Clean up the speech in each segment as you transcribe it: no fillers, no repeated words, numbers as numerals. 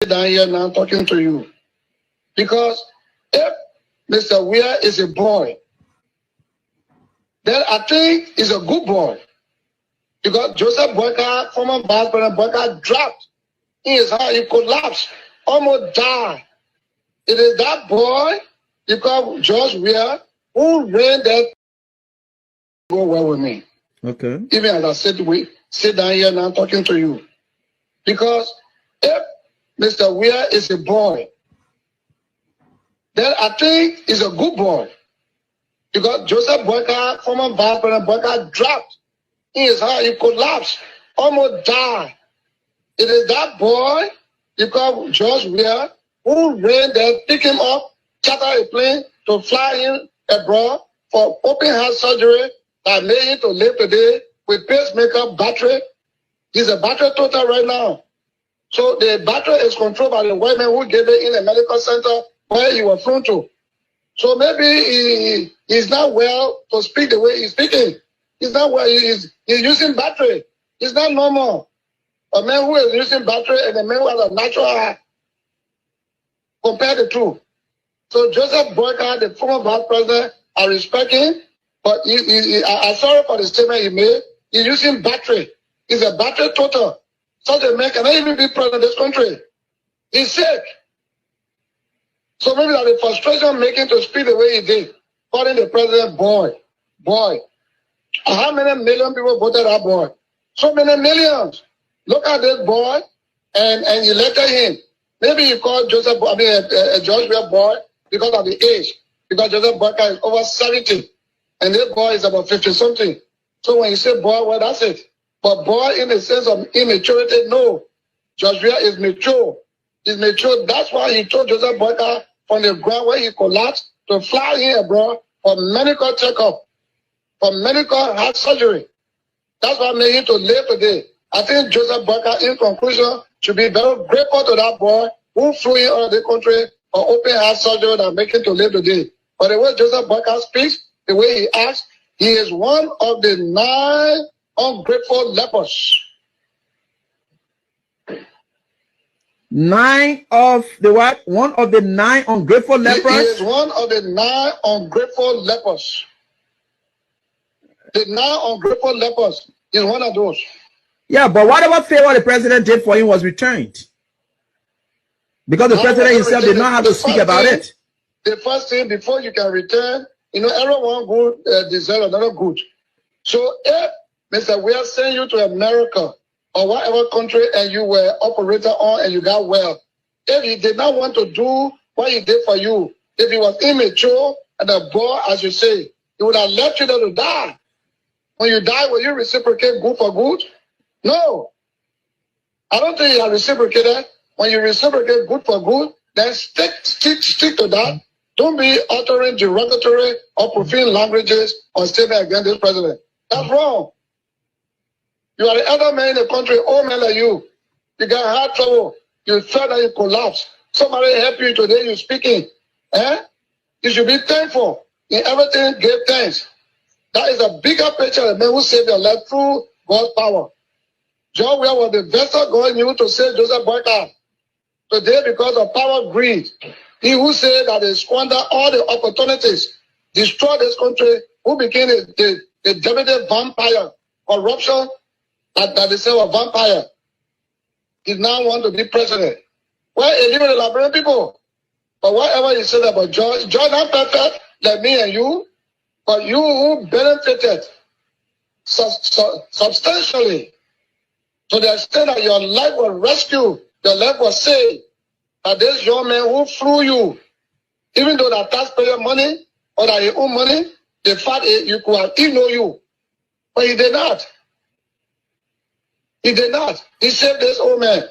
down here now talking to you. Because if Mr. Weir is a boy, then I think he's a good boy. Because Joseph Boakai, former Vice President Boakai, dropped in his heart, he collapsed, almost died. It is that boy, because George Weir, who ran that go well with me. Okay. Even as I said, we sit down here now talking to you. Because if Mr. Weir is a boy, then I think he's a good boy. Because Joseph Boakai, former Vice President Boakai, dropped in his heart, he collapsed, almost died. It is that boy, because George Weir, who ran there, pick him up, charter a plane to fly him abroad for open heart surgery that made him to live today with pacemaker battery. He's a battery total right now. So the battery is controlled by the white man who gave it in a medical center where he was flown to. So maybe he's not well to speak the way he's speaking. He's not well. He's using battery. It's not normal. A man who is using battery and a man who has a natural heart. Compare the two. So Joseph Boakai, the former vice president, I respect him, but I'm sorry for the statement he made. He's using battery. He's a battery total. Such a man cannot even be president of this country. He's sick. So maybe that the frustration making to speak the way he did, calling the president boy. How many million people voted that boy? So many millions. Look at this boy and elected him. Maybe you call Joseph, George Weir boy because of the age. Because Joseph Boakai is over 70. And this boy is about 50 something. So when you say boy, well, that's it. But boy in the sense of immaturity, no. George Weir is mature. He's mature. That's why he told Joseph Boakai from the ground where he collapsed to fly him abroad for medical checkup, for medical heart surgery. That's what made him to live today. I think Joseph Boakai, in conclusion, should be very grateful to that boy who flew in out of the country for open heart surgery that make him to live today. But the way Joseph Boakai speaks, the way he acts, he is one of the 9 ungrateful lepers. 9 of the what? One of the 9 ungrateful lepers? He is one of the 9 ungrateful lepers. The 9 ungrateful lepers is one of those. Yeah, but whatever favor the president did for him was returned. Because the president himself did not have to speak about it. The first thing, before you can return, everyone good deserves another good. So if Mr. Weir sent you to America or whatever country and you were operator on and you got well, if he did not want to do what he did for you, if he was immature and a boy, as you say, he would have left you there to die. When you die, will you reciprocate good for good? No. I don't think you have reciprocated. When you reciprocate good for good, then stick to that. Don't be uttering derogatory or profane languages or statement against this president. That's wrong. You are the elder man in the country, old man like you. You got heart trouble. You felt that you collapsed. Somebody helped you today, you're speaking. You should be thankful. In everything, give thanks. That is a bigger picture of the man who saved your life through God's power. George Weir was the vessel God knew to save Joseph Boakai. Today, because of power, greed, he who said that they squander all the opportunities, destroy this country, who became the deputy vampire, corruption, that they say was vampire, he now want to be president. Well, he live with the Liberian people. But whatever you said about George not perfect like me and you, but you who benefited substantially to the extent that your life was rescued, your life was saved. That this young man who flew you, even though that taxpayer money or that your own money, the fact is you could have ignored you. But he did not. He did not. He saved this old man.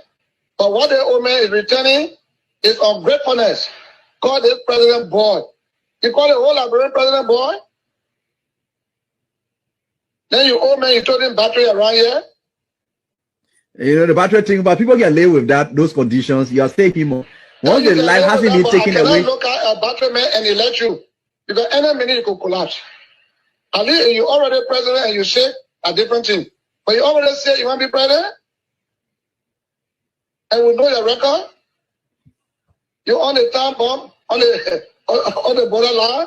But what the old man is returning is ungratefulness. Call this president boy. You call the whole Liberian president boy? Then you old man, you told him battery around here? The battery thing, but people can live with that, those conditions. You are taking more. Once the life hasn't been taken away. I cannot look at a battery man and elect you. Because any minute you could collapse. At least you already president and you say a different thing. But you already say you want to be president? And we know your record. You on the time bomb on the borderline.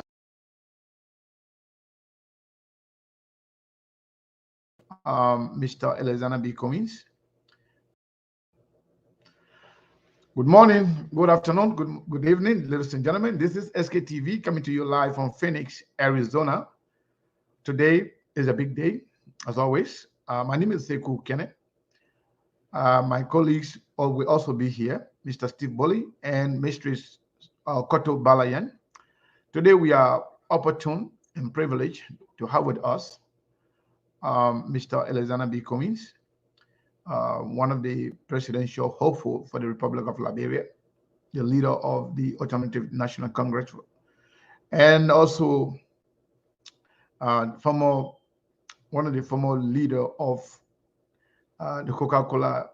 Mr. Alexander B. Cummins. Good morning, good afternoon, good evening, ladies and gentlemen. This is SKTV coming to you live from Phoenix, Arizona. Today is a big day, as always. My name is Sekou Kenneth. My colleagues will also be here, Mr. Steve Bolly and Mistress Koto Balayan. Today we are opportune and privileged to have with us Mr. Alexander B. Cummins, one of the presidential hopeful for the Republic of Liberia, the leader of the Alternative National Congress, and also one of the former leader of the Coca-Cola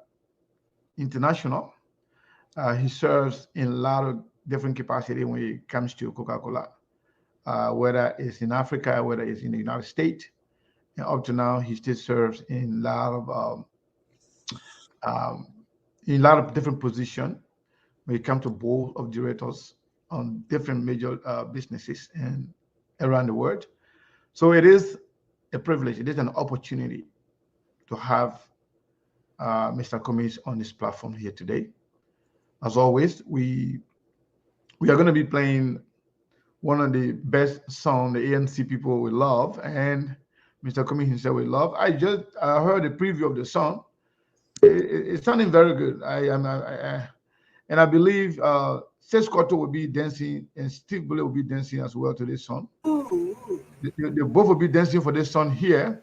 International. He serves in a lot of different capacity when it comes to Coca-Cola, whether it's in Africa, whether it's in the United States. And up to now, he still serves in a lot of different positions when it comes to board of directors on different major businesses and around the world. So it is a privilege, it is an opportunity to have Mr. Cummins on this platform here today. As always, we are going to be playing one of the best songs the ANC people will love, and Mr. Cummins himself will love. I heard a preview of the song. It's sounding very good. And I believe SKTV will be dancing, and Steve Bolly will be dancing as well to this song. They both will be dancing for this song here.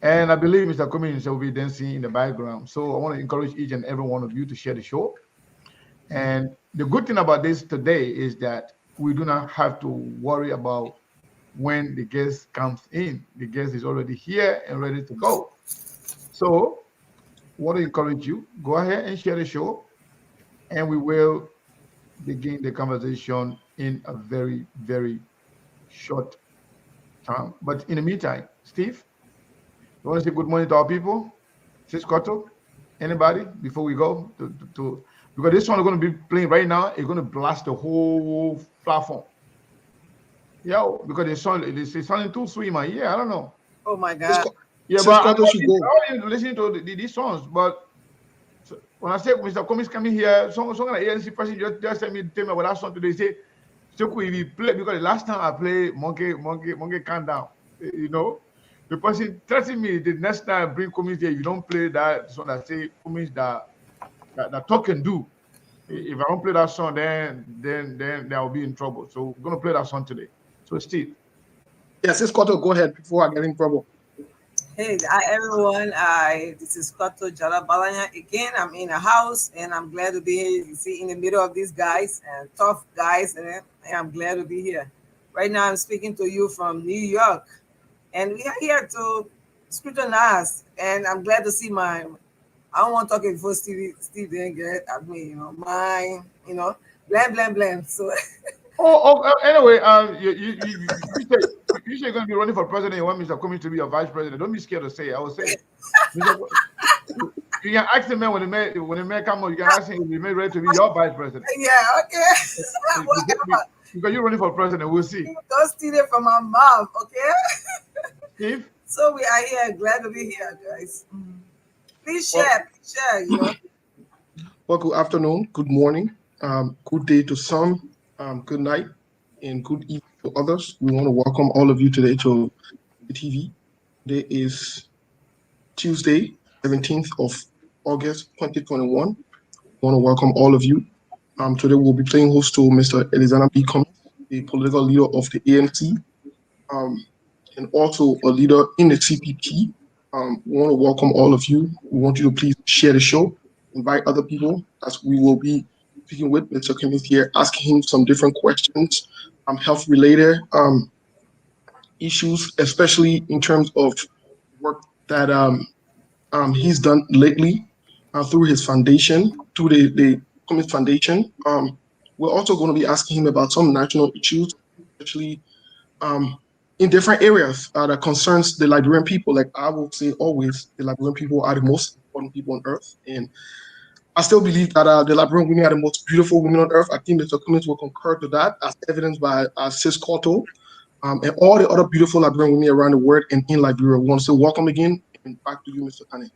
And I believe Mr. Cummins will be dancing in the background. So I want to encourage each and every one of you to share the show. And the good thing about this today is that we do not have to worry about when the guest comes in. The guest is already here and ready to go. So I want to encourage you, go ahead and share the show, and we will begin the conversation in a very, very short time. But in the meantime, Steve, you want to say good morning to our people? SKTV, anybody, before we go? Because this one we're going to be playing right now, it's going to blast the whole platform. Yeah, because it's sounding too sweet, man. Yeah, I don't know. Oh my God. Yeah, but I'm listening to these songs, but when I say Mr. Cummins coming here, some of the ANC person just tell me about that song today. Say, so if you play, because the last time I played Monkey Calm Down, you know, the person threatened me the next time I bring Cummins here, you don't play that song that say Cummins that talk and do. If I don't play that song, then I'll be in trouble. So we're gonna play that song today. So Steve. Yes, SKTV, go ahead before I get in trouble. Hey, everyone. This is Koto Balanya again. I'm in a house and I'm glad to be here. You see, in the middle of these guys and tough guys, and I'm glad to be here. Right now, I'm speaking to you from New York, and we are here to scrutinize. And I'm glad to see I don't want to talk before Steve didn't get at me, blam. So. Anyway, you say you're going to be running for president. You want Mr. Cummins to be your vice president. Don't be scared to say it. I will say it. You can ask the man when the man come on. You can ask him if he's ready to be your vice president. Yeah, okay. Because you're running for president, we'll see. Don't steal it from my mouth, okay? Steve? So we are here. Glad to be here, guys. Please share. Well, good afternoon, good morning, good day to some, good night, and good evening to others. We want to welcome all of you today to the TV. Today is Tuesday, 17th of August, 2021. We want to welcome all of you. Today we'll be playing host to Mr. Alexander B. Cummins, the political leader of the ANC, and also a leader in the CPP. We want to welcome all of you. We want you to please share the show, invite other people, as we will be speaking with Mr. Cummins here, asking him some different questions, health-related issues, especially in terms of work that he's done lately through his foundation, through the Cummins Foundation. We're also going to be asking him about some national issues, especially in different areas that concerns the Liberian people. Like I will say always, the Liberian people are the most important people on earth. And I still believe that the Liberian women are the most beautiful women on earth. I think Mr. Cummins will concur to that, as evidenced by Sis Cotto and all the other beautiful Liberian women around the world and in Liberia. We want to say welcome again, and back to you, Mr. Kane.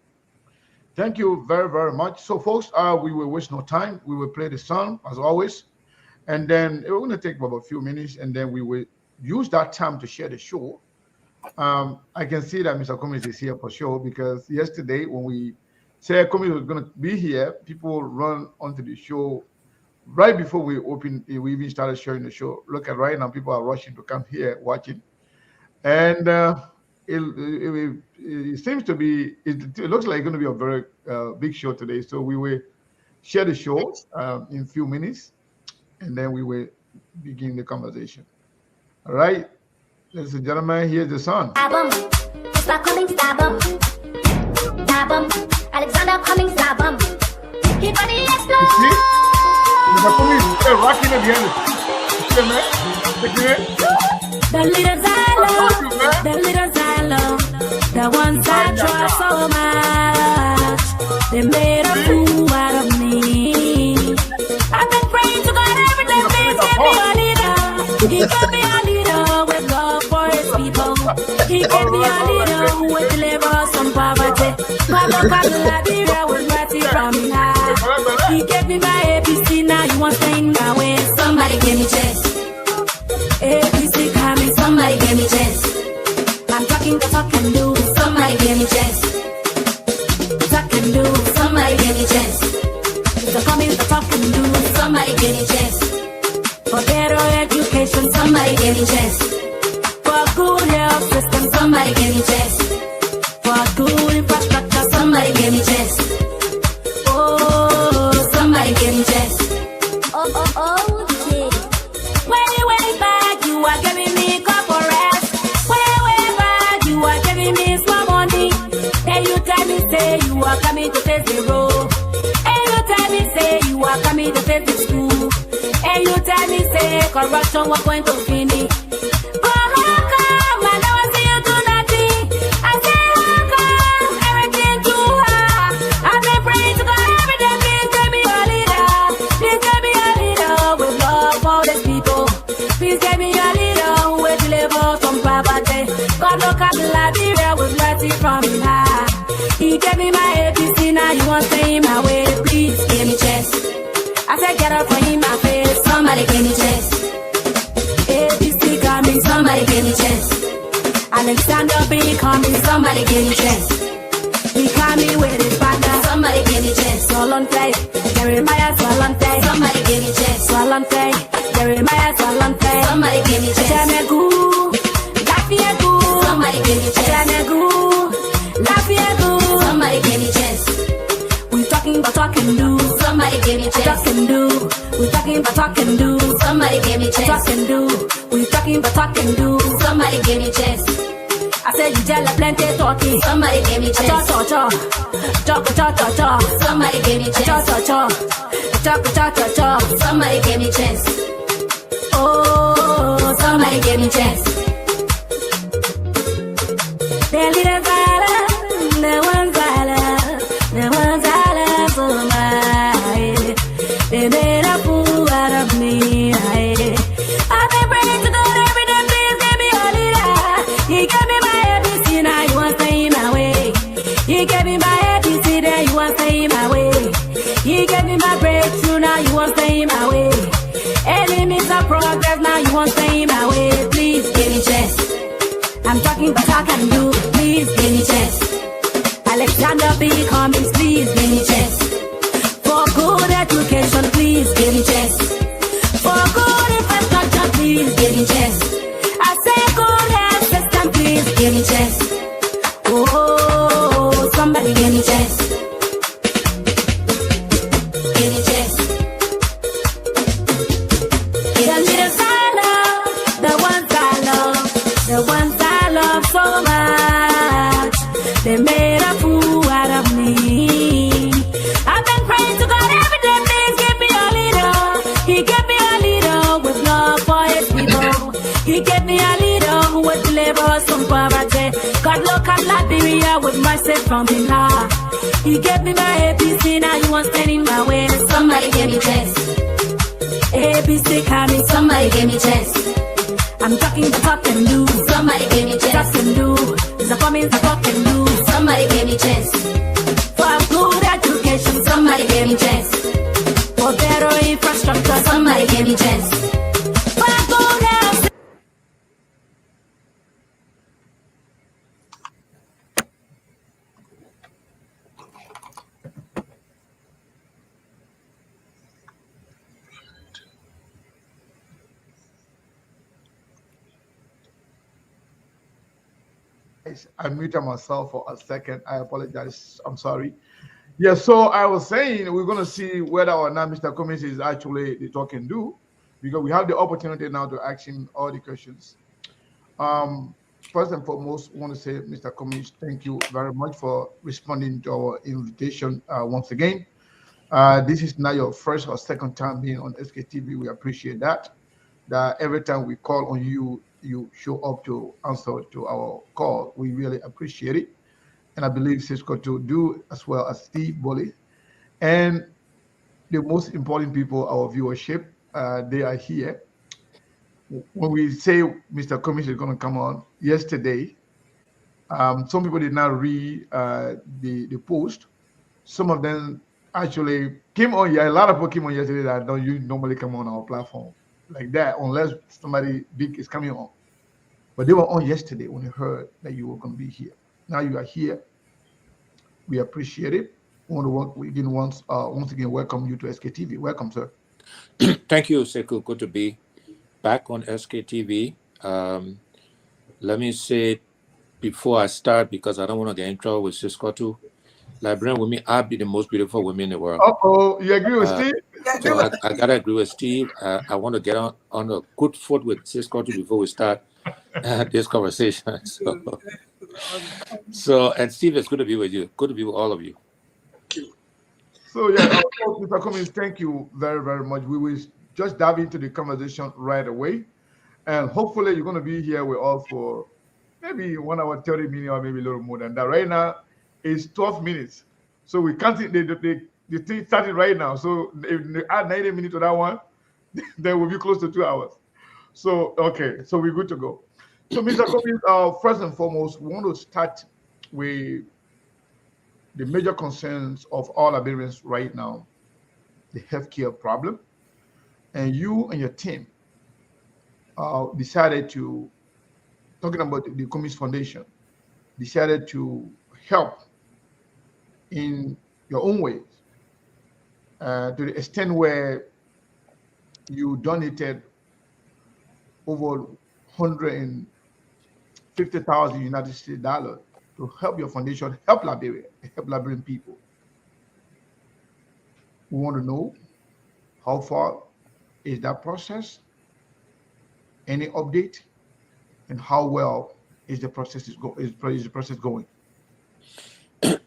Thank you very, very much. So, folks, we will waste no time. We will play the song, as always. And then we're going to take about a few minutes, and then we will use that time to share the show. I can see that Mr. Cummins is here for sure, because yesterday when we said Cummins was going to be here, people run onto the show right before we even started showing the show. Look at right now, people are rushing to come here watching. And it seems to be, it looks like it's going to be a very big show today. So we will share the show in a few minutes, and then we will begin the conversation. All right, ladies and gentlemen, here's the song. Mr. Cummins, Alexander Cummins, keep on the explode. Mr. Cummins, they're rocking it behind the little Xylo, the ones I trust so much, they made a fool out of me. I've been praying to God every day, please give me a leader. He gave me a leader with love for his people. He gave me a leader who will deliver us from poverty. God look at Liberia with mercy from his heart. He gave me my ABC, now you want to stay in my way. Somebody give me chance. ABC coming, somebody give me chance. I'm talking the talk and do, somebody give me chance. Talk and do, somebody give me chance. The coming the talk and do, somebody give me chance. For better education, somebody give me chance. For good health system, somebody give me chance. For good infrastructure, somebody give me chance. Oh, somebody give me chance. Oh, shit. Way back, you are giving me corporate. Way back, you are giving me small money. Then you tell me, say you are coming to face the road. And you tell me, say you are coming to face the school. And you tell me, say corruption was going to finish. But how come I never see you do nothing? I say, how come everything too hard? I've been praying to God every day, please give me a leader. Please give me a leader with love for these people. Please give me a leader who will deliver from poverty. God look at Liberia with mercy from his heart. He gave me my ABC, now you want to stay my way. Please give me chance. I said get up for in my face, somebody give me chance. ABC coming, somebody give me chance. Alexander B coming, somebody give me chance. He coming with his partner, somebody give me chance. Solonte, Jeremiah Solonte, somebody give me chance. Solonte, Jeremiah Solonte, somebody give me chance. Janegu, Lafiegu, somebody give me chance. Janegu, Lafiegu, somebody give me chance. We talking about talk and do, somebody give me chance. Talk and do, we talking about talk and do, somebody give me chance. Talk and do, we talking about talk and do, somebody give me chance. I said you tell a plenty talking, somebody give me chance. Talk, somebody give me chance. Talk, somebody give me chance. Oh, somebody give me chance. The little Xylo, the one Xylo, the one Xylo for my. They made a fool out of me. I've been praying to God every day, please give me a leader. He gave me my ABC, now you want to stay my way. He gave me my ABC, then you want to stay my way. He gave me my breakthrough, now you want to stay my way. Enemies of progress, now you want to stay my way. Please give me chance. I'm talking but I can do, please give me chance. Alexander B. Cummins, please give me chance. For good education, please give me chance. For good infrastructure, please give me chance. I say good health system, please give me chance. Oh, somebody give me chance. Give me chance. The little Xylo, the ones I love, the ones I love so much. They made a fool out of me. I've been praying to God every day, please give me a leader. He gave me a leader with love for his people. He gave me a leader who will deliver us from poverty. God look at Liberia with mercy from his heart. You gave me my ABC, now you want to stand in my way. Somebody gave me chance. ABC coming, somebody gave me chance. I'm talking the talk and do. Somebody gave me chance. Talk and do. It's a Cummins, the talk and do. Somebody gave me chance. For a good education, somebody gave me chance. For better infrastructure, somebody gave me chance. For a good health. I muted myself for a second. I apologize. I'm sorry. Yeah, so I was saying we're going to see whether or not Mr. Cummins is actually the talking do, because we have the opportunity now to ask him all the questions. First and foremost, I want to say, Mr. Cummins, thank you very much for responding to our invitation once again. This is not your first or second time being on SKTV. We appreciate that. That every time we call on you, you show up to answer to our call. We really appreciate it. And I believe Cisco to do as well as Steve Bully. And the most important people, our viewership, they are here. When we say Mr. Cummins is going to come on yesterday, some people did not read the post. Some of them actually came on. Yeah, a lot of people came on yesterday that don't normally come on our platform like that, unless somebody big is coming on. But they were on yesterday when they heard that you were going to be here. Now you are here. We appreciate it. We didn't once again welcome you to SKTV. Welcome, sir. Thank you, Sekou. Good to be back on SKTV. Let me say before I start, because I don't want to get in trouble with Cisco too. Librarian women, I'll be the most beautiful women in the world. You agree with Steve? So I gotta agree with Steve. I want to get on a good foot with Cisco before we start this conversation. So, and Steve, it's good to be with you. Good to be with all of you. So yeah, Mr. Cummins, thank you very, very much. We will just dive into the conversation right away, and hopefully you're going to be here with us for maybe 1 hour 30 minutes or maybe a little more than that. Right now, it's 12 minutes, so we can't. The thing started right now. So if they add 90 minutes to that one, then we'll be close to 2 hours. So okay, so we're good to go. So Mr. Cummins, first and foremost, we want to start with the major concerns of all Liberians right now, the healthcare problem. And you and your team decided to, talking about the Cummins Foundation, decided to help in your own ways to the extent where you donated over $150,000 United States dollars to help your foundation, help Liberia, help Liberian people. We want to know how far is that process, any update, and how well is the process going?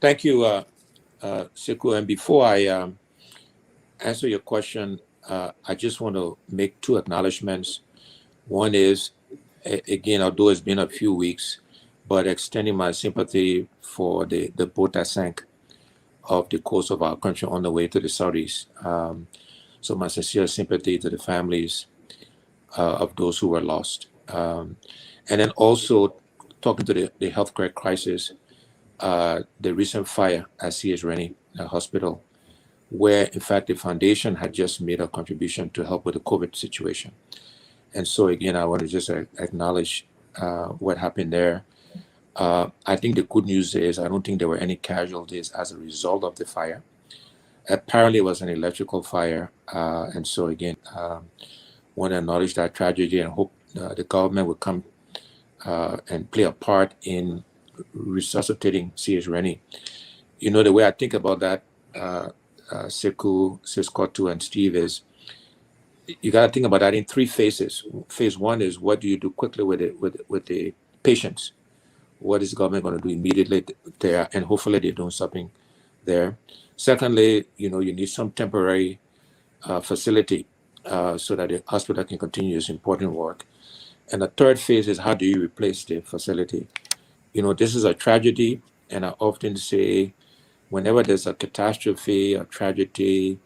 Thank you, Sekou. And before I answer your question, I just want to make two acknowledgments. One is, again, although it's been a few weeks, but extending my sympathy for the boat that sank off the coast of our country on the way to the Saudis. So my sincere sympathy to the families of those who were lost. And then also talking to the healthcare crisis, the recent fire at C.H. Rennie Hospital, where in fact the foundation had just made a contribution to help with the COVID situation. And so again, I want to just acknowledge what happened there. I think the good news is I don't think there were any casualties as a result of the fire. Apparently it was an electrical fire. And so again, want to acknowledge that tragedy and hope the government will come and play a part in resuscitating C.H. Rennie. You know, the way I think about that, Sekou, Cisco, and Steve, is you got to think about that in three phases. Phase one is what do you do quickly with the patients? What is the government going to do immediately there? And hopefully they're doing something there. Secondly, you know, you need some temporary facility so that the hospital can continue its important work. And the third phase is how do you replace the facility? You know, this is a tragedy, and I often say whenever there's a catastrophe or tragedy,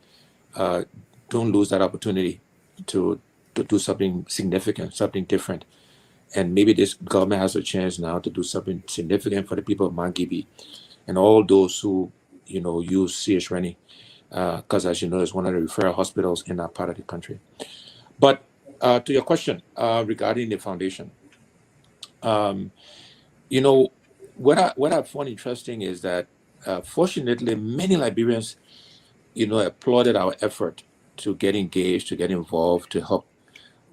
don't lose that opportunity to do something significant, something different. And maybe this government has a chance now to do something significant for the people of Mount Gibby and all those who, use C.H. Rennie, because as you know, it's one of the referral hospitals in that part of the country. But to your question regarding the foundation, what I find interesting is that fortunately, many Liberians, applauded our effort to get engaged, to get involved, to help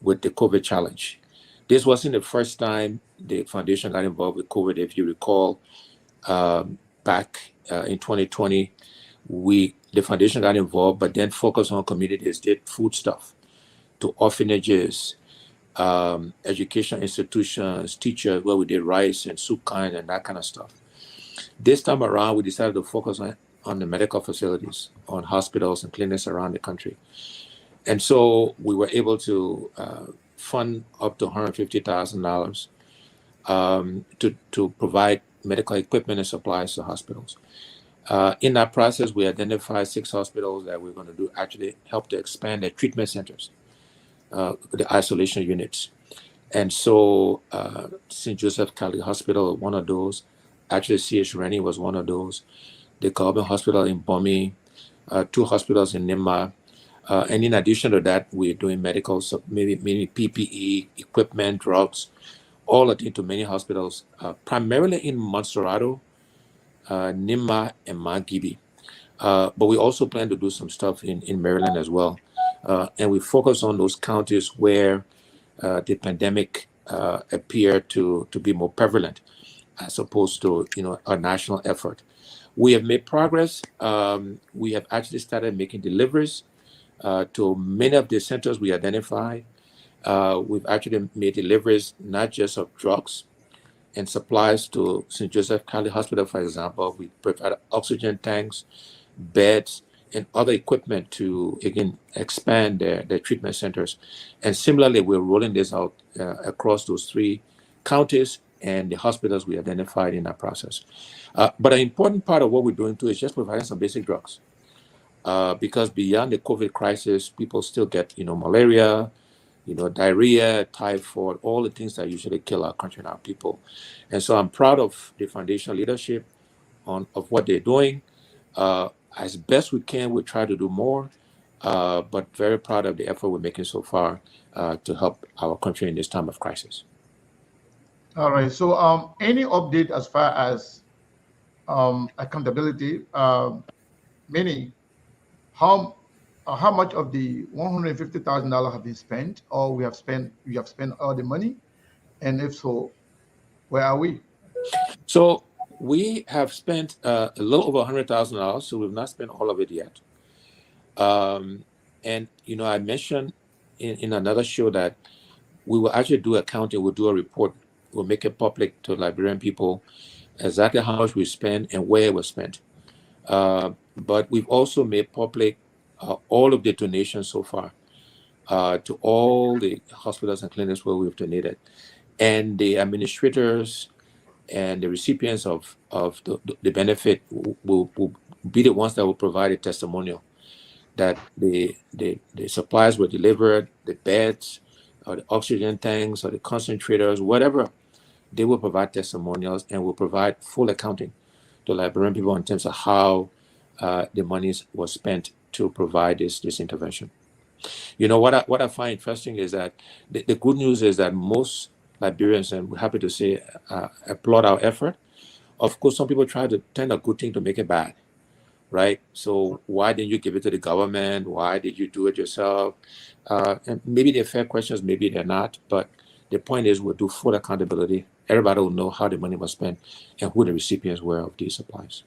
with the COVID challenge. This wasn't the first time the foundation got involved with COVID. If you recall, back in 2020, the foundation got involved, but then focused on communities, did food stuff to orphanages, education institutions, teachers, where we did rice and soup kind and that kind of stuff. This time around, we decided to focus on the medical facilities, on hospitals and clinics around the country. And so we were able to fund up to $150,000 to provide medical equipment and supplies to hospitals. In that process, we identified 6 hospitals that we're going to actually help to expand their treatment centers, the isolation units. And so St. Joseph Cali Hospital, one of those, actually C.H. Rennie was one of those, the government hospital in Bomi, 2 hospitals in Nima. And in addition to that, we're doing medical, so maybe PPE, equipment, drugs, all into many hospitals, primarily in Montserrado, Nima, and Mount Gibby. But we also plan to do some stuff in Maryland as well. And we focus on those counties where the pandemic appeared to be more prevalent, as opposed to a national effort. We have made progress. We have actually started making deliveries to many of the centers we identified. We've actually made deliveries not just of drugs and supplies to St. Joseph Cali Hospital, for example. We provided oxygen tanks, beds, and other equipment to, again, expand their treatment centers. And similarly, we're rolling this out across those 3 counties and the hospitals we identified in that process. But an important part of what we're doing too is just providing some basic drugs. Because beyond the COVID crisis, people still get, malaria, diarrhea, typhoid, all the things that usually kill our country and our people. And so I'm proud of the foundation leadership of what they're doing. As best we can, we try to do more, but very proud of the effort we're making so far to help our country in this time of crisis. All right. So any update as far as accountability, meaning how much of the $150,000 have been spent, or we have spent all the money? And if so, where are we? So we have spent a little over $100,000, so we've not spent all of it yet. And I mentioned in another show that we will actually do accounting. We'll do a report. We'll make it public to Liberian people exactly how much we spent and where it was spent. But we've also made public all of the donations so far to all the hospitals and clinics where we've donated, and the administrators and the recipients of the benefit will be the ones that will provide a testimonial that the supplies were delivered, the beds, or the oxygen tanks, or the concentrators, whatever. They will provide testimonials and will provide full accounting to Liberian people in terms of how the monies was spent to provide this intervention. What I find interesting is that the good news is that most Liberians, and we're happy to say, applaud our effort. Of course, some people try to turn a good thing to make it bad, right? So why didn't you give it to the government? Why did you do it yourself? And maybe they're fair questions, maybe they're not. But the point is, we'll do full accountability. Everybody will know how the money was spent and who the recipients were of these supplies.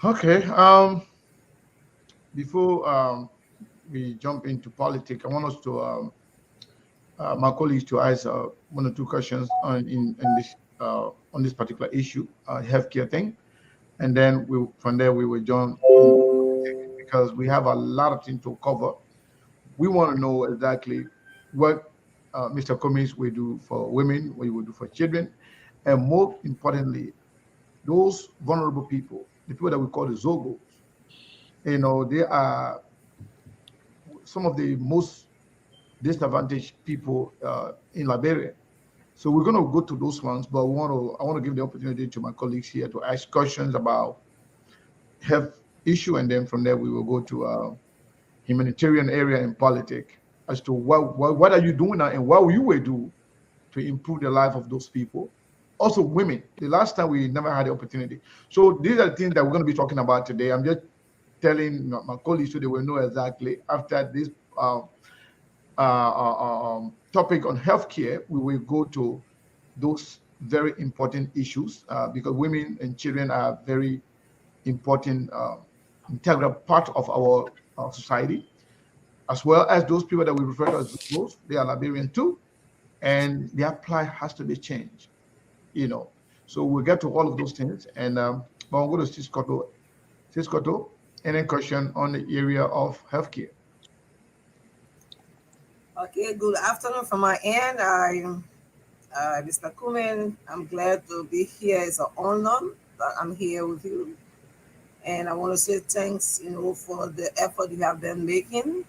Okay. Before we jump into politics, I want us to my colleagues to ask 1 or 2 questions on this particular issue, healthcare thing, and then from there we will jump in, because we have a lot of things to cover. We want to know exactly what Mr. Cummins will do for women, what he will do for children, and more importantly, those vulnerable people, the people that we call the Zogos, they are some of the most disadvantaged people in Liberia. So we're going to go to those ones, but I want to give the opportunity to my colleagues here to ask questions about health issue, and then from there we will go to humanitarian area and politics as to what are you doing now and what you will do to improve the life of those people. Also, women. The last time we never had the opportunity. So these are the things that we're going to be talking about today. I'm just telling my colleagues so they will know exactly after this topic on healthcare, we will go to those very important issues because women and children are very important, integral part of our society, as well as those people that we refer to as those. They are Liberian too, and their plight has to be changed. So we'll get to all of those things, and but I'll go to Ciscoto. Ciscoto, any question on the area of healthcare? Okay, good afternoon from my end. I'm Mr. Cummins. I'm glad to be here. It's an honor that I'm here with you. And I want to say thanks, for the effort you have been making.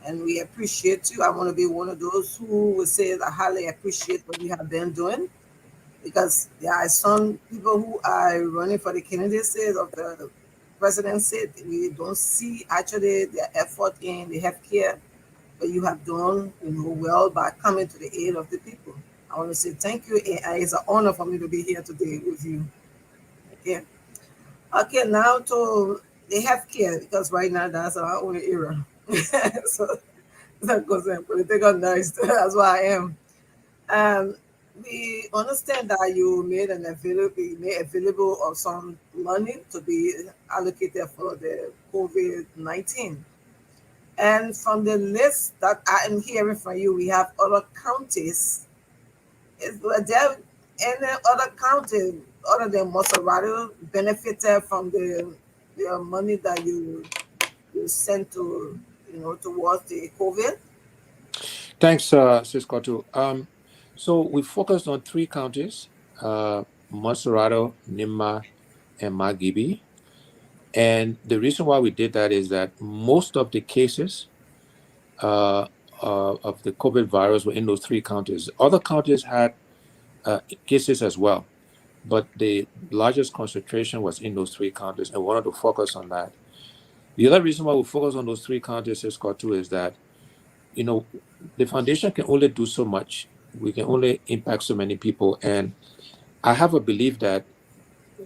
And we appreciate you. I want to be one of those who will say that I highly appreciate what you have been doing. Because there are some people who are running for the candidacy of the presidency. We don't see actually their effort in the healthcare, but you have done well by coming to the aid of the people. I want to say thank you. And it's an honor for me to be here today with you. Okay, now to the healthcare, because right now that's our only era. So that goes in political nice. That's why I am. We understand that you made available of some money to be allocated for the COVID-19. And from the list that I am hearing from you, we have other counties. Is there any other county other than Monserrate benefited from the money that you sent to towards the COVID? Thanks, Cisco. So we focused on 3 counties: Monserrate, Nima, and Magibi. And the reason why we did that is that most of the cases of the COVID virus were in those 3 counties. Other counties had cases as well, but the largest concentration was in those 3 counties, and we wanted to focus on that. The other reason why we focus on those 3 counties, Cisco, is that the foundation can only do so much. We can only impact so many people, and I have a belief that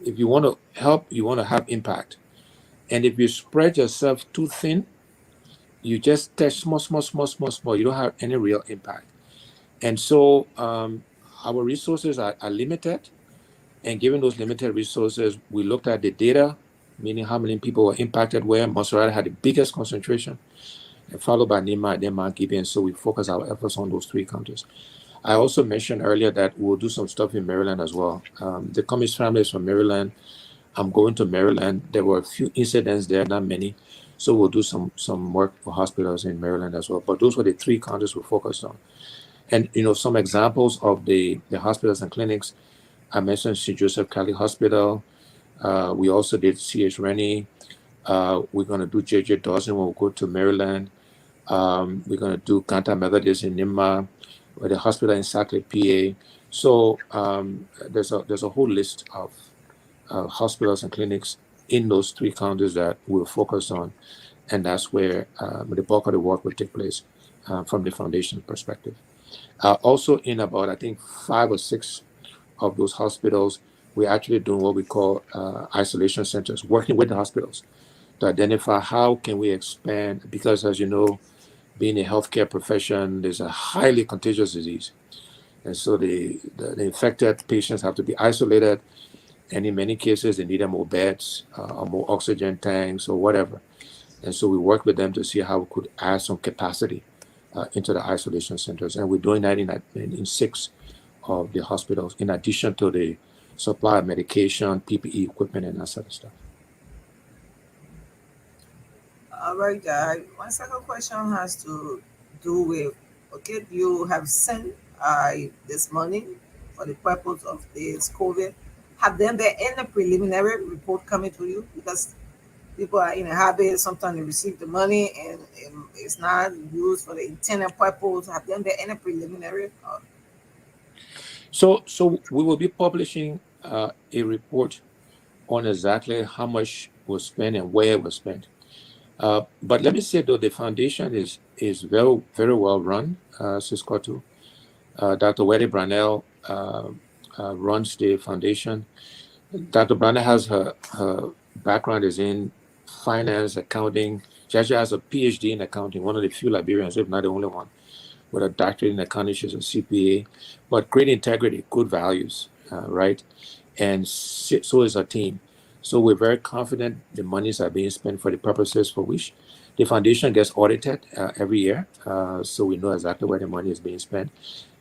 if you want to help, you want to have impact. And if you spread yourself too thin, you just touch small, you don't have any real impact. And so our resources are limited. And given those limited resources, we looked at the data, meaning how many people were impacted where. Monserrate had the biggest concentration, and followed by Nima and then Magibi. And so we focus our efforts on those 3 counties. I also mentioned earlier that we'll do some stuff in Maryland as well. The Cummins family is from Maryland. I'm going to Maryland. There were a few incidents there, not many. So we'll do some work for hospitals in Maryland as well. But those were the 3 counties we focused on. And, some examples of the hospitals and clinics, I mentioned St. Joseph Cali Hospital. We also did C.H. Rennie. We're going to do J.J. Dawson when we go to Maryland. We're going to do Kanta Methodist in Nima, or the hospital in Saclay, PA. So there's a whole list of hospitals and clinics in those 3 counties that we'll focus on, and that's where the bulk of the work will take place from the foundation perspective. Also, in about, I think, 5 or 6 of those hospitals, we're actually doing what we call isolation centers, working with the hospitals to identify how can we expand, because as you know, being a healthcare profession, there's a highly contagious disease. And so the infected patients have to be isolated, and in many cases, they need more beds or more oxygen tanks or whatever. And so we work with them to see how we could add some capacity into the isolation centers. And we're doing that in 6 of the hospitals, in addition to the supply of medication, PPE equipment, and that sort of stuff. All right, guys. My second question has to do with, you have sent this money for the purpose of this COVID, Have there been any preliminary report coming to you? Because people are in a habit, sometimes they receive the money and it's not used for the intended purpose. Have there been any preliminary? So we will be publishing a report on exactly how much was spent and where it was spent. But let me say though, the foundation is very, very well run, Ciscoto. Dr. Weddy Brownell runs the foundation. Dr. Brownell has her background is in finance, accounting. She actually has a PhD in accounting, one of the few Liberians, if not the only one, with a doctorate in accounting. She's a CPA, but great integrity, good values, right? And so is our team. So we're very confident the monies are being spent for the purposes for which the foundation gets audited every year. So we know exactly where the money is being spent.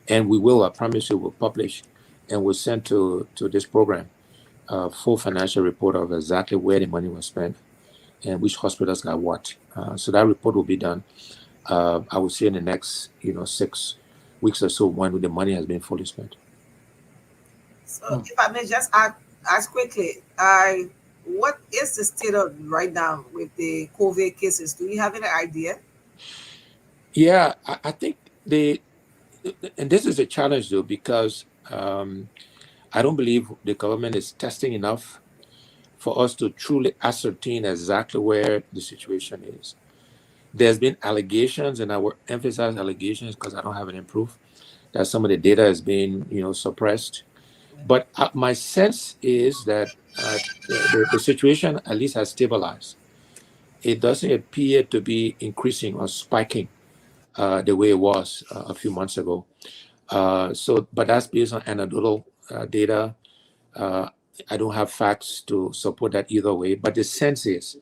And we will, I promise you, we'll publish and we'll send to this program a full financial report of exactly where the money was spent and which hospitals got what. So that report will be done, I would say, in the next 6 weeks or so when the money has been fully spent. So if I may just ask quickly, what is the state of right now with the COVID cases? Do you have any idea? Yeah, I think and this is a challenge though, because I don't believe the government is testing enough for us to truly ascertain exactly where the situation is. There's been allegations, and I will emphasize allegations because I don't have any proof that some of the data is being, suppressed. But my sense is that the situation at least has stabilized. It doesn't appear to be increasing or spiking the way it was a few months ago. But that's based on anecdotal data. I don't have facts to support that either way, but the sense is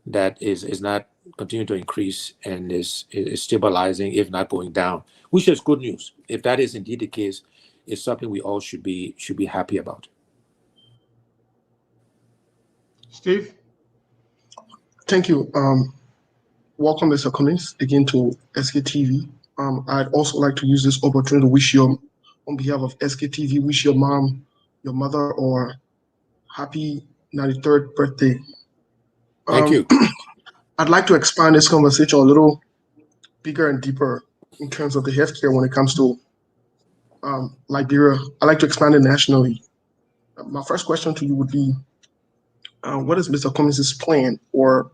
that is not continuing to increase and is stabilizing, if not going down, which is good news. If that is indeed the case, it's something we all should be happy about. Steve? Thank you. Welcome, Mr. Cummins, again to SKTV. I'd also like to use this opportunity to wish you, on behalf of SKTV, wish your mom, your mother, or happy 93rd birthday. Thank you. I'd like to expand this conversation a little bigger and deeper in terms of the healthcare when it comes to Liberia. I'd like to expand it nationally. My first question to you would be, what is Mr. Cummins' plan for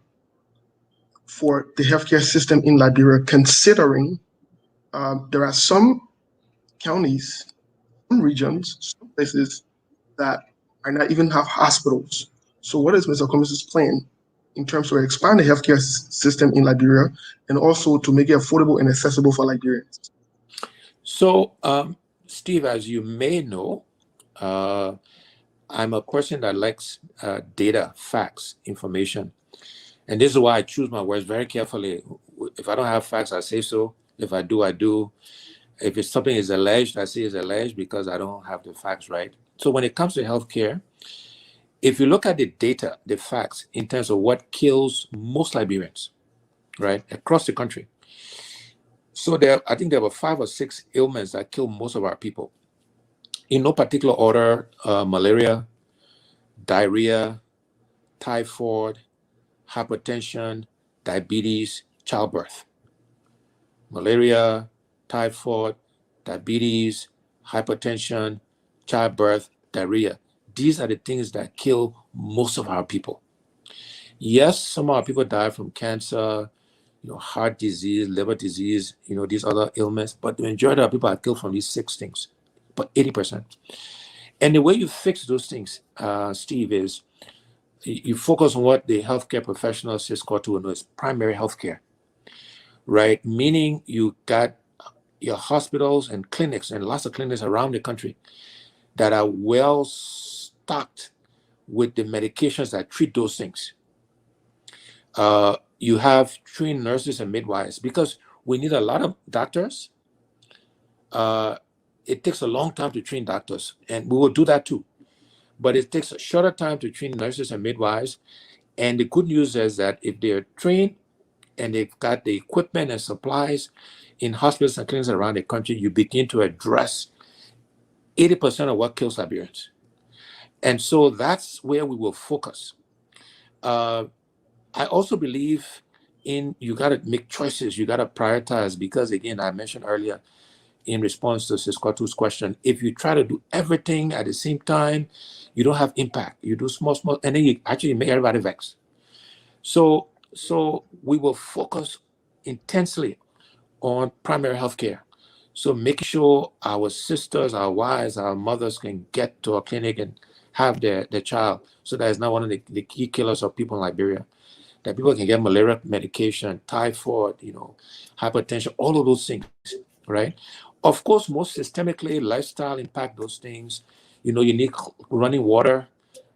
the healthcare system in Liberia, considering there are some counties, some regions, some places that are not even have hospitals. So what is Mr. Cummins' plan in terms of expand the healthcare system in Liberia and also to make it affordable and accessible for Liberians? So, Steve, as you may know, I'm a person that likes data, facts, information. And this is why I choose my words very carefully. If I don't have facts, I say so. If I do, I do. If it's something is alleged, I say it's alleged because I don't have the facts right. So when it comes to healthcare, if you look at the data, the facts, in terms of what kills most Liberians, right, across the country. So I think there were 5 or 6 ailments that kill most of our people. In no particular order: malaria, diarrhea, typhoid, hypertension, diabetes, childbirth. Malaria, typhoid, diabetes, hypertension, childbirth, diarrhea. These are the things that kill most of our people. Yes, some of our people die from cancer, heart disease, liver disease, these other ailments, but the majority of people are killed from these 6 things, but 80%. And the way you fix those things, Steve, is you focus on what the healthcare professionals Ciscoto know is primary healthcare, right? Meaning you got your hospitals and clinics and lots of clinics around the country that are well stocked with the medications that treat those things. You have trained nurses and midwives because we need a lot of doctors. It takes a long time to train doctors, and we will do that too. But it takes a shorter time to train nurses and midwives. And the good news is that if they're trained and they've got the equipment and supplies in hospitals and clinics around the country, you begin to address 80% of what kills Liberians. And so that's where we will focus. I also believe you got to make choices. You got to prioritize, because again, I mentioned earlier in response to Siskotu's question, if you try to do everything at the same time, you don't have impact. You do small, and then you actually make everybody vex. So we will focus intensely on primary health care. So making sure our sisters, our wives, our mothers can get to a clinic and have their child. So that is not one of the key killers of people in Liberia. That people can get malaria medication, typhoid, hypertension, all of those things, right? Of course, most systemically, lifestyle impact those things. You need running water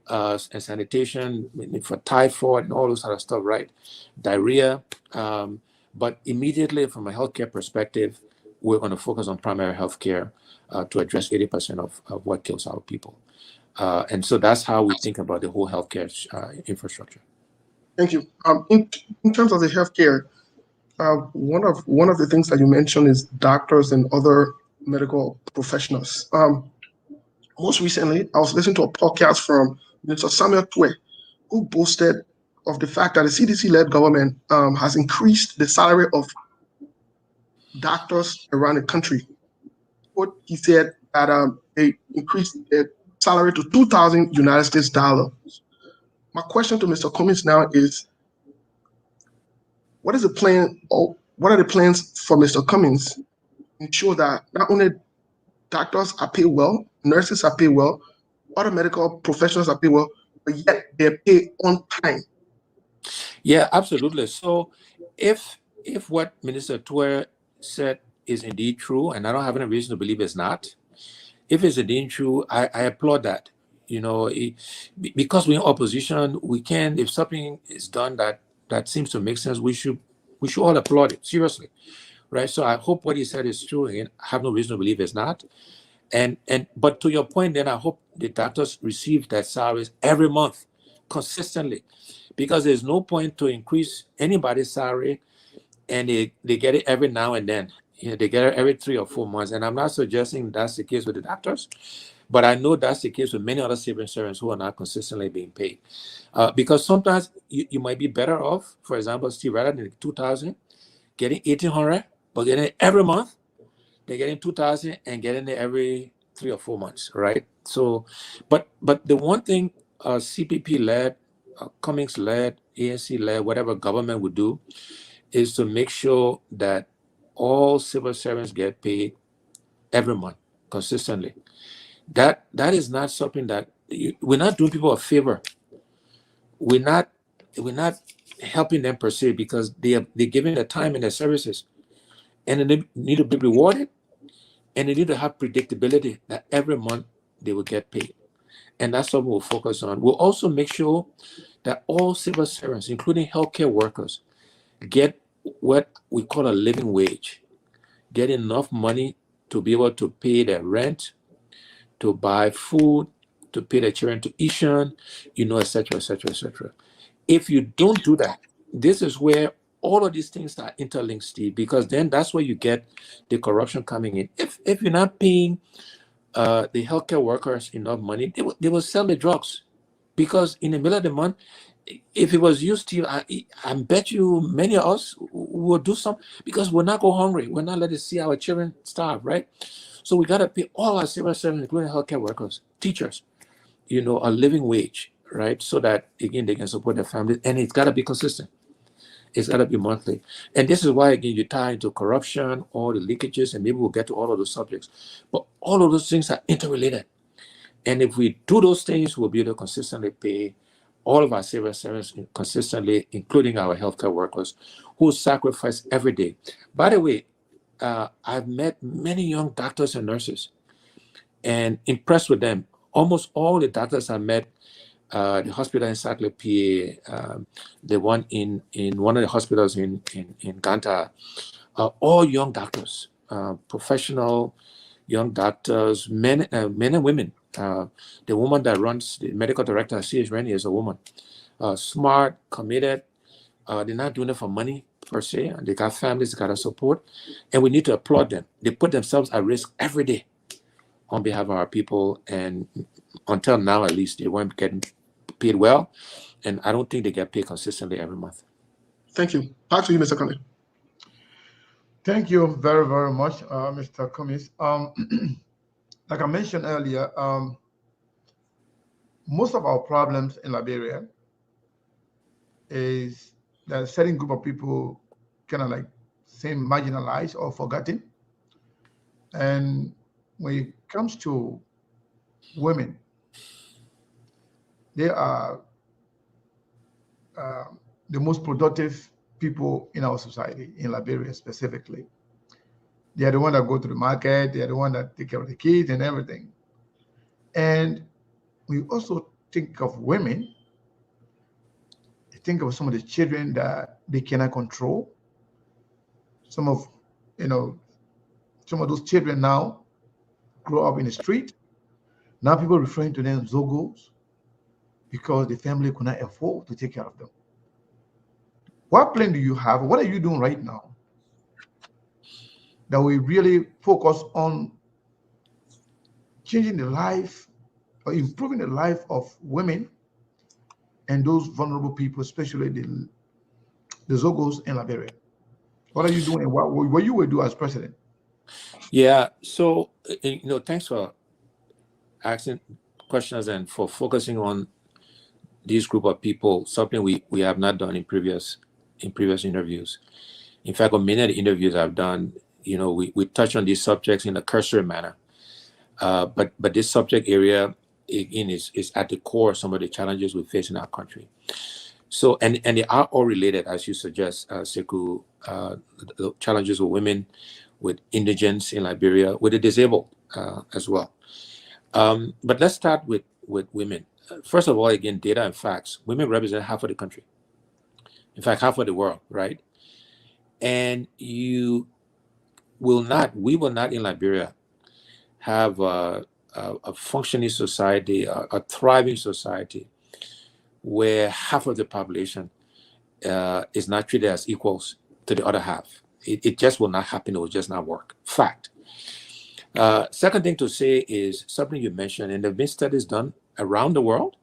and sanitation for typhoid and all those sort of stuff, right? Diarrhea. But immediately from a healthcare perspective, we're going to focus on primary healthcare to address 80% of what kills our people. And so that's how we think about the whole healthcare infrastructure. Thank you. In terms of the healthcare, one of the things that you mentioned is doctors and other medical professionals. Most recently, I was listening to a podcast from Mr. Samuel Twe, who boasted of the fact that the CDC-led government has increased the salary of doctors around the country. What he said that they increased their salary to $2,000 United States dollars. My question to Mr. Cummins now is, what is the plan, or what are the plans for Mr. Cummins to ensure that not only doctors are paid well, nurses are paid well, other medical professionals are paid well, but yet they're paid on time? Yeah, absolutely. So if what Minister Twe said is indeed true, and I don't have any reason to believe it's not, if it's indeed true, I applaud that. Because we're in opposition, we can, if something is done that seems to make sense, we should all applaud it, seriously, right? So I hope what he said is true. Again, I have no reason to believe it's not. But to your point, then I hope the doctors receive their salaries every month consistently, because there's no point to increase anybody's salary and they get it every now and then. They get it every 3 or 4 months. And I'm not suggesting that's the case with the doctors, but I know that's the case with many other civil servants who are not consistently being paid. Because sometimes you might be better off, for example, Steve, rather than $2,000, getting $1,800, but getting it every month. They're getting $2,000 and getting it every 3 or 4 months, right? So, but the one thing CPP-led, Cummins-led, ANC-led, whatever government would do, is to make sure that all civil servants get paid every month consistently. That is not something that we're not doing people a favor. We're not helping them per se, because they're giving their time and their services, and they need to be rewarded, and they need to have predictability that every month they will get paid. And that's what we'll focus on. We'll also make sure that all civil servants, including healthcare workers, get what we call a living wage, get enough money to be able to pay their rent, to buy food, to pay their children tuition, et cetera, et cetera, et cetera. If you don't do that, this is where all of these things are interlinked, Steve, because then that's where you get the corruption coming in. If you're not paying the healthcare workers enough money, they will sell the drugs, because in the middle of the month, if it was you, Steve, I bet you many of us will do something, because we're not go hungry. We're not letting see our children starve, right? So we got to pay all our civil servants, including healthcare workers, teachers, a living wage, right? So that, again, they can support their families. And it's got to be consistent. It's got to be monthly. And this is why, again, you tie into corruption, all the leakages, and maybe we'll get to all of those subjects. But all of those things are interrelated. And if we do those things, we'll be able to consistently pay all of our civil servants consistently, including our healthcare workers who sacrifice every day. By the way, I've met many young doctors and nurses and impressed with them. Almost all the doctors I met, the hospital in Saclay, the one in one of the hospitals in Ganta, all young doctors, professional young doctors, men and women. The woman that runs, the medical director, C.H. Rennie, is a woman. Smart, committed. They're not doing it for money per se. They got families, they got to support. And we need to applaud them. They put themselves at risk every day on behalf of our people. And until now at least, they weren't getting paid well, and I don't think they get paid consistently every month. Thank you. Back to you, Mr. Conley. Thank you very, very much, Mr. Cummins. Like I mentioned earlier, most of our problems in Liberia is that a certain group of people kind of like seem marginalized or forgotten. And when it comes to women, they are the most productive people in our society, in Liberia specifically. They are the ones that go to the market, they are the ones that take care of the kids and everything. And we also think of women, think of some of the children that they cannot control. Some of those children now grow up in the street. Now people are referring to them as Zogos because the family could not afford to take care of them. What plan do you have? What are you doing right now that we really focus on changing the life or improving the life of women and those vulnerable people, especially the Zogos in Liberia? What are you doing and what you will do as president? Yeah, so, thanks for asking questions and for focusing on this group of people, something we have not done in previous interviews. In fact, on many of the interviews I've done, we touch on these subjects in a cursory manner. But this subject area, again, is at the core of some of the challenges we face in our country. So, and they are all related, as you suggest, Sekou, the challenges with women, with indigents in Liberia, with the disabled as well. But let's start with women. First of all, again, data and facts. Women represent half of the country. In fact, half of the world, right? And we will not in Liberia have a functioning society, a thriving society, where half of the population is not treated as equals to the other half. It just will not happen. It will just not work. Fact. Second thing to say is something you mentioned, and there have been studies done around the world,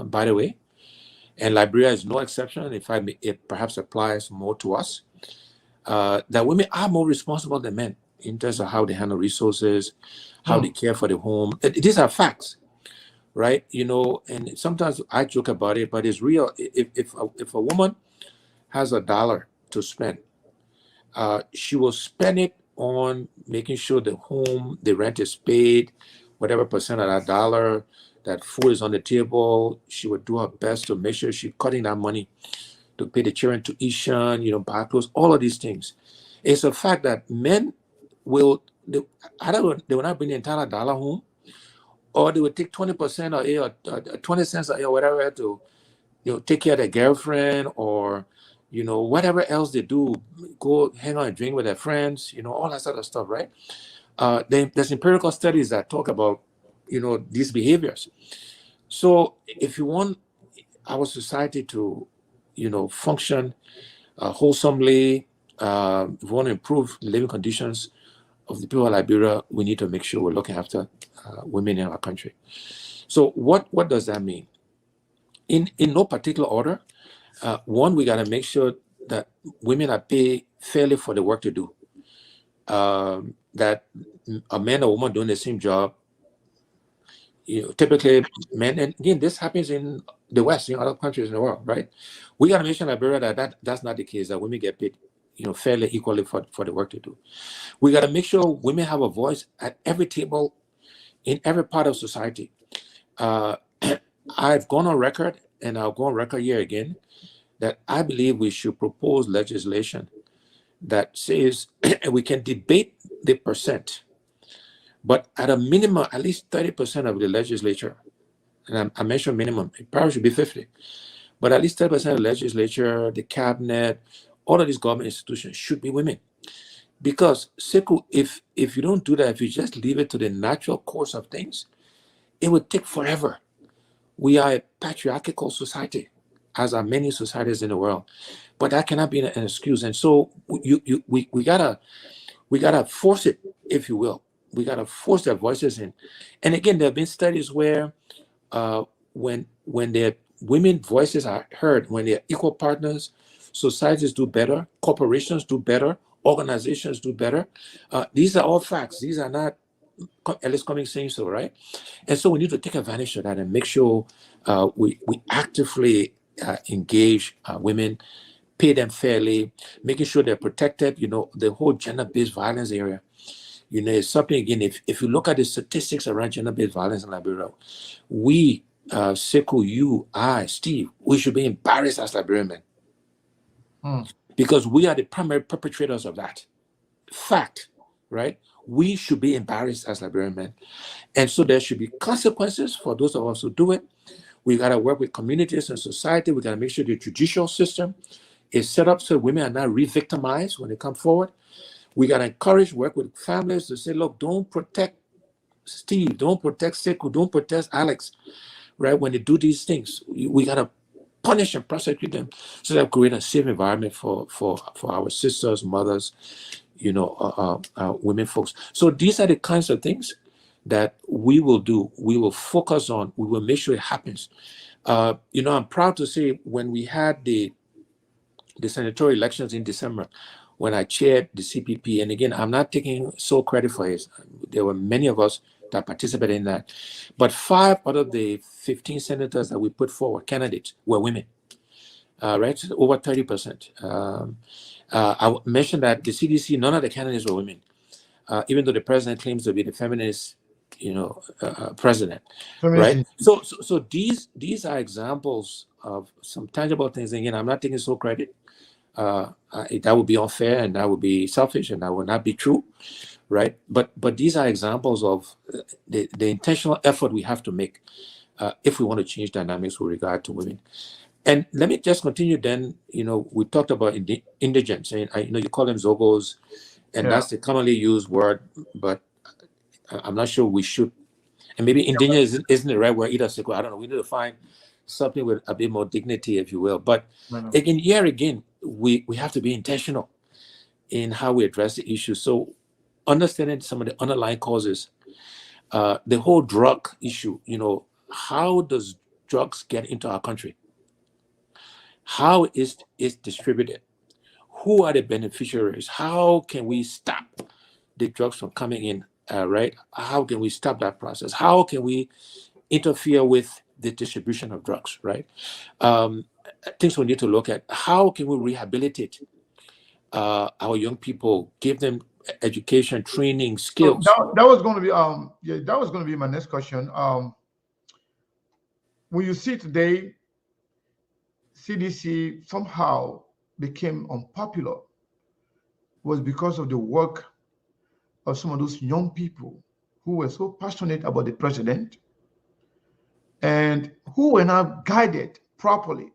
by the way, and Liberia is no exception. In fact, it perhaps applies more to us, that women are more responsible than men in terms of how they handle resources, how they care for the home. These are facts, right? And sometimes I joke about it, but it's real. If a woman has $1 to spend, she will spend it on making sure the rent is paid, whatever percent of that dollar, that food is on the table. She would do her best to make sure she's cutting that money to pay the children tuition, buy clothes, all of these things. It's a fact that men will not bring the entire dollar home, or they would take 20% or 20 cents or whatever to take care of their girlfriend, or whatever else they do, go hang out and drink with their friends, all that sort of stuff, right? There's empirical studies that talk about these behaviors. So if you want our society to function wholesomely, if we want to improve the living conditions of the people of Liberia, we need to make sure we're looking after women in our country. So what does that mean? In no particular order, one, we got to make sure that women are paid fairly for the work to do. That a man or woman doing the same job, typically men, and again, this happens in the West, in other countries in the world, right? We got to make sure in Liberia that's not the case, that women get paid fairly, equally for the work to do. We got to make sure women have a voice at every table in every part of society. I've gone on record, and I'll go on record here again, that I believe we should propose legislation that says we can debate the percent, but at a minimum, at least 30% of the legislature, and I mentioned minimum, it probably should be 50, but at least 30% of the legislature, the cabinet, all of these government institutions should be women. Because, Sekou, if you don't do that, if you just leave it to the natural course of things, it would take forever. We are a patriarchal society, as are many societies in the world, but that cannot be an excuse. And so we gotta force it, if you will. gotta force their voices in. And again, there have been studies where when their women voices are heard, when they're equal partners, societies do better, corporations do better, organizations do better. These are all facts. These are not Ellis Cummings saying so, right? And so we need to take advantage of that and make sure we actively engage women, pay them fairly, making sure they're protected. You know, the whole gender-based violence area, you know, is something, again, if you look at the statistics around gender-based violence in Liberia, we, Sekou, you, I, Steve, we should be embarrassed as Liberian men because we are the primary perpetrators of that. Fact, right? We should be embarrassed as Liberian men. And so there should be consequences for those of us who do it. We got to work with communities and society. We got to make sure the judicial system is set up so women are not re-victimized when they come forward. We got to encourage, work with families to say, look, don't protect Steve, don't protect Sekou, don't protect Alex, right? When they do these things, we got to punish and prosecute them so that we create a safe environment for our sisters, mothers, you know, women folks. So these are the kinds of things that we will do. We will focus on. We will make sure it happens. You know, I'm proud to say when we had the senatorial elections in December, when I chaired the CPP, and again, I'm not taking sole credit for it. There were many of us that participated in that. But 5 out of the 15 senators that we put forward, candidates, were women, right? So over 30%. I mentioned that the CDC, none of the candidates were women, even though the president claims to be the feminist, you know, president, right? So these are examples of some tangible things. Again, I'm not taking sole credit. That would be unfair, and that would be selfish, and that would not be true, right? But these are examples of the intentional effort we have to make if we want to change dynamics with regard to women. And let me just continue then. You know, we talked about indigents, and you know, you call them Zogos, and that's the commonly used word, but I'm not sure we should. And maybe indigenous isn't the right word either. So I don't know. We need to find something with a bit more dignity, if you will. But again, we have to be intentional in how we address the issue. So understanding some of the underlying causes, the whole drug issue, you know, how does drugs get into our country? How is it distributed? Who are the beneficiaries? How can we stop the drugs from coming in, right? How can we stop that process? How can we interfere with the distribution of drugs, right? Things we need to look at. How can we rehabilitate our young people, give them education, training, skills? So that was going to be that was going to be my next question. When you see today, CDC somehow became unpopular, was because of the work of some of those young people who were so passionate about the president and who were not guided properly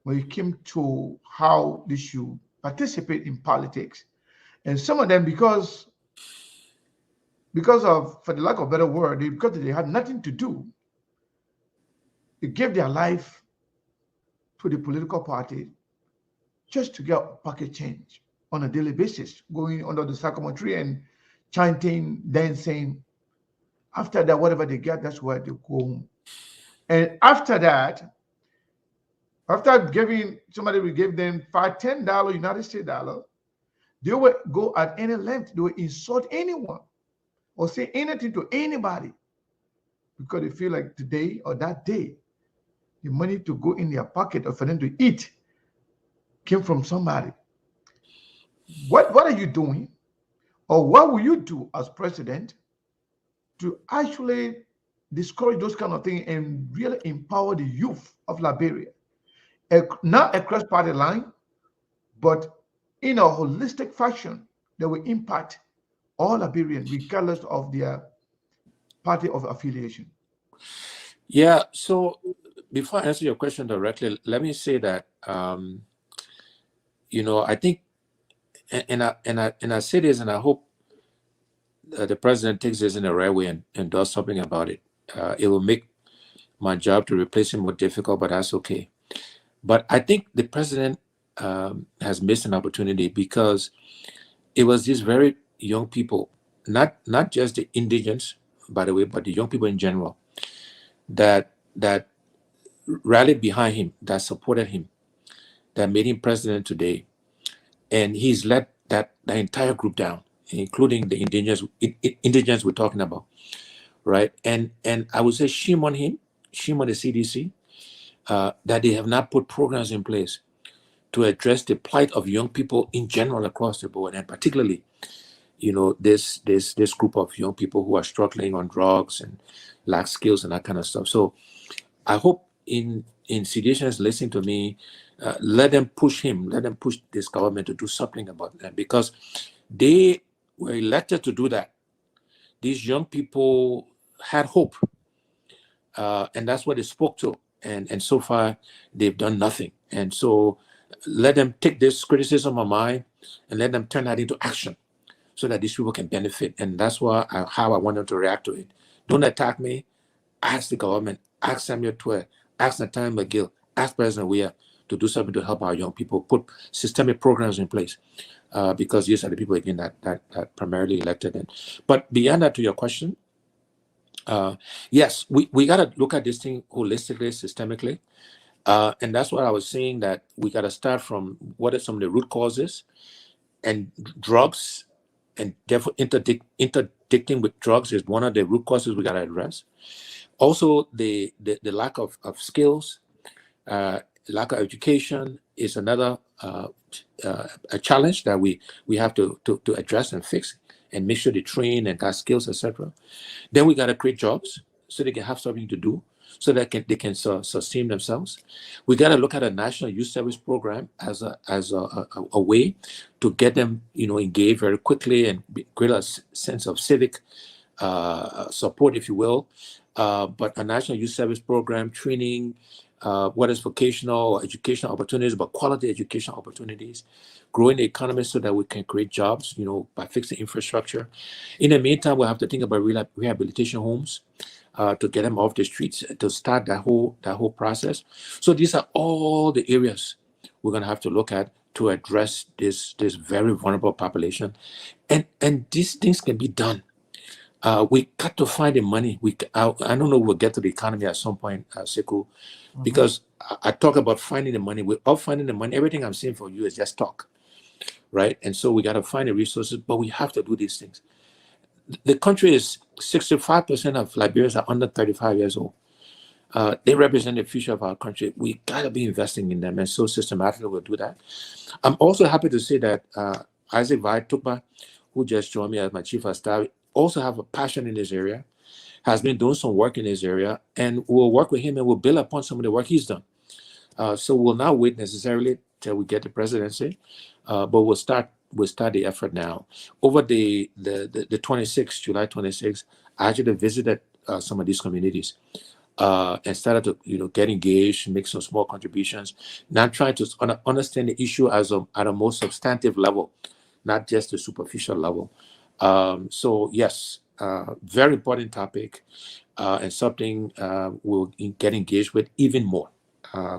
when it came to how they should participate in politics. And some of them, because of, for the lack of a better word, because they had nothing to do, they gave their life to the political party just to get pocket change on a daily basis, going under the sycamore tree and chanting, dancing. After that, whatever they get, that's where they go home. And after that, after giving somebody, we gave them $10 United States dollar, they would go at any length, they would insult anyone or say anything to anybody because they feel like today or that day, the money to go in their pocket or for them to eat came from somebody. What are you doing, or what will you do as president to actually discourage those kind of things and really empower the youth of Liberia, not across party line, but in a holistic fashion that will impact all Liberians, regardless of their party of affiliation? Yeah. So before I answer your question directly, let me say that you know, I think, and I say this, and I hope the president takes this in the right way and does something about it. It will make my job to replace him more difficult, but that's okay. But I think the president has missed an opportunity because it was these very young people not just the indigents, by the way, but the young people in general that rallied behind him, that supported him, that made him president today. And he's let that entire group down, including the indigents we're talking about, right? And I would say shame on him, shame on the CDC, that they have not put programs in place to address the plight of young people in general across the board, and particularly, this group of young people who are struggling on drugs and lack skills and that kind of stuff. So I hope in citizens listening to me, let them push this government to do something about that, because they were elected to do that. These young people had hope, and that's what they spoke to. And so far, they've done nothing. And so let them take this criticism of mine and let them turn that into action so that these people can benefit. And that's how I want them to react to it. Don't attack me. Ask the government, ask Samuel Twe, ask Nathaniel McGill, ask President Weah to do something to help our young people, put systemic programs in place, because these are the people, again, that primarily elected them. But beyond that, to your question, yes, we got to look at this thing holistically, systemically. And that's what I was saying, that we got to start from what are some of the root causes, and drugs, and therefore interdicting with drugs is one of the root causes we got to address. Also, the lack of skills, lack of education is another a challenge that we have to address and fix, and make sure they train and got skills, etc. Then we got to create jobs so they can have something to do, so that they can sustain themselves. We got to look at a national youth service program as a way to get them, engaged very quickly and create a sense of civic support, if you will. But a national youth service program, training, what is vocational or educational opportunities, but quality educational opportunities, growing the economy so that we can create jobs, by fixing infrastructure. In the meantime, we'll have to think about rehabilitation homes, to get them off the streets, to start that whole process. So these are all the areas we're going to have to look at to address this very vulnerable population, and these things can be done. We got to find the money. I don't know. We'll get to the economy at some point, Sekou, because I talk about finding the money. We're all finding the money. Everything I'm saying for you is just talk, right? And so we got to find the resources, but we have to do these things. The country is 65% of Liberians are under 35 years old. They represent the future of our country. We got to be investing in them, and so systematically we'll do that. I'm also happy to say that Isaac Vai Tukba, who just joined me as my chief of staff, also have a passion in this area, has been doing some work in this area, and we'll work with him and we'll build upon some of the work he's done. So we'll not wait necessarily till we get the presidency, but we'll start the effort now. Over the 26th, July 26th, I actually visited some of these communities and started to get engaged, make some small contributions. Now trying to understand the issue at a more substantive level, not just the superficial level. So yes, very important topic, and something we'll get engaged with even more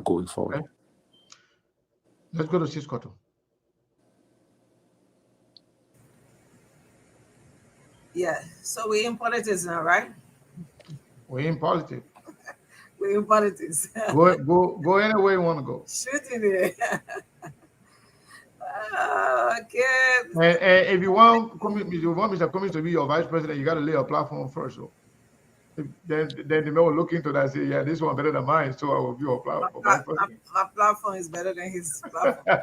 going forward. Okay. Let's go to Cisco. Yeah, so we're in politics now, right? We're in politics. We're in politics. Go any way you want to go. Shooting it. Okay. And if you want Mr. Cummins to be your vice president, you got to lay a platform first. So then they will look into that and say, yeah, this one better than mine, so I will be your platform. My platform is better than his platform.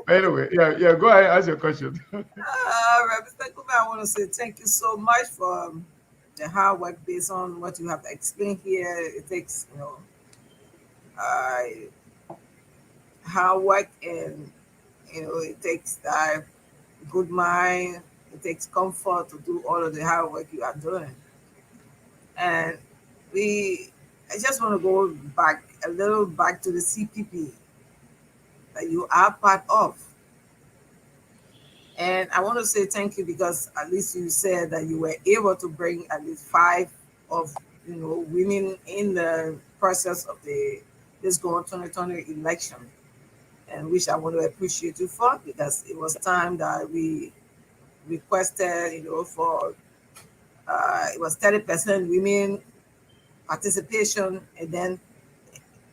Anyway, yeah, go ahead, ask your question. Mr. Kuba, I want to say thank you so much for the hard work based on what you have explained here. It takes, hard work, and it takes good mind. It takes comfort to do all of the hard work you are doing. And I just want to go back to the CPP that you are part of. And I want to say thank you, because at least you said that you were able to bring at least 5 of women in the process of this going 2020 election, and which I want to appreciate you for, because it was time that we requested, for it was 30% women participation, and then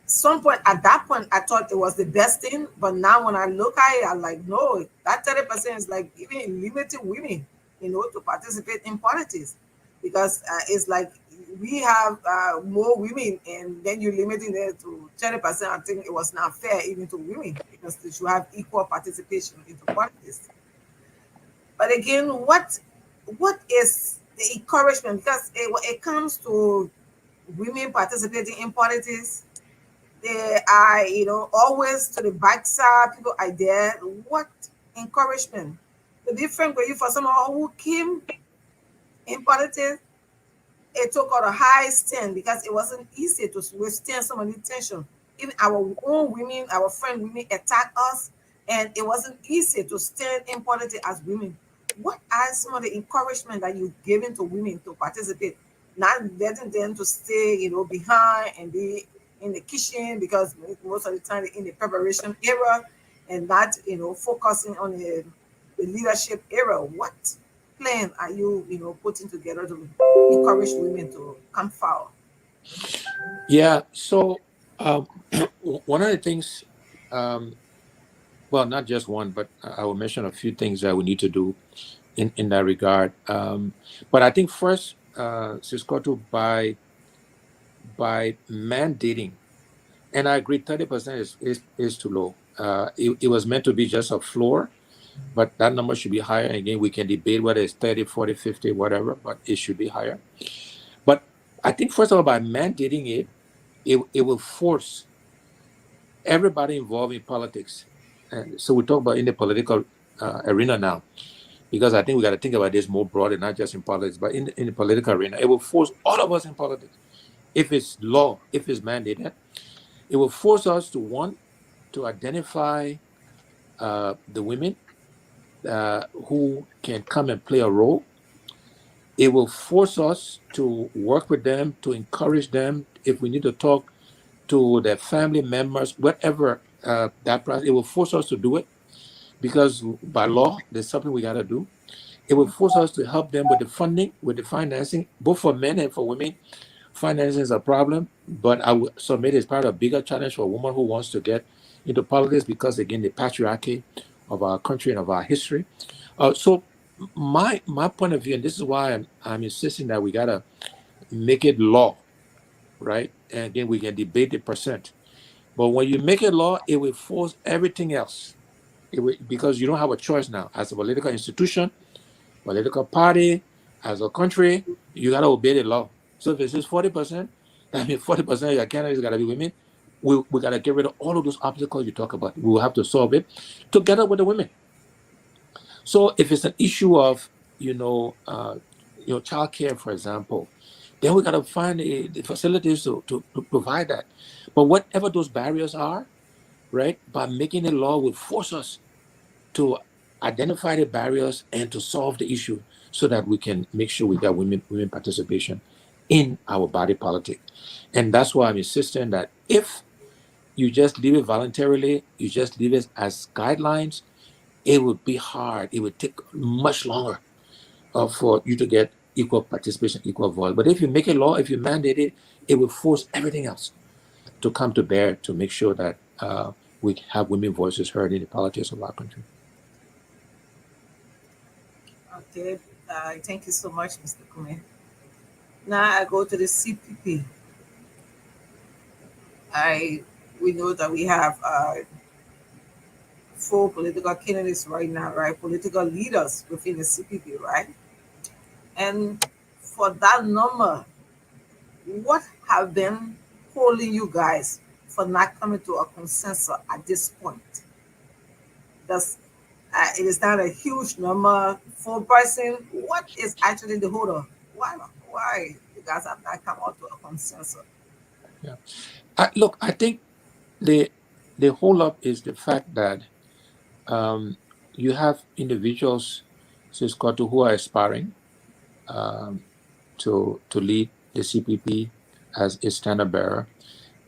some point at that point I thought it was the best thing, but now when I look at it, I'm like, no, that 30% is like even limiting women, to participate in politics, because it's like we have more women, and then you're limiting it to 30%. I think it was not fair even to women, because they should have equal participation into politics. But again, what is the encouragement? Because when it comes to women participating in politics, they are, always to the backside. People are there. What encouragement? The difference with you for someone who came in politics, it took out a high stand because it wasn't easy to withstand so many tension. Even our own women, our friend women attack us, and it wasn't easy to stand in politics as women. What are some of the encouragement that you've given to women to participate, not letting them to stay, behind and be in the kitchen, because most of the time they're in the preparation era and not, focusing on the leadership era? What plan are you, putting together to encourage women to come forward? Yeah. So one of the things, well, not just one, but I will mention a few things that we need to do in that regard. But I think first, Cisco, by mandating, and I agree, 30% is too low. It was meant to be just a floor, but that number should be higher. Again, we can debate whether it's 30, 40, 50, whatever, but it should be higher. But I think, first of all, by mandating it will force everybody involved in politics. And so we talk about in the political arena now, because I think we got to think about this more broadly, not just in politics, but in the political arena. It will force all of us in politics, if it's law, if it's mandated. It will force us to identify the women who can come and play a role. It will force us to work with them, to encourage them. If we need to talk to their family members, whatever that process, it will force us to do it, because by law, there's something we got to do. It will force us to help them with the funding, with the financing, both for men and for women. Financing is a problem, but I would submit it's part of a bigger challenge for a woman who wants to get into politics, because, again, the patriarchy of our country and of our history. So my point of view, and this is why I'm insisting that we got to make it law, right? And again, we can debate the percent. But when you make it law, it will force everything else. Because you don't have a choice now. As a political institution, political party, as a country, you got to obey the law. So if it's just 40%, that means 40% of your candidates got to be women. We got to get rid of all of those obstacles you talk about. We will have to solve it together with the women. So if it's an issue of, child care, for example, then we got to find the facilities to provide that. But whatever those barriers are, right, by making a law will force us to identify the barriers and to solve the issue, so that we can make sure we got women participation in our body politic. And that's why I'm insisting that if you just leave it voluntarily, you just leave it as guidelines, it would be hard. It would take much longer for you to get equal participation, equal voice. But if you make a law, if you mandate it, it will force everything else to come to bear to make sure that we have women voices heard in the politics of our country. Okay, thank you so much, Mr. Cummins. Now I go to the CPP. We know that we have 4 political candidates right now, right? Political leaders within the CPP, right? And for that number, what have been holding you guys for not coming to a consensus at this point? Does it is not a huge number for person. What is actually the holder? Why you guys have not come out to a consensus? Yeah. Look, I think the hold up is the fact that you have individuals, Cisco, who are aspiring to lead the CPP as a standard bearer,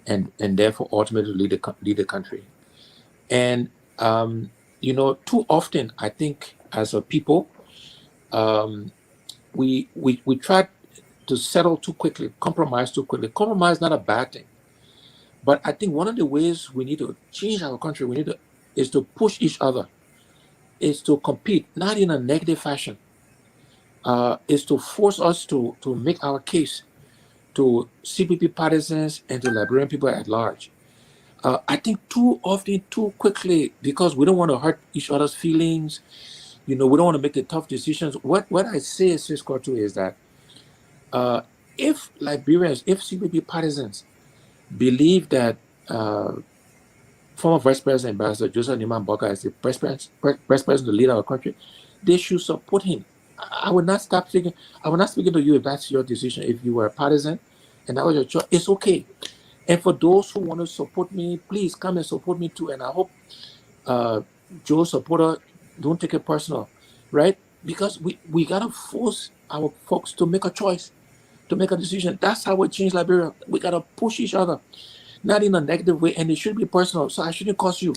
and therefore ultimately lead the country. And too often, I think, as a people, we tried to settle too quickly, compromise too quickly. Compromise is not a bad thing, but I think one of the ways we need to change our country, is to push each other, is to compete, not in a negative fashion, is to force us to make our case to CPP partisans and to Liberian people at large. I think too often, too quickly, because we don't want to hurt each other's feelings. We don't want to make the tough decisions. What I say, Cisco, too, is that if Liberians, if CPP partisans believe that former Vice President Ambassador Joseph Niman Boakai is the president to lead our country, they should support him. I would not stop speaking. I would not speak to you if that's your decision. If you were a partisan and that was your choice, it's okay. And for those who want to support me, please come and support me too. And I hope Joe's supporter don't take it personal, right? Because we gotta force our folks to make a choice, to make a decision. That's how we change Liberia. We gotta push each other, not in a negative way, and it should be personal. So I shouldn't cost you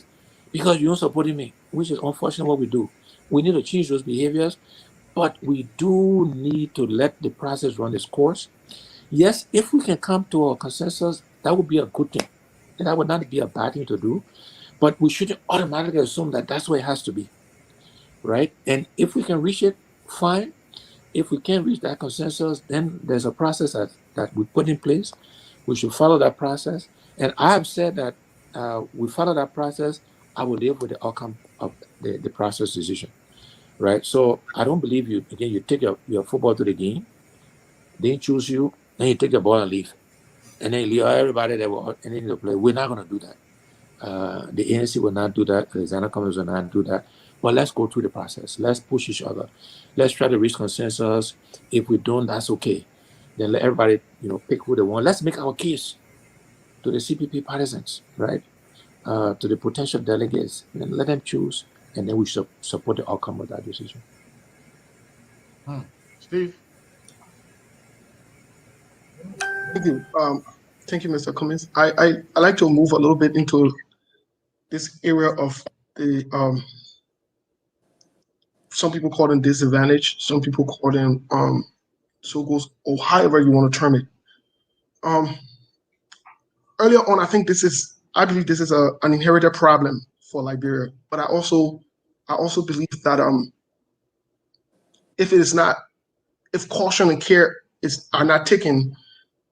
because you're not supporting me, which is unfortunately what we do. We need to change those behaviors, but we do need to let the process run its course. Yes, if we can come to a consensus, that would be a good thing. And that would not be a bad thing to do, but we shouldn't automatically assume that that's what it has to be, right? And if we can reach it, fine. If we can't reach that consensus, then there's a process that we put in place. We should follow that process. And I have said that we follow that process, I will live with the outcome of the process decision, right? So I don't believe you. Again, you take your football to the game, they choose you, then you take the ball and leave. And then you leave everybody that will need to play. We're not going to do that. The ANC will not do that. Alexander Cummins will not do that. But let's go through the process. Let's push each other. Let's try to reach consensus. If we don't, that's okay. Then let everybody, pick who they want. Let's make our case to the CPP partisans, right? To the potential delegates, and let them choose, and then we should support the outcome of that decision. Steve? Thank you. Thank you, Mr. Cummins. I like to move a little bit into this area of the some people call them disadvantage, some people call them so-called, or however you want to term it. Earlier on, I believe this is an inherited problem for Liberia, but I also believe that if caution and care are not taken,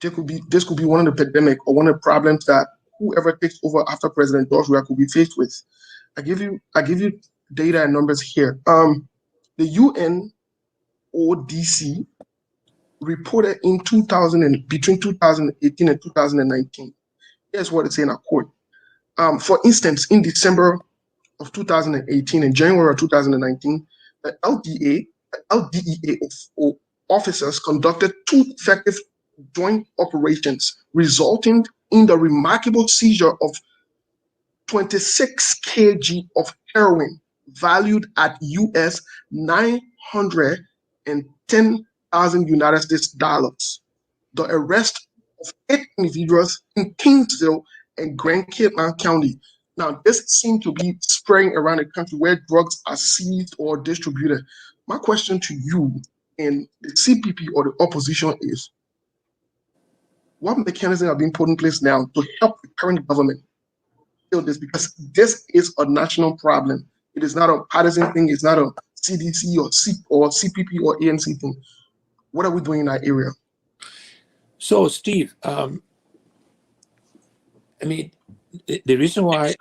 this could be one of the pandemic or one of the problems that whoever takes over after President George Weah could be faced with. I give you data and numbers here. The UNODC reported in between 2018 and 2019. Here's what it's in our court. For instance, in December of 2018 and January of 2019, the LDEA officers conducted 2 effective joint operations, resulting in the remarkable seizure of 26 kg of heroin valued at US $910,000 United States dollars. The arrest of 8 individuals in Kingsville and Grand Cape County. Now, this seems to be spreading around the country where drugs are seized or distributed. My question to you in the CPP or the opposition is, what mechanisms are being put in place now to help the current government deal this? Because this is a national problem. It is not a partisan thing. It's not a CDC or CPP or ANC thing. What are we doing in that area? So, Steve, the reason why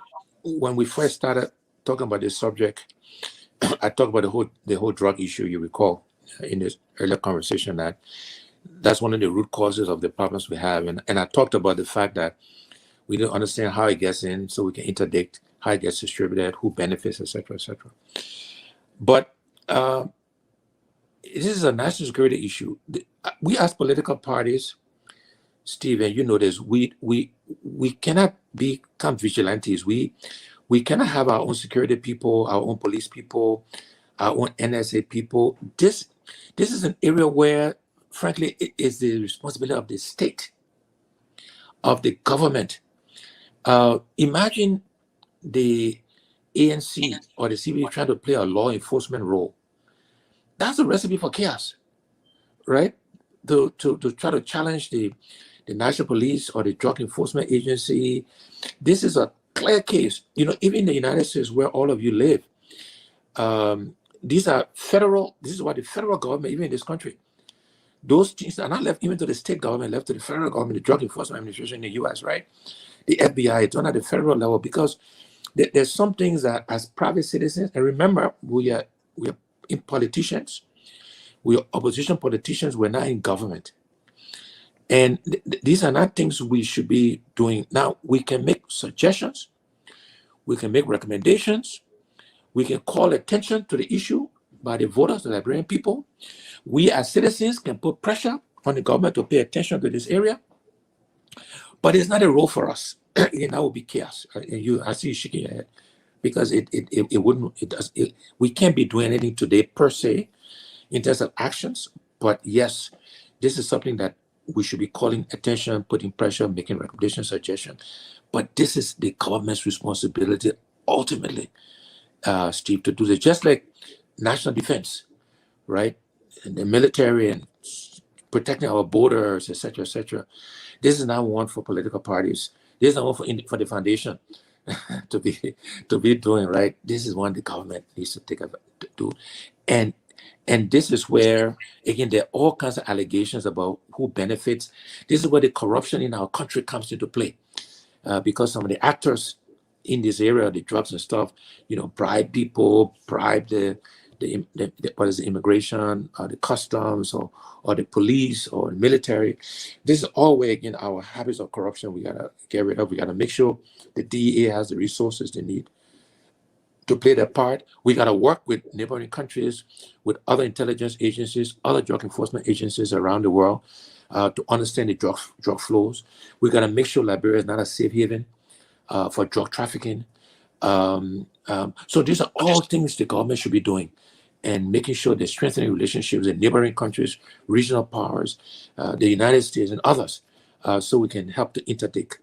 when we first started talking about this subject, I talked about the whole drug issue, you recall, in this earlier conversation, that's one of the root causes of the problems we have. And I talked about the fact that we don't understand how it gets in, so we can interdict how it gets distributed, who benefits, etc., etc. But this is a national security issue. We as political parties, Steve, and you know this, we cannot become vigilantes. We cannot have our own security people, our own police people, our own NSA people. This is an area where, frankly, it is the responsibility of the state, of the government. Imagine the ANC or the CBA trying to play a law enforcement role that's a recipe for chaos, right? To try to challenge the National Police or the Drug Enforcement Agency. This is a clear case. Even in the United States, where all of you live, these are federal. This is why the federal government, even in this country, those things are not left even to the state government, left to the federal government, the Drug Enforcement Administration in the U.S., right? The FBI, it's done at the federal level, because there's some things that as private citizens, and remember, we are in politicians, we are opposition politicians, we're not in government. And these are not things we should be doing. Now, we can make suggestions, we can make recommendations, we can call attention to the issue by the voters, the Liberian people. We as citizens can put pressure on the government to pay attention to this area, but it's not a role for us. That would be chaos. And I see you shaking your head, because we can't be doing anything today per se in terms of actions. But yes, this is something that we should be calling attention, putting pressure, making recommendations, suggestions. But this is the government's responsibility ultimately, Steve, to do this. Just like national defense, right? And the military and protecting our borders, etc., etc. This is not one for political parties. This is not one for the foundation to be doing, right? This is one the government needs to do. And this is where, again, there are all kinds of allegations about who benefits. This is where the corruption in our country comes into play, because some of the actors in this area, the drugs and stuff, bribe people, bribe the immigration, or the customs, or the police, or the military. This is all where, again, our habits of corruption we gotta get rid of. We gotta make sure the DEA has the resources they need to play their part. We gotta work with neighboring countries, with other intelligence agencies, other drug enforcement agencies around the world, to understand the drug flows. We gotta make sure Liberia is not a safe haven for drug trafficking. So these are all things the government should be doing, and making sure they're strengthening relationships in neighboring countries, regional powers, the United States and others, so we can help to interdict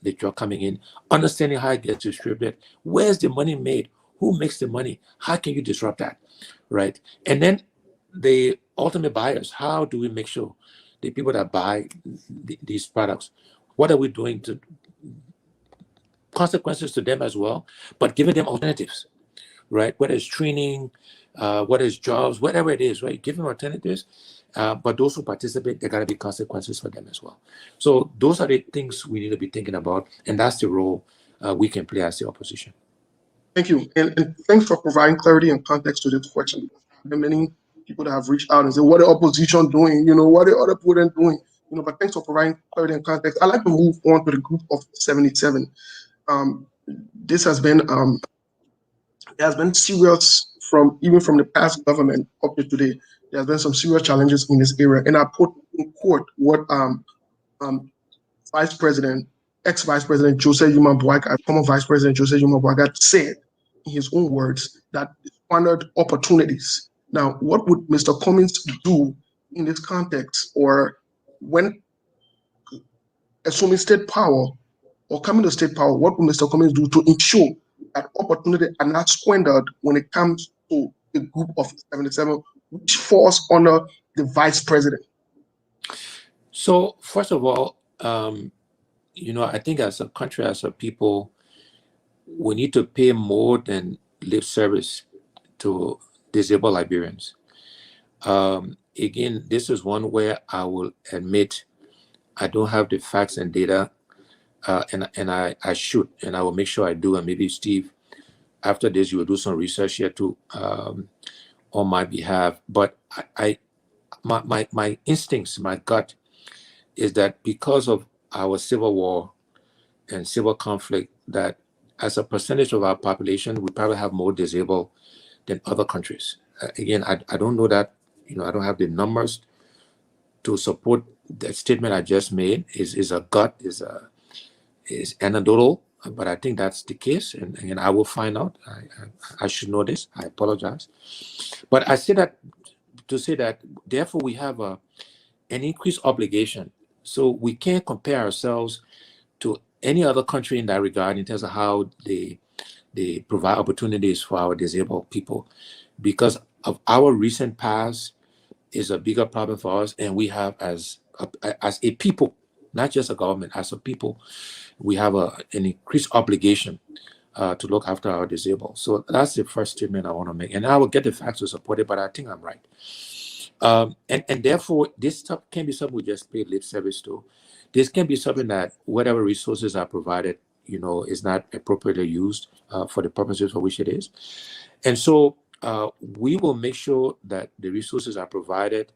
the drug coming in, understanding how it gets distributed, where's the money made, who makes the money, how can you disrupt that, right? And then the ultimate buyers, how do we make sure the people that buy these products, what are we doing to consequences to them as well, but giving them alternatives, right? Whether it's training, whether it's jobs, whatever it is, right? Give them alternatives, but those who participate, there got to be consequences for them as well. So those are the things we need to be thinking about, and that's the role we can play as the opposition. Thank you, and thanks for providing clarity and context to this question. There are many people that have reached out and said, "What the opposition doing? What the other people doing?" But thanks for providing clarity and context. I'd like to move on to the group of 77. This has been there has been serious even from the past government up to today. There has been some serious challenges in this area, and I put in court what ex-Vice President Joseph Yuma Boakai, former Vice President Joseph Yuma Boakai said in his own words, that squandered opportunities. Now, what would Mr. Cummins do in this context, or when assuming state power or coming to state power, what will Mr. Cummins do to ensure that opportunities are not squandered when it comes to the group of 77, which falls under the vice president? So, first of all, I think as a country, as a people, we need to pay more than lip service to disabled Liberians. Again, this is one where I will admit I don't have the facts and data, and I should, and I will make sure I do. And maybe Steve, after this, you will do some research here too, on my behalf. But my instincts, my gut, is that because of our civil war and civil conflict, that as a percentage of our population, we probably have more disabled than other countries. Again, I don't know that, I don't have the numbers to support that statement I just made. Is a gut, is anecdotal, but I think that's the case, and I will find out. I should know this. I apologize, but I say that to say that therefore we have an increased obligation. So we can't compare ourselves to any other country in that regard in terms of how they provide opportunities for our disabled people, because of our recent past is a bigger problem for us, and we have as a people, not just a government, as a people, we have an increased obligation to look after our disabled. So that's the first statement I want to make, and I will get the facts to support it, but I think I'm right. And therefore, this stuff can be something we just pay lip service to. This can be something that whatever resources are provided, is not appropriately used for the purposes for which it is. And so we will make sure that the resources are provided,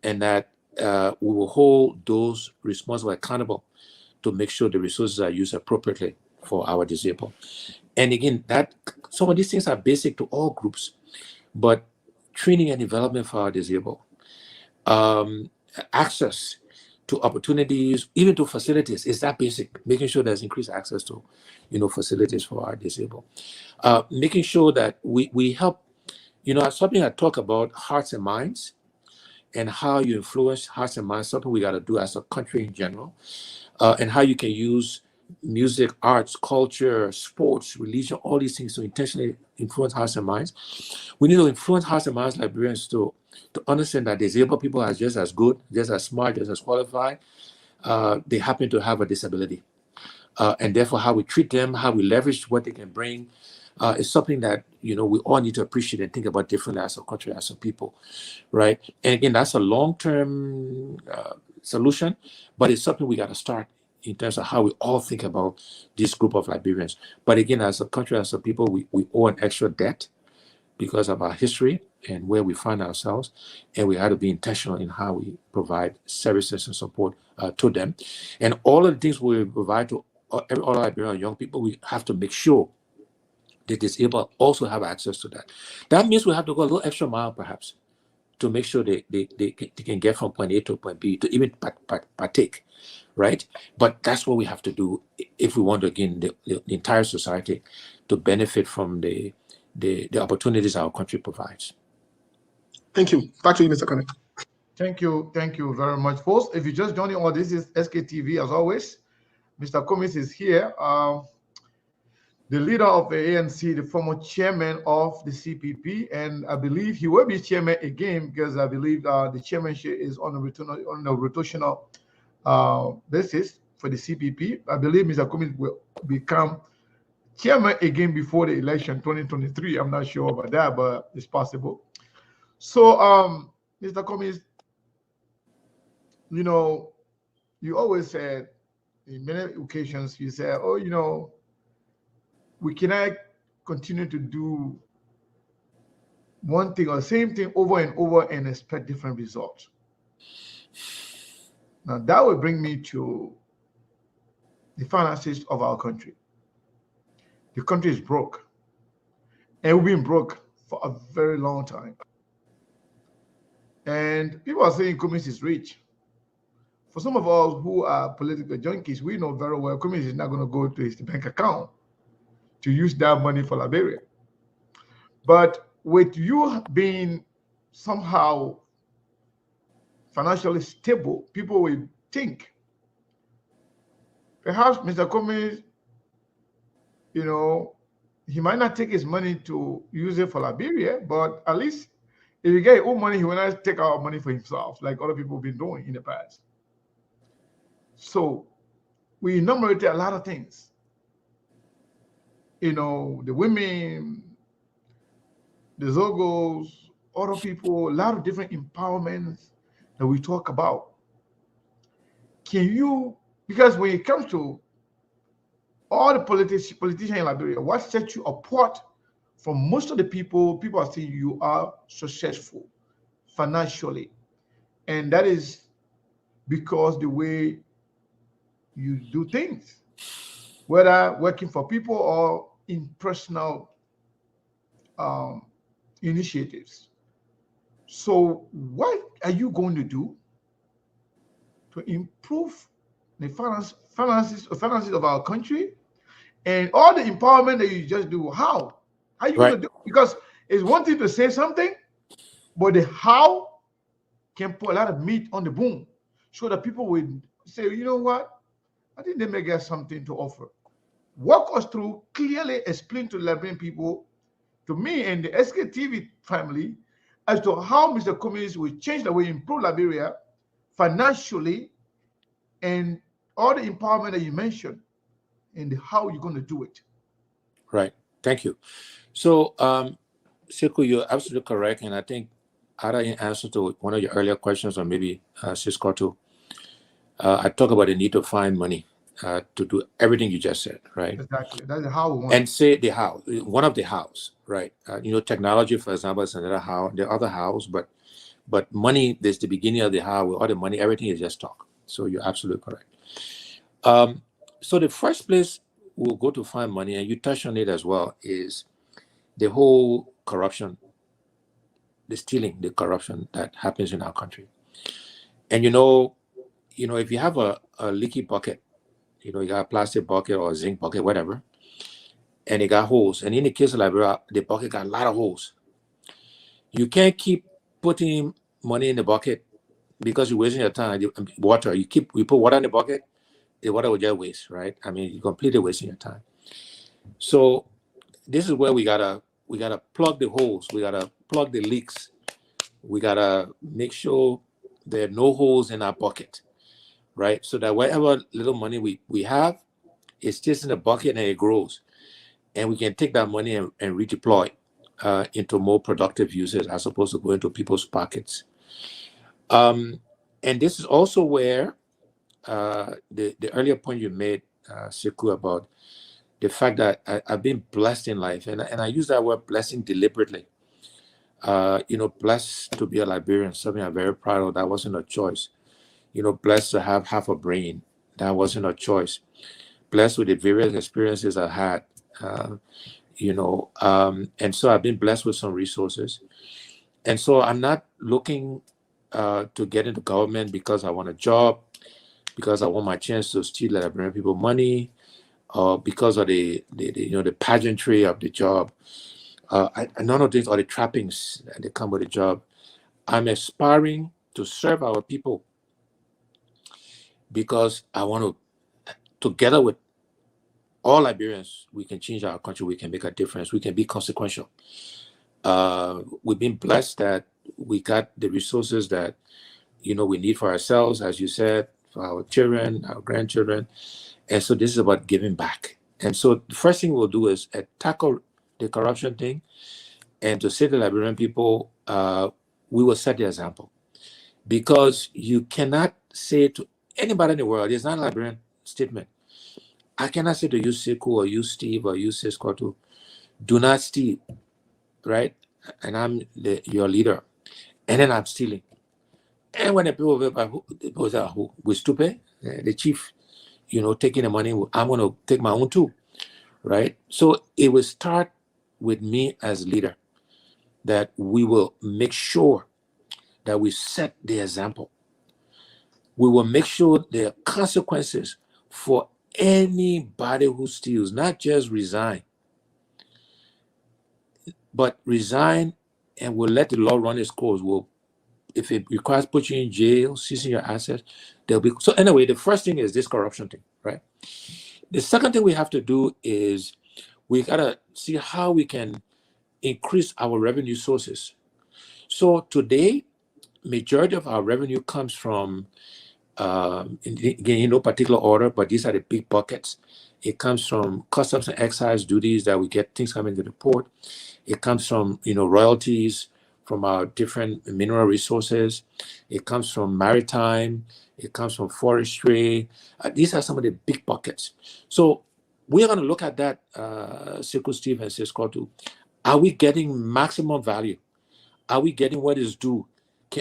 and that we will hold those responsible accountable to make sure the resources are used appropriately for our disabled. And again, that some of these things are basic to all groups, but training and development for our disabled, access to opportunities, even to facilities, is that basic. Making sure there's increased access to, facilities for our disabled. Making sure that we help, something I talk about, hearts and minds, and how you influence hearts and minds, something we got to do as a country in general, and how you can use music, arts, culture, sports, religion, all these things to intentionally influence hearts and minds. We need to influence hearts and minds, Liberians, to understand that disabled people are just as good, just as smart, just as qualified. They happen to have a disability. And therefore, how we treat them, how we leverage what they can bring, is something that, we all need to appreciate and think about differently as a country, as a people, right? And again, that's a long-term solution, but it's something we got to start in terms of how we all think about this group of Liberians. But again, as a country, as a people, we owe an extra debt because of our history and where we find ourselves, and we have to be intentional in how we provide services and support to them. And all of the things we provide to all Liberian young people, we have to make sure the disabled also have access to that. That means we have to go a little extra mile, perhaps, to make sure they can get from point A to point B, to even partake, right? But that's what we have to do if we want to, again, the entire society to benefit from the opportunities our country provides. Thank you. Back to you, Mr. Cummins. Thank you very much, folks. If you just joining all, this is SKTV as always. Mr. Cummins is here, the leader of the ANC, the former chairman of the CPP, and I believe he will be chairman again, because I believe the chairmanship is on a rotational basis for the CPP. I believe Mr. Cummins will become chairman again before the election 2023. I'm not sure about that, but it's possible. So, Mr. Cummins, you always said, in many occasions, you said, we cannot continue to do one thing or the same thing over and over and expect different results. Now, that will bring me to the finances of our country. The country is broke, and we've been broke for a very long time. And people are saying Cummins is rich. For some of us who are political junkies, we know very well Cummins is not going to go to his bank account to use that money for Liberia. But with you being somehow financially stable, people will think perhaps Mr. Cummins, he might not take his money to use it for Liberia, but at least if you get your own money, he will not take our money for himself, like other people have been doing in the past. So we enumerated a lot of things. The women, the Zogos, other people, a lot of different empowerments that we talk about. Because when it comes to all the politicians in Liberia, what sets you apart from most of the people are saying you are successful financially. And that is because the way you do things, whether working for people or in personal initiatives. So what are you going to do to improve the finances of our country and all the empowerment that you just do? How are you going to do? Because it's one thing to say something, but the how can put a lot of meat on the bone so that people will say, you know what, I think they may get something to offer. Walk us through, clearly explain to Liberian people, to me and the SKTV family, as to how Mr. Cummins will change the way, improve Liberia financially, and all the empowerment that you mentioned, and how you're going to do it. Right. Thank you. So, Sekou, you're absolutely correct. And I think either in answer to one of your earlier questions, or maybe Cisco too, I talk about the need to find money to do everything you just said, right? Exactly. That's how we want. And say the how, one of the hows, right? Technology, for example, is another how. The other hows, but money is the beginning of the how. With all the money, everything is just talk. So you're absolutely correct. So the first place we'll go to find money, and you touched on it as well, is the whole corruption, the stealing, the corruption that happens in our country. And if you have a leaky bucket, you got a plastic bucket or a zinc bucket, whatever, and it got holes. And in the case of Liberia, the bucket got a lot of holes. You can't keep putting money in the bucket because you're wasting your time. Water, you put water in the bucket, the water will just waste, right? I mean, you're completely wasting your time. So this is where we gotta plug the holes. We gotta plug the leaks. We gotta make sure there are no holes in our bucket, right? So that whatever little money we have, it stays in the bucket and it grows. And we can take that money and redeploy into more productive uses as opposed to going to people's pockets. And this is also where the earlier point you made, Sekou, about the fact that I've been blessed in life. And I use that word blessing deliberately. Blessed to be a Liberian, something I'm very proud of. That wasn't a choice. Blessed to have half a brain. That wasn't a choice. Blessed with the various experiences I had. And so I've been blessed with some resources. And so I'm not looking to get into government because I want a job, because I want my chance to steal Liberian people money, or because of the pageantry of the job. None of these are the trappings that come with the job. I'm aspiring to serve our people because I want to, together with all Liberians, we can change our country. We can make a difference. We can be consequential. We've been blessed that we got the resources that we need for ourselves, as you said, for our children, our grandchildren, and so this is about giving back. And so the first thing we'll do is tackle the corruption thing, and to say to Liberian people, we will set the example, because you cannot say to anybody in the world, it's not a Liberian statement. I cannot say to you, Sekou, or you, Steve, or you, Cisco, do not steal, right? And I'm your leader, and then I'm stealing. And when the people say, we're stupid, the chief, taking the money, I'm going to take my own too, right? So it will start with me as leader, that we will make sure that we set the example. We will make sure there are consequences for anybody who steals, not just resign, but resign, and we'll let the law run its course. If it requires putting you in jail, seizing your assets, there'll be. So anyway, the first thing is this corruption thing, right? The second thing we have to do is we gotta see how we can increase our revenue sources. So today, majority of our revenue comes from, in no particular order, but these are the big buckets. It comes from customs and excise duties that we get things coming to the port. It comes from royalties from our different mineral resources. It comes from maritime. It comes from forestry. These are some of the big buckets. So we're going to look at that, Sekou, Steve, and Cisco too. Are we getting maximum value? Are we getting what is due?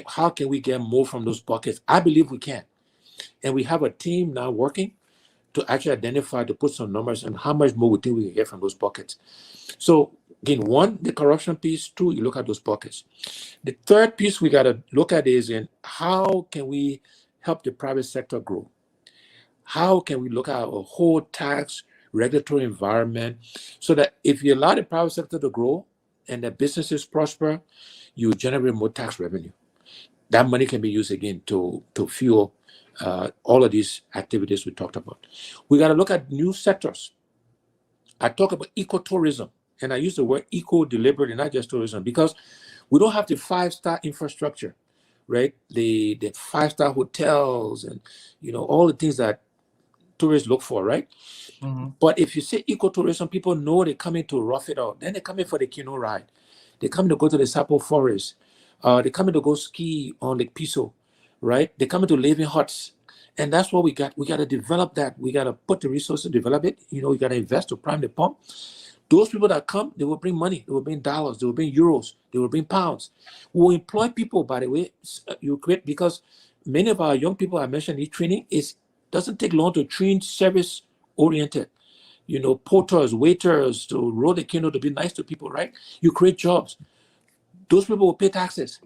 How can we get more from those buckets? I believe we can. And we have a team now working to actually identify, to put some numbers on how much more we think we can get from those buckets. So again, one, the corruption piece. Two, you look at those buckets. The third piece we got to look at is in how can we help the private sector grow? How can we look at a whole tax regulatory environment so that if you allow the private sector to grow and the businesses prosper, you generate more tax revenue. That money can be used again to fuel all of these activities we talked about. We got to look at new sectors. I talk about ecotourism, and I use the word eco deliberately, not just tourism, because We don't have the 5-star infrastructure, right? The 5-star hotels and all the things that tourists look for, right? But if you say ecotourism, people know they're coming to rough it out. Then they're coming for the canoe ride. They're coming to go to the Sapo Forest. They're coming to go ski on Lake Piso, right? They're coming to live in huts. And that's what we got. We got to develop that. We got to put the resources to develop it. We got to invest to prime the pump. Those people that come, they will bring money. They will bring dollars. They will bring euros. They will bring pounds. We will employ people, by the way. You create, because many of our young people I mentioned in training, doesn't take long to train service oriented. Porters, waiters, to row the canoe, to be nice to people, right? You create jobs. Those people will pay taxes.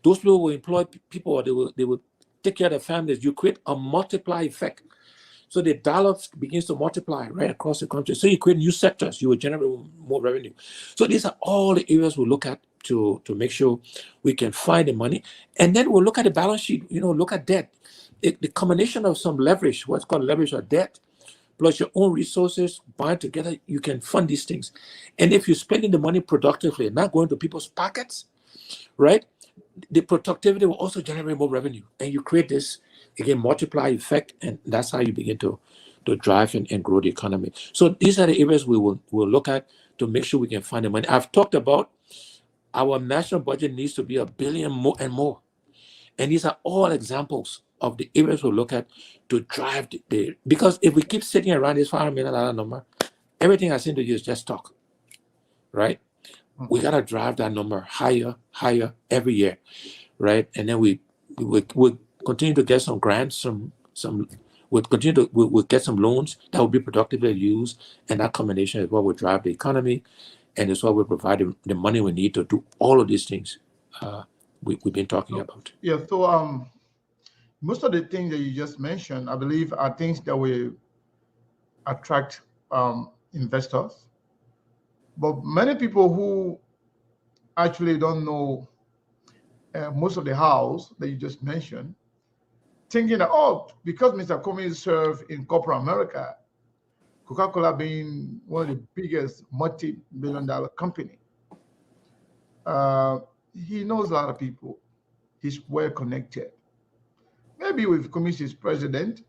Those people will employ people, or they will take care of their families. You create a multiply effect. So the dollar begins to multiply right across the country. So you create new sectors, you will generate more revenue. So these are all the areas we'll look at to make sure we can find the money. And then we'll look at the balance sheet, look at debt. The combination of some leverage, what's called leverage or debt, plus your own resources, bind together, you can fund these things. And if you're spending the money productively, not going to people's pockets, right? The productivity will also generate more revenue. And you create this, again, multiply effect, and that's how you begin to drive and grow the economy. So these are the areas we'll look at to make sure we can find the money. I've talked about our national budget needs to be $1 billion more and more. And these are all examples of the areas we'll look at to drive because if we keep sitting around this $500 million number, everything I seem to do is just talk, right? We got to drive that number higher every year, right? And then we continue to get some grants, we'll get some loans that will be productively used, and that combination is what will drive the economy, and it's what will provide the money we need to do all of these things we've been talking about. Yeah, so most of the things that you just mentioned, I believe, are things that will attract investors. But many people who actually don't know most of the hows that you just mentioned, thinking that, because Mr. Cummins served in corporate America, Coca-Cola being one of the biggest multi-billion-dollar company, he knows a lot of people. He's well connected. Maybe with Cummins as president,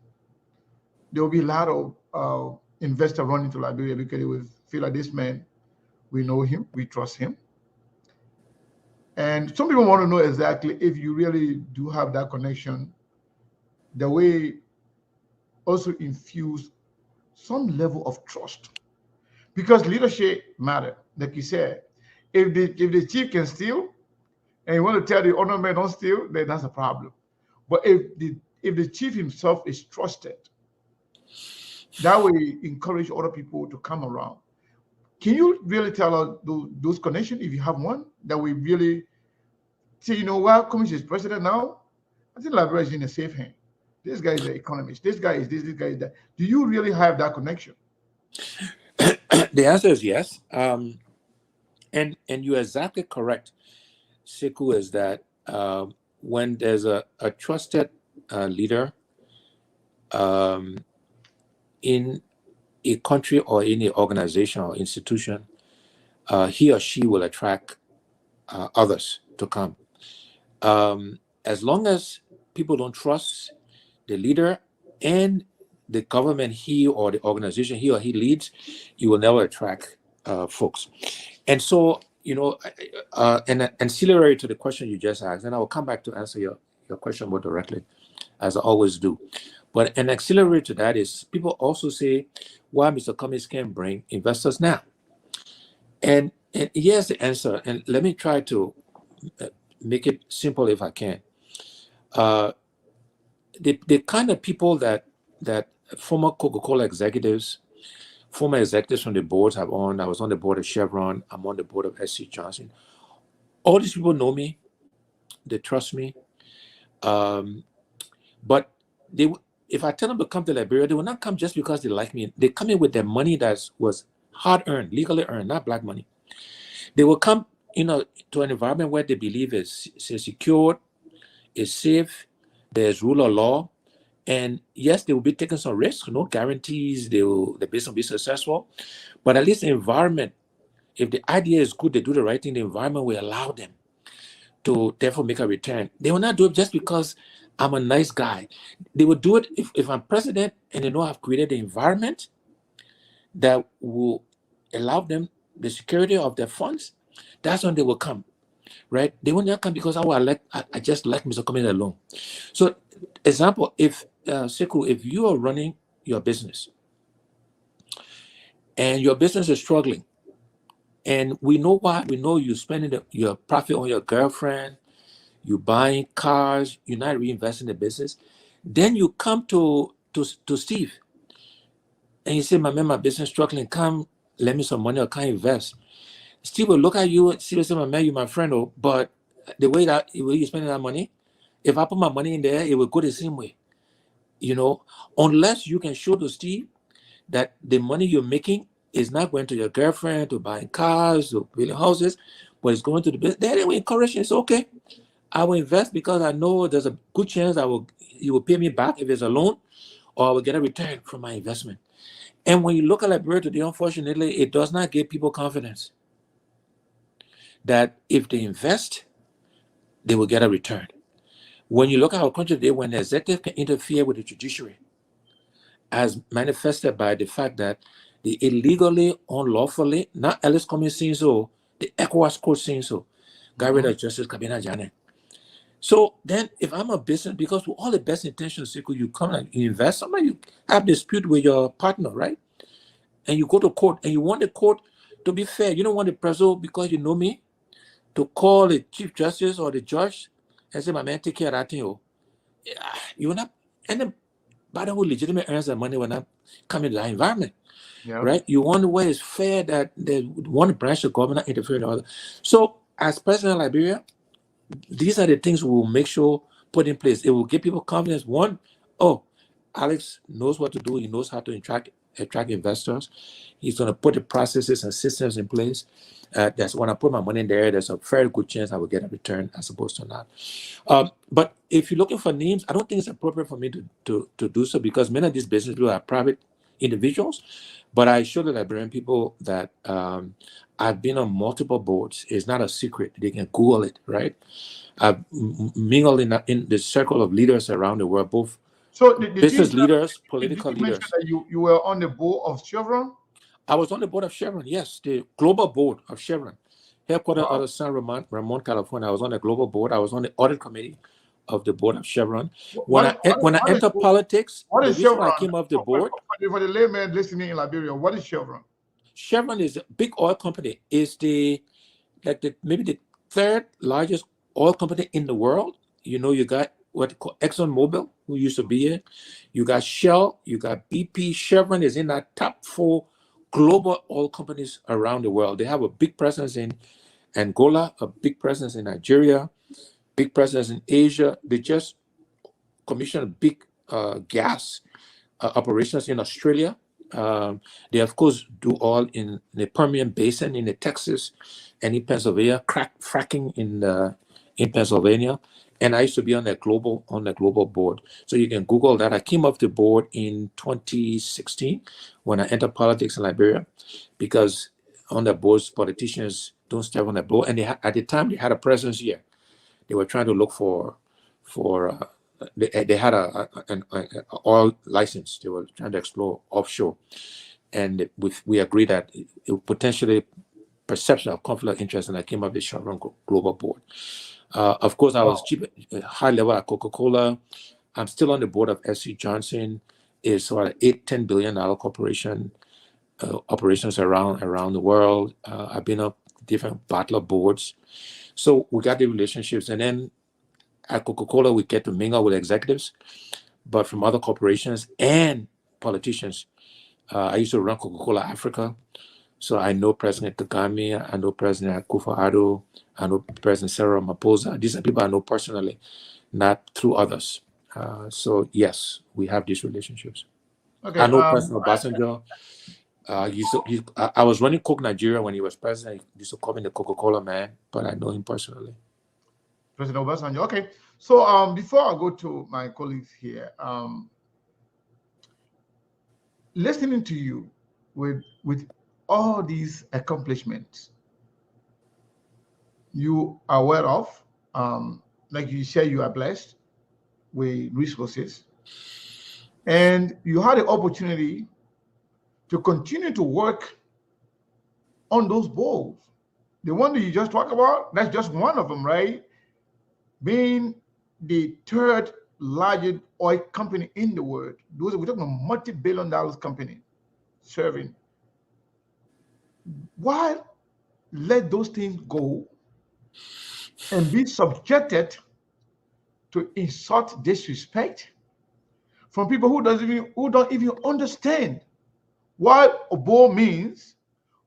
there will be a lot of investors running to Liberia because they will feel like this man, we know him, we trust him. And some people want to know exactly if you really do have that connection, the way also infuse some level of trust. Because leadership matters. Like you said, if the chief can steal and you want to tell the honor man don't steal, then that's a problem. But if the chief himself is trusted, that will encourage other people to come around. Can you really tell us those connections, if you have one, that we really say, while Cummins is president now, I think Liberia is in a safe hand. This guy is an economist. This guy is this guy is that. Do you really have that connection? The answer is yes. And you're exactly correct, Sekou, is that when there's a trusted leader in a country or in an organization or institution, he or she will attract others to come. As long as people don't trust the leader and the government he or the organization he or he leads, you will never attract folks. And so, and ancillary to the question you just asked, and I will come back to answer your question more directly, as I always do. But an auxiliary to that is people also say, why Mr. Cummins can bring investors now? And here's the answer, and let me try to make it simple if I can. The kind of people that former Coca-Cola executives, former executives from the boards I was on the board of Chevron, I'm on the board of SC Johnson. All these people know me, they trust me, but if I tell them to come to Liberia, they will not come just because they like me. They come in with their money that was hard-earned, legally earned, not black money. They will come, to an environment where they believe is secure, is safe, there's rule of law, and yes, they will be taking some risks, no guarantees the business will be successful, but at least the environment, if the idea is good, they do the right thing, the environment will allow them. to therefore make a return. They will not do it just because I'm a nice guy. They will do it if I'm president and they know I've created the environment that will allow them the security of their funds. That's when they will come, right? They will not come because I just let Mr. Cummins alone. So, example, if Sekou, if you are running your business and your business is struggling, and we know why, we know you're spending your profit on your girlfriend, you're buying cars, you're not reinvesting in the business, then you come to Steve and you say, my man, my business struggling, come lend me some money or come invest. Steve will look at you and Steve will say, my man, you're my friend, but the way you're spending that money, if I put my money in there, it will go the same way. Unless you can show to Steve that the money you're making is not going to your girlfriend, to buying cars, to building houses, but it's going to the business. Then they will encourage you. It's okay. I will invest because I know there's a good chance you will pay me back if it's a loan, or I will get a return from my investment. And when you look at Liberia today, unfortunately, it does not give people confidence that if they invest, they will get a return. When you look at our country today, when the executive can interfere with the judiciary, as manifested by the fact that they illegally, unlawfully, not Alice Cummins saying so, the ECOWAS court saying so, got rid of Justice Kabina Janet. So then, if I'm a business, because with all the best intentions, you come and you invest, somebody you have dispute with your partner, right? And you go to court, and you want the court to be fair. You don't want the president, because you know me, to call the chief justice or the judge and say, my man, take care of that thing. You will not, and then by the who legitimate earns the money will not come into that environment. Yeah. Right? You want the way it's fair that the one branch of government interfere in the other. So as president of Liberia, these are the things we will make sure put in place. It will give people confidence. One, Alex knows what to do. He knows how to attract investors. He's going to put the processes and systems in place. That's when I put my money in there, there's a very good chance I will get a return as opposed to not. But if you're looking for names, I don't think it's appropriate for me to do so, because many of these business people are private individuals. But I show the Liberian people that I've been on multiple boards. It's not a secret. They can Google it, right? I've mingled in the circle of leaders around the world, both business leaders, political leaders. That you were on the board of Chevron? I was on the board of Chevron, yes, the global board of Chevron, headquartered out of San Ramon, California. I was on the global board. I was on the audit committee of the board of Chevron. When I entered politics, what is Chevron? I came off the board. For the layman listening in Liberia, what is Chevron? Chevron is a big oil company. It's maybe the third largest oil company in the world. You got what they call ExxonMobil, who used to be here. You got Shell, you got BP. Chevron is in that top 4 global oil companies around the world. They have a big presence in Angola, a big presence in Nigeria, big presence in Asia. They just commissioned big gas operations in Australia. They, of course, do oil in the Permian Basin, in the Texas and in Pennsylvania, fracking in Pennsylvania. And I used to be on the global board. So you can Google that. I came off the board in 2016 when I entered politics in Liberia, because on the boards, politicians don't step on the board. And at the time, they had a presence here. They were trying to look for they had an oil license. They were trying to explore offshore. And we agreed that it potentially perception of conflict of interest, and I came up with the Chevron Global Board. Of course, I was high level at Coca-Cola. I'm still on the board of SC Johnson. It's sort of $10 billion corporation, operations around the world. I've been on different bottler boards. So we got the relationships. And then at Coca-Cola, we get to mingle with executives, but from other corporations and politicians. I used to run Coca-Cola Africa. So I know President Kagame, I know President Akufo-Addo, I know President Cyril Ramaphosa. These are people I know personally, not through others. So yes, we have these relationships. Okay, I know President Obasanjo. I was running Coke Nigeria when he was president. He used to call me the Coca-Cola man, but I know him personally. President Obasanjo. Okay. So before I go to my colleagues here, listening to you with all these accomplishments you are aware of, Like you said, you are blessed with resources, and you had the opportunity to continue to work on those bowls. The one that you just talked about, that's just one of them, right? Being the third largest oil company in the world. We're talking about multi-billion-dollar company serving. Why let those things go and be subjected to insult, disrespect from people who don't even understand what a bowl means,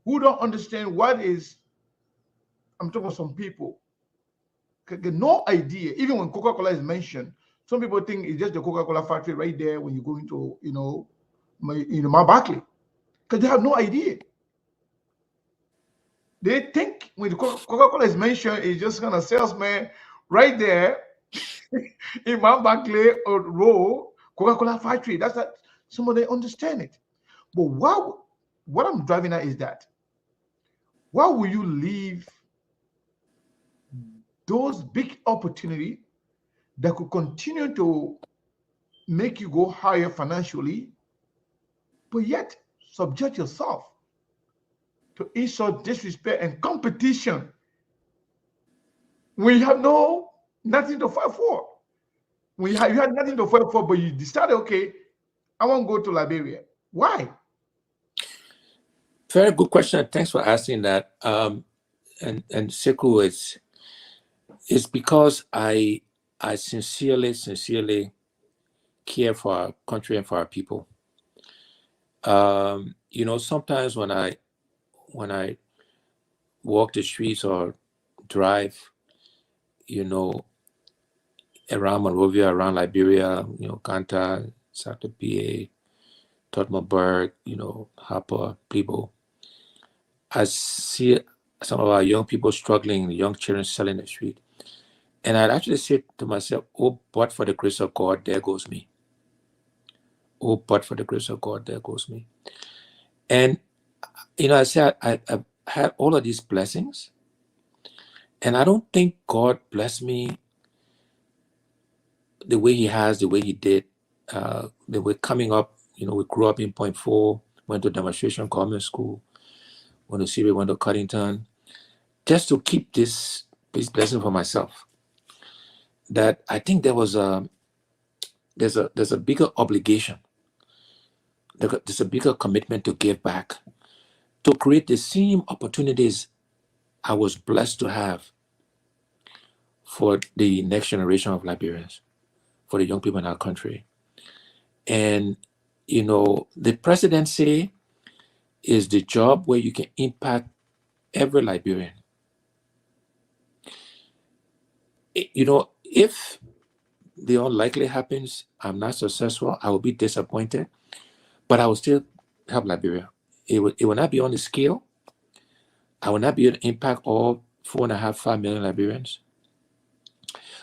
who don't understand what is, I'm talking about some people, get no idea. Even when Coca-Cola is mentioned, some people think it's just the Coca-Cola factory right there when you go into, Mount Barkley, because they have no idea. They think when the Coca-Cola is mentioned, it's just kind of salesman right there in Mount Barkley or Road, Coca-Cola factory. That's that. Somebody understand it. But what I'm driving at is that, why will you leave those big opportunities that could continue to make you go higher financially, but yet subject yourself to insult, disrespect, and competition when you have nothing to fight for? When you had nothing to fight for, but you decided, okay, I want to go to Liberia. Why? Very good question. Thanks for asking that. And Sekou, it's because I sincerely care for our country and for our people. Sometimes when I walk the streets or drive, around Monrovia, around Liberia, Kanta, Sacto PA, Tottenburg, Harper, Plebo, I see some of our young people struggling, young children selling the street. And I'd actually say to myself, oh, but for the grace of God, there goes me. Oh, but for the grace of God, there goes me. And, I said, I've had all of these blessings. And I don't think God blessed me the way he has, the way he did. They were coming up, we grew up in Point 4, went to demonstration Cummins school, went to Syria, went to Cuttington, just to keep this blessing for myself. That I think there's a bigger obligation. There's a bigger commitment to give back, to create the same opportunities I was blessed to have for the next generation of Liberians, for the young people in our country. And, the presidency is the job where you can impact every Liberian. If the unlikely happens, I'm not successful, I will be disappointed, but I will still help Liberia. It will not be on the scale. I will not be able to impact all 4.5 million Liberians.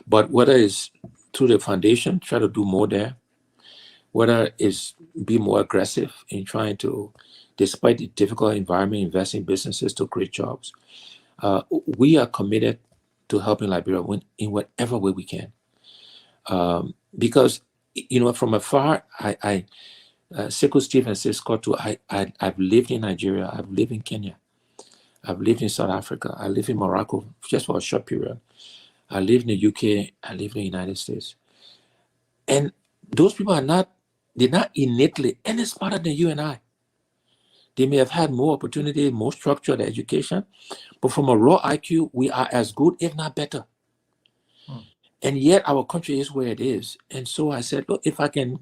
But whether it's through the foundation, try to do more there, whether it's be more aggressive in trying to, despite the difficult environment, invest in businesses to create jobs. We are committed to helping Liberia in whatever way we can. Because, from afar, Sekou Steve and Cisco too, I've lived in Nigeria, I've lived in Kenya, I've lived in South Africa, I lived in Morocco just for a short period. I lived in the UK, I lived in the United States. And those people they're not innately any smarter than you and I. They may have had more opportunity, more structured education, but from a raw IQ, we are as good, if not better. And yet our country is where it is. And so I said, look, if I can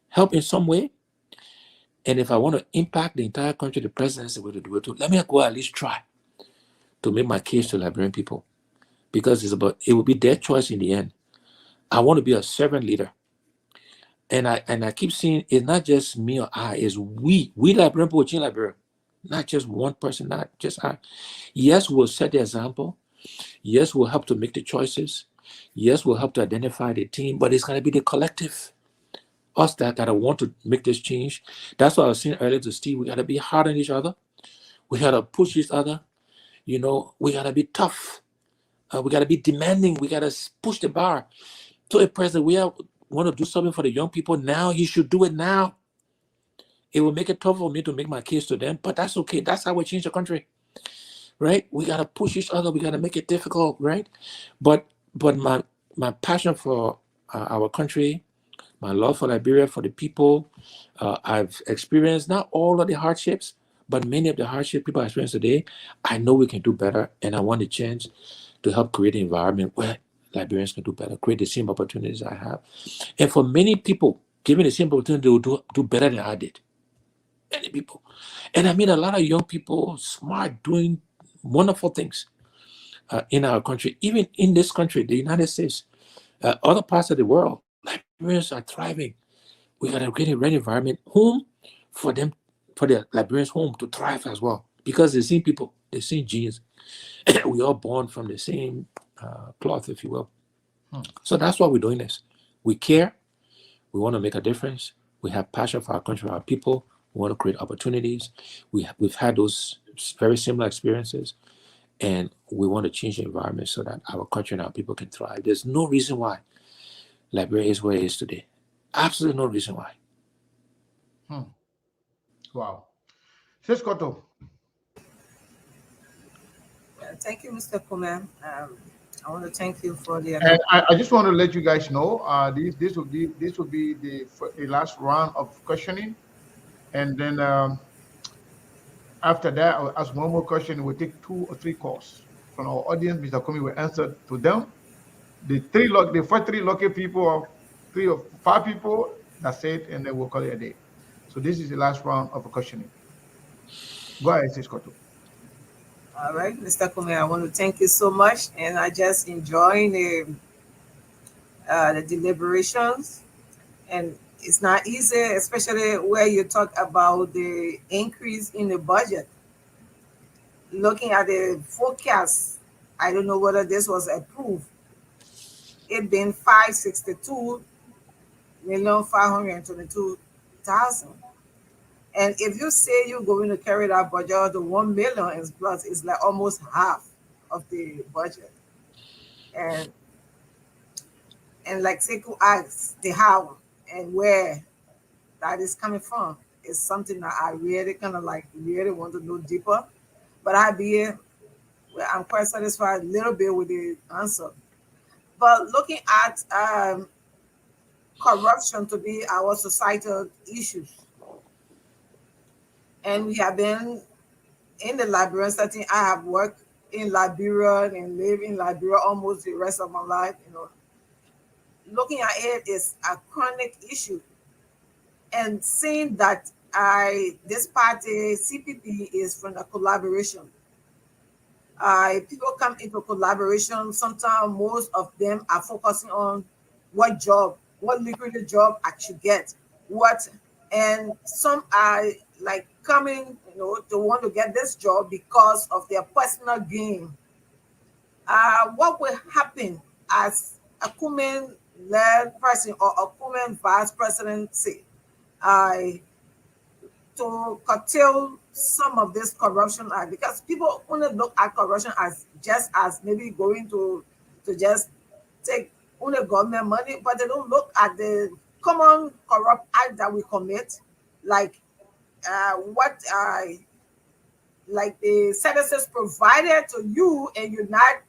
help in some way, and if I want to impact the entire country, the presidency will do it too, let me go at least try to make my case to Liberian people. Because it will be their choice in the end. I want to be a servant leader. And I keep seeing it's not just me or I, it's we Liberian people in Liberia, not just one person, not just I. Yes, we'll set the example. Yes, we'll help to make the choices. Yes, we'll help to identify the team, but it's going to be the collective, us that want to make this change. That's what I was saying earlier to Steve. We got to be hard on each other. We got to push each other. We got to be tough. We got to be demanding. We got to push the bar. So a president, want to do something for the young people now. You should do it now. It will make it tough for me to make my case to them, but that's okay. That's how we change the country, right? We got to push each other. We got to make it difficult, right? But my passion for our country, my love for Liberia, for the people, I've experienced not all of the hardships, but many of the hardships people experience today. I know we can do better, and I want a chance to help create an environment where Liberians can do better, create the same opportunities I have. And for many people, given the same opportunity, they will do better than I did. Many people. And I mean a lot of young people, smart, doing wonderful things in our country, even in this country, the United States, other parts of the world. Liberians are thriving. We got to create a great environment, home for them, for the Liberians home to thrive as well. Because the same people, the same genes. We all born from the same cloth, if you will. So that's why we're doing this. We care. We want to make a difference. We have passion for our country, for our people. We want to create opportunities. We've had those very similar experiences, and we want to change the environment so that our country and our people can thrive. There's no reason why Liberia is where it is today. Absolutely no reason why. Wow. Siskoto. Thank you, Mr. Kuman. I want to thank you for the. And I just want to let you guys know this will be the last round of questioning, and then after that I'll ask one more question. We'll take 2 or 3 calls from our audience. Mr. Kumi will answer to them. The first 3 lucky people, or 3 or 5 people, that's it, and then we'll call it a day. So this is the last round of questioning. Go ahead, Siskoto. All right, Mr. Kume, I want to thank you so much, and I just enjoying the deliberations, and it's not easy, especially where you talk about the increase in the budget. Looking at the forecast, I don't know whether this was approved. It been 562,522,000. And if you say you're going to carry that budget to 1 million is plus, it's like almost half of the budget. And like Sekou asked, the how and where that is coming from is something that I really kind of like really want to know deeper. But I'm quite satisfied a little bit with the answer. But looking at corruption to be our societal issues, and we have been in the Liberian setting. I have worked in Liberia and lived in Liberia almost the rest of my life. Looking at it is a chronic issue, and seeing that this party CPP is from a collaboration. People come into collaboration. Sometimes most of them are focusing on what lucrative job I should get, and some are like coming, to want to get this job because of their personal gain. What will happen as a Cummins-led person or a Cummins vice presidency to curtail some of this corruption? Because people only look at corruption as just as maybe going to just take only government money, but they don't look at the common corrupt act that we commit, like like the services provided to you, and you're not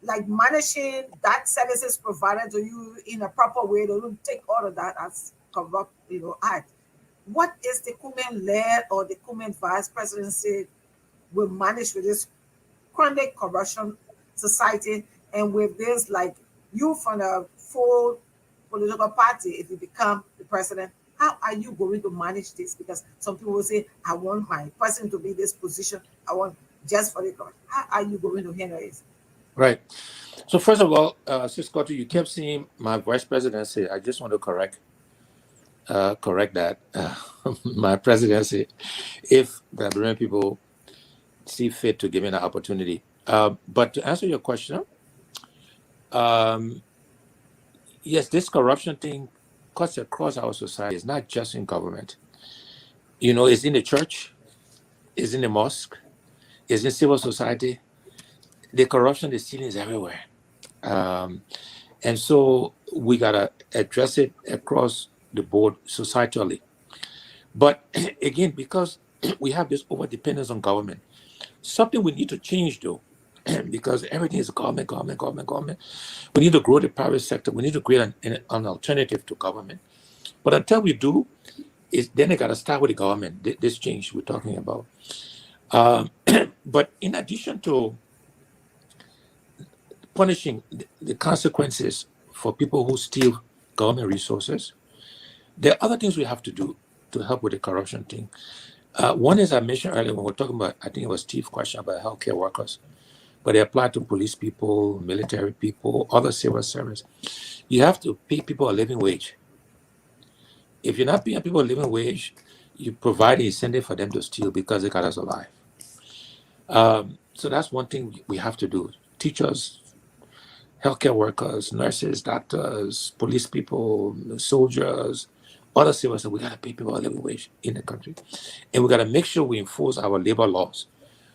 like managing that services provided to you in a proper way. They don't take all of that as corrupt, act. What is the Cummins-led or the Cummins vice presidency will manage with this chronic corruption society, and with this, like you from a full political party, if you become the president, how are you going to manage this? Because some people will say, I want my person to be this position. I want just for the God. How are you going to handle it? Right. So first of all, Siskoto, you kept saying my vice presidency. I just want to correct that. My presidency, if the Liberian people see fit to give me an opportunity. But to answer your question, yes, this corruption thing cuts across our society. It's not just in government. It's in the church, it's in the mosque, it's in civil society. the corruption, the stealing is everywhere. And so we got to address it across the board societally. But again, because we have this over dependence on government, something we need to change though, because everything is government. We need to grow the private sector. We need to create an alternative to government. But until we do, then they got to start with the government, this change we're talking about. But in addition to punishing the consequences for people who steal government resources, there are other things we have to do to help with the corruption thing. One is I mentioned earlier when we were talking about, I think it was Steve's question about healthcare workers, but they apply to police people, military people, other civil servants. You have to pay people a living wage. If you're not paying people a living wage, you provide an incentive for them to steal because they gotta survive. So that's one thing we have to do. Teachers, healthcare workers, nurses, doctors, police people, soldiers, other civil servants, we gotta pay people a living wage in the country. And we gotta make sure we enforce our labor laws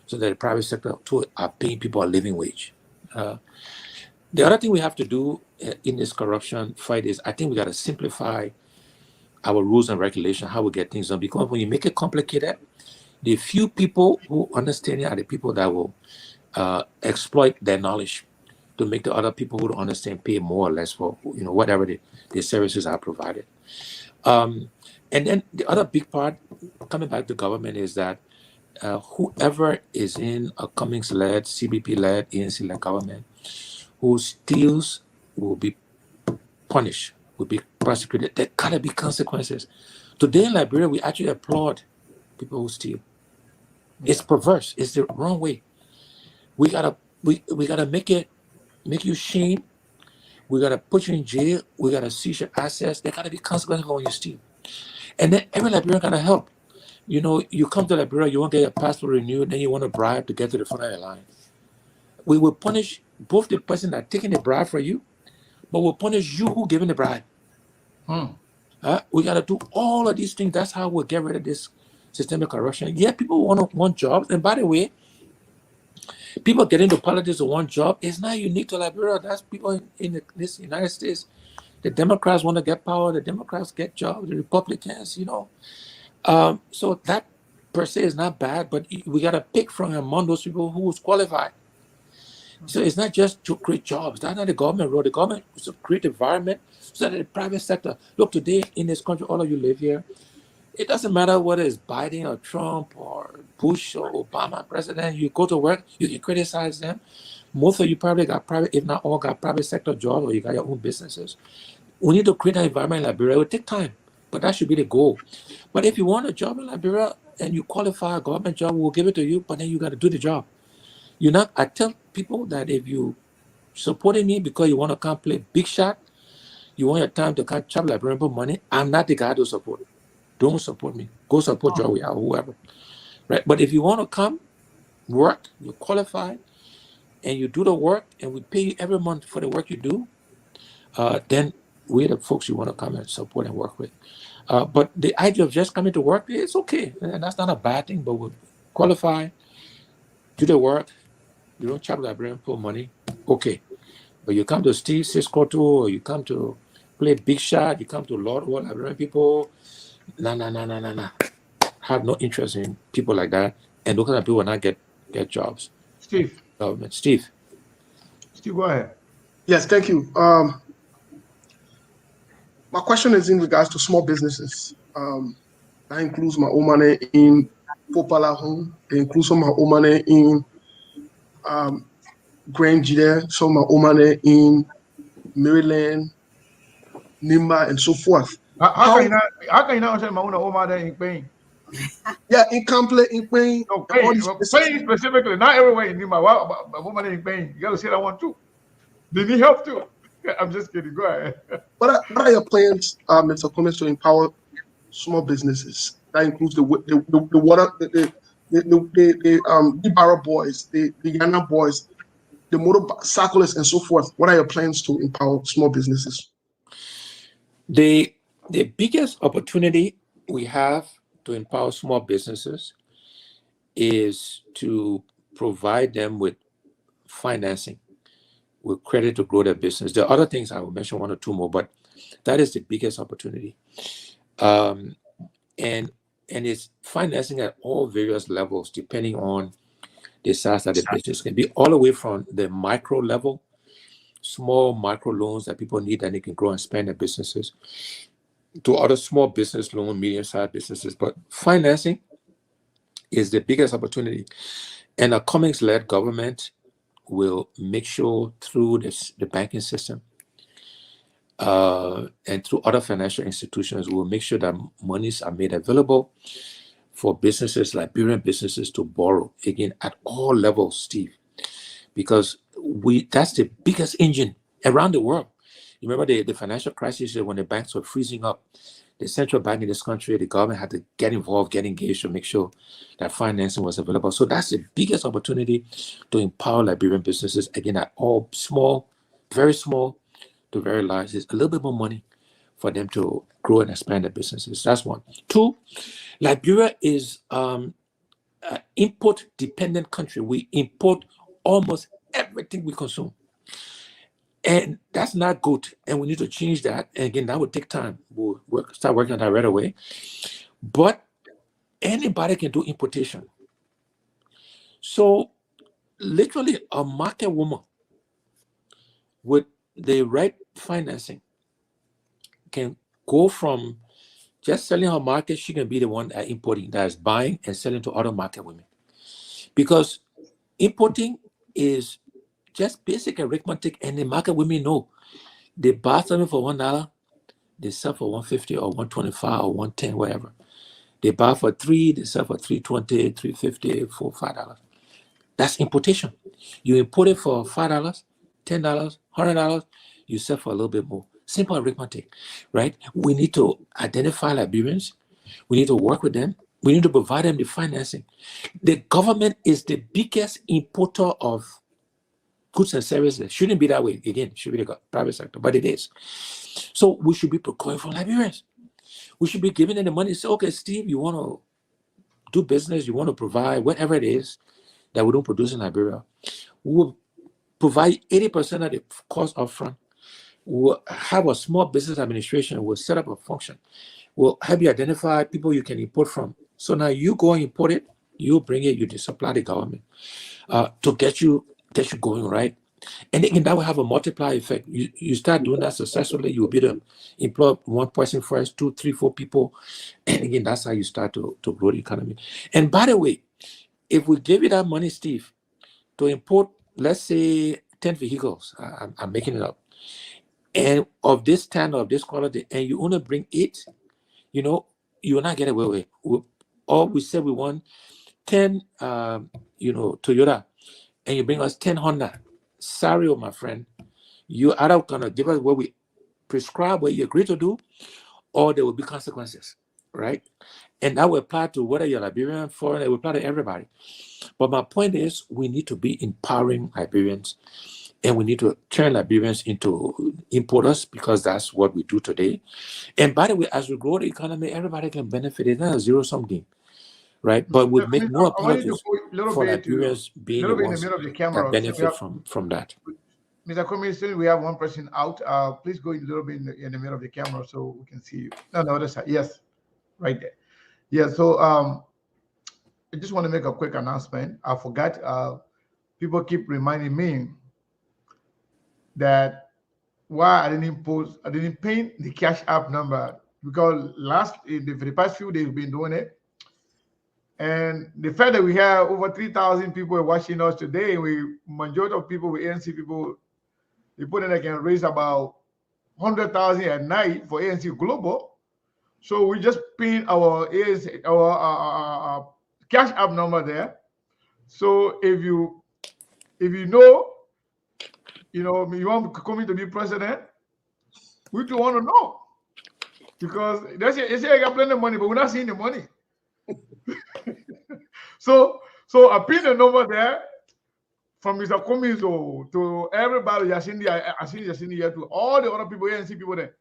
so that the private sector too are paying people a living wage. The other thing we have to do in this corruption fight is I think we gotta simplify our rules and regulations, how we get things done. Because when you make it complicated, the few people who understand it are the people that will exploit their knowledge to make the other people who don't understand pay more or less for whatever the services are provided. And then the other big part, coming back to government, is that whoever is in a Cummins-led, CBP-led, ANC-led government who steals will be punished, will be prosecuted. There gotta be consequences. Today in Liberia, we actually applaud people who steal. It's perverse. It's the wrong way. We gotta make you shame. We gotta put you in jail. We gotta seize your assets. There gotta be consequences for when you steal. And then every Liberian gotta help. You come to Liberia, you want to get your passport renewed, then you want to bribe to get to the front of the line. We will punish both the person that taking the bribe for you, but we'll punish you who giving the bribe. We got to do all of these things. That's how we'll get rid of this systemic corruption. Yeah, people want jobs. And by the way, people get into politics to want job. It's not unique to Liberia. That's people in this United States. The Democrats want to get power. The Democrats get jobs. The Republicans, So that per se is not bad, but we got to pick from among those people who's qualified. So it's not just to create jobs. That's not the government role. The government is to create environment so that the private sector. Look, today in this country, all of you live here. It doesn't matter whether it's Biden or Trump or Bush or Obama president. You go to work, you can criticize them. Most of you probably got private, if not all, got private sector jobs, or you got your own businesses. We need to create an environment in Liberia. It will take time, but that should be the goal. But if you want a job in Liberia and you qualify a government job, we'll give it to you, but then you got to do the job. I tell people that if you supporting me because you want to come play big shot, you want your time to come chop Liberian money, I'm not the guy to support it. Don't support me. Go support Joey or whoever. Right? But if you want to come, work, you qualify, and you do the work, and we pay you every month for the work you do, then we're the folks you want to come and support and work with. But the idea of just coming to work, it's okay. And that's not a bad thing, but we qualify, do the work, you don't chop Liberian money, okay. But you come to Steve Ciscoto, or you come to play big shot, you come to Lord World Liberian people, nah. Have no interest in people like that, and those kind of people will not get jobs. Steve, go ahead. Yes, thank you. My question is in regards to small businesses. That includes my own money in Popala Home. It includes some of my own money in Grand Jide, some of my own money in Maryland, Nimba, and so forth. How can you not say my own money in Spain? Yeah, in Cample, in Spain. No, Spain specifically, not everywhere in Nimba. My woman in Spain. You got to say that one too. They need help too. I'm just kidding. Go ahead. What are your plans, Mr. Cummins, to empower small businesses? That includes the water, the barrel boys, the Ghana boys, the motorcyclists, and so forth. What are your plans to empower small businesses? The biggest opportunity we have to empower small businesses is to provide them with financing with credit to grow their business. There are other things I will mention, one or two more, but that is the biggest opportunity. And it's financing at all various levels, depending on the size of the business. It can be all the way from the micro level, small micro loans that people need that they can grow and expand their businesses, to other small business loan, medium-sized businesses. But financing is the biggest opportunity. And a Cummins-led government will make sure through the banking system and through other financial institutions, will make sure that monies are made available for businesses, Liberian businesses, to borrow, again, at all levels, Steve, because that's the biggest engine around the world. You remember the financial crisis when the banks were freezing up. The central bank in this country, the government had to get involved, get engaged to make sure that financing was available. So that's the biggest opportunity to empower Liberian businesses, again, at all small, very small to very large. There's a little bit more money for them to grow and expand their businesses. That's one. Two, Liberia is an import-dependent country. We import almost everything we consume. And that's not good. And we need to change that. And again, that would take time. We'll start working on that right away. But anybody can do importation. So literally a market woman with the right financing can go from just selling her market. She can be the one that importing, that is buying and selling to other market women. Because importing is just basic arithmetic, and the market women know they buy something for $1, they sell for $1.50 or $1.25 or $1.10, whatever. They buy for $3, they sell for $3.20, $3.50, $4, $5. That's importation. You import it for $5, $10, $100, you sell for a little bit more. Simple arithmetic, right? We need to identify Liberians. We need to work with them. We need to provide them the financing. The government is the biggest importer of goods and services. Shouldn't be that way. Again, it should be the private sector, but it is. So we should be procuring from Liberians. We should be giving them the money. Say, okay, Steve, you want to do business, you want to provide whatever it is that we don't produce in Liberia. We'll provide 80% of the cost up front. We'll have a small business administration. We'll set up a function. We'll help you identify people you can import from. So now you go and import it, you bring it, you supply the government to get you going, right? And again, that will have a multiplier effect. You start doing that successfully, you'll be able to employ one person first, 2, 3, 4 people. And again, that's how you start to grow the economy. And by the way, if we give you that money, Steve, to import, let's say 10 vehicles, I'm making it up, and of this 10 of this quality, and you only bring 8, you will not get away with. Or we say we want 10, Toyota, and you bring us 10 Honda. Sorry, my friend, you either gonna give us what we prescribe, what you agree to do, or there will be consequences, right? And that will apply to whether you're Liberian, foreign, it will apply to everybody. But my point is, we need to be empowering Liberians, and we need to turn Liberians into importers, because that's what we do today. And by the way, as we grow the economy, everybody can benefit. It's not a zero-sum game, right? But we make no apologies for Liberians being the ones that benefit from that. Mr. Cummins, we have one person out. Please go a little bit in the middle of the camera so we can see you. No, the other side. Yes, right there. Yeah, so I just want to make a quick announcement. I forgot. People keep reminding me that why I didn't paint the Cash App number, because for the past few days we've been doing it. And the fact that we have over 3,000 people watching us today, majority of people, with ANC people, they put in they can raise about 100,000 at night for ANC Global. So we just pin our ANC, our Cash App number there. So if you you want Cummins to be president, we do want to know, because they say I got plenty of money, but we're not seeing the money. So I pin the number there from Mr. Cummins to everybody. I seen here to all the other people here and see people there.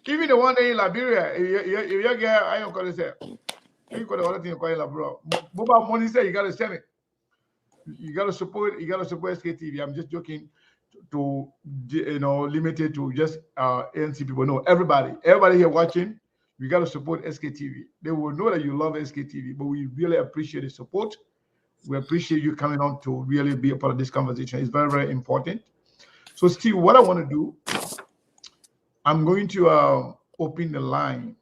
Even the one day in Liberia, you get, I don't call it, you got the other thing you call it, bro. Mobile money say you got to send it. You gotta support SKTV. I'm just joking to limit it to just ANC people. No, everybody here watching, we gotta support SKTV. They will know that you love SKTV, but we really appreciate the support. We appreciate you coming on to really be a part of this conversation. It's very, very important. So, Steve, what I want to do, I'm going to open the line.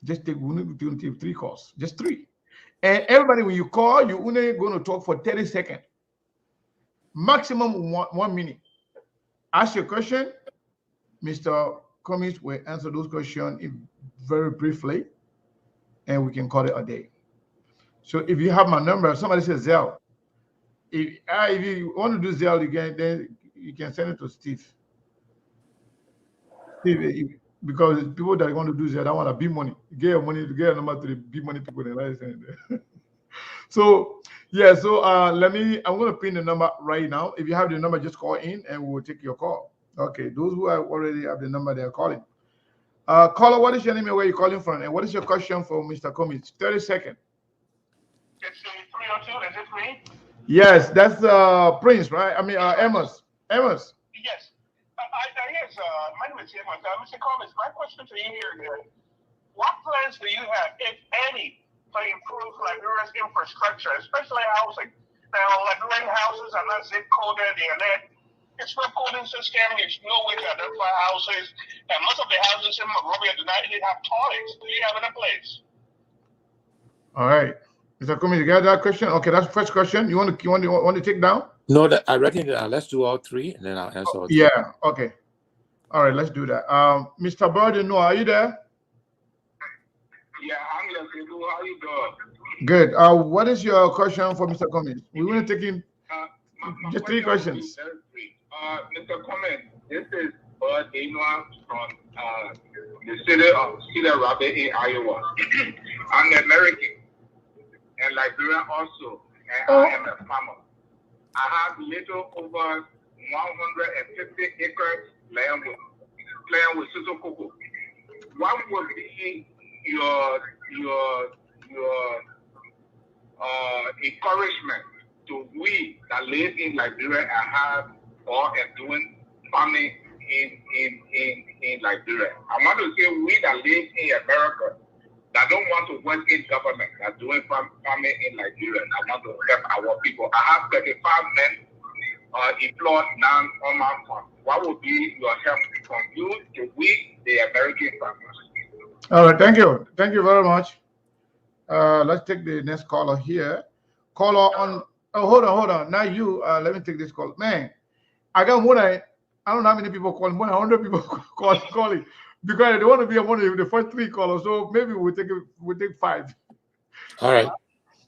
Just take 3 calls, just 3. And everybody, when you call, you're only going to talk for 30 seconds, maximum 1 minute. Ask your question. Mr. Cummins will answer those questions very briefly, and we can call it a day. So if you have my number, somebody says Zelle. If you want to do Zelle, you can send it to Steve. Steve, because people that want to do Zelle, I want to be money. Get your money to get a number to the big money people. So yeah, so I'm going to pin the number right now. If you have the number, just call in and we'll take your call. Okay, those who already have the number, they're calling. Caller, what is your name and where you're calling from? And what is your question for Mr. Cummins? 30 seconds. It's 302, is it me? Yes, that's Prince, right? I mean, Amos. Yes. Yes, my name is Amos. Mr. Cummins, my question to you here is, what plans do you have, if any, to improve Liberia's infrastructure, especially housing? Now, Liberian houses are not zip coded, it's not coding system, there's no way to identify houses, and most of the houses in Monrovia do not even have toilets. Do you have it in place? All right. Mr. Cummins, you got that question? Okay, that's the first question. You want to take down? No, I reckon let's do all 3, and then I'll answer all 3. Yeah, okay. All right, let's do that. Mr. Burden, are you there? Yeah, I'm listening. How you doing? Good. What is your question for Mr. Cummins? We want to take in just 3 questions. Mr. Cummins, this is Bud Inwa from the city of Cedar Rapids in Iowa. I'm American and Liberian also, and I am a farmer. I have little over 150 acres land with Susan Cocoa. What would be your encouragement to we that live in Liberia and have and doing farming in Liberia? I want to say we that live in America that don't want to work in government that doing farming in Liberia. I want to help our people. I have 35 men employed now on my farm. What would be your help from you to we, the American farmers? All right, thank you. Thank you very much. Let's take the next caller here. Caller on, hold on. Now you, let me take this call. Man, I got more than, I don't know how many people calling, more than 100 people calling because they want to be one of the first 3 callers. So maybe we'll take 5. All right.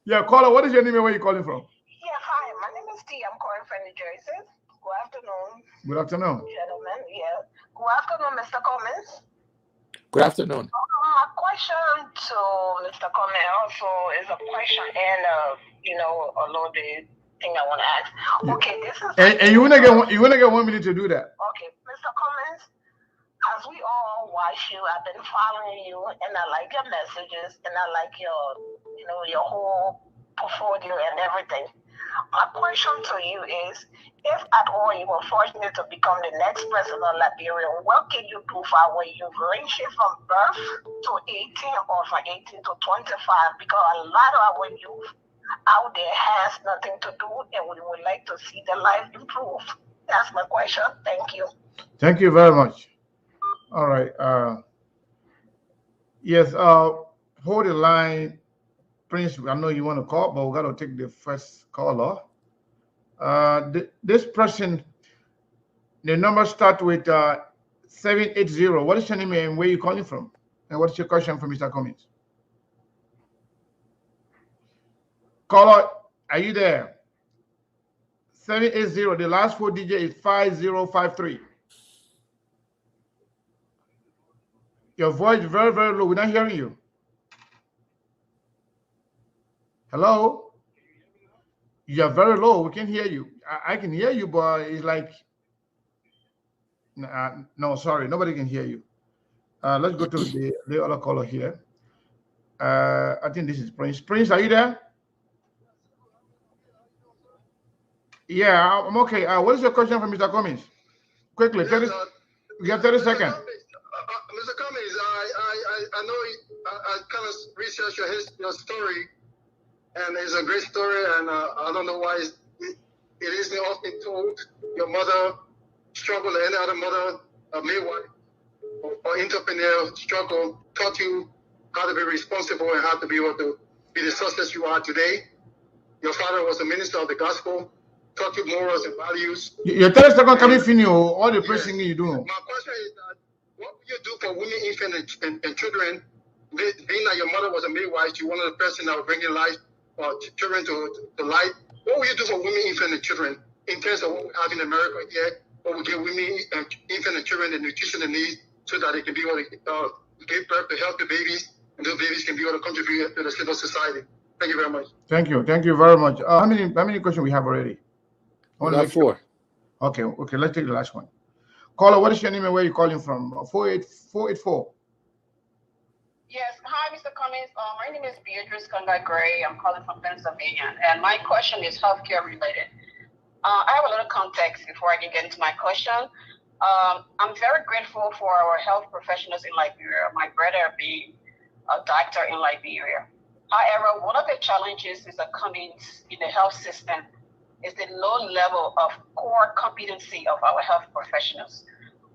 Yeah, caller, what is your name and where are you calling from? Yeah, hi, my name is T. I'm calling from New Jersey. Good afternoon. Good afternoon. Gentlemen, yeah. Good afternoon, Mr. Cummins. Good afternoon. My question to Mr. Cummins also is a question and a little bit thing I want to ask. Okay, this is and you wanna get 1 minute to do that. Okay, Mr. Cummins, as we all watch you, I've been following you, and I like your messages, and I like your whole portfolio and everything. My question to you is, if at all you were fortunate to become the next president of Liberia, what can you do for our youth, ranging from birth to 18 or from 18 to 25? Because a lot of our youth out there has nothing to do, and we would like to see their life improve. That's my question. Thank you. Thank you very much. All right. Yes, hold the line. Prince, I know you want to call, but we got to take the first caller. This person, the number start with 780. What is your name and where are you calling from? And what's your question for Mr. Cummins? Caller, are you there? 780, the last 4 digits is 5053. Your voice is very, very low. We're not hearing you. Hello? You're very low. We can hear you. I can hear you, but it's like, no, sorry, nobody can hear you. Let's go to the other caller here. I think this is Prince. Prince, are you there? Yeah, I'm okay. What is your question for Mr. Cummins? Quickly, 30, you have 30 seconds. Mr. Cummins, I know I kind of researched your story, and it's a great story, and I don't know why it isn't often told. Your mother struggled, any other mother, a midwife, or entrepreneur struggle, taught you how to be responsible and how to be able to be the success you are today. Your father was a minister of the gospel, taught you morals and values. Your 30 seconds coming finish all the pressing you do. My question is that what will you do for women, infants, and children? Being that your mother was a midwife, you one of the person that will bring in life or children to life. What will you do for women, infants, and children in terms of what we have in America here? What will give women, infants, and children the nutrition they need so that they can be able to give birth to healthy babies, and those babies can be able to contribute to the civil society. Thank you very much. Thank you very much. How many questions we have already? We got 4. Okay, let's take the last one. Caller, what is your name and where are you calling from? 484. Yes, hi, Mr. Cummins. My name is Beatrice Konga Gray. I'm calling from Pennsylvania, and my question is healthcare related. I have a little context before I can get into my question. I'm very grateful for our health professionals in Liberia, my brother being a doctor in Liberia. However, one of the challenges is the Cummins in the health system is the low level of core competency of our health professionals.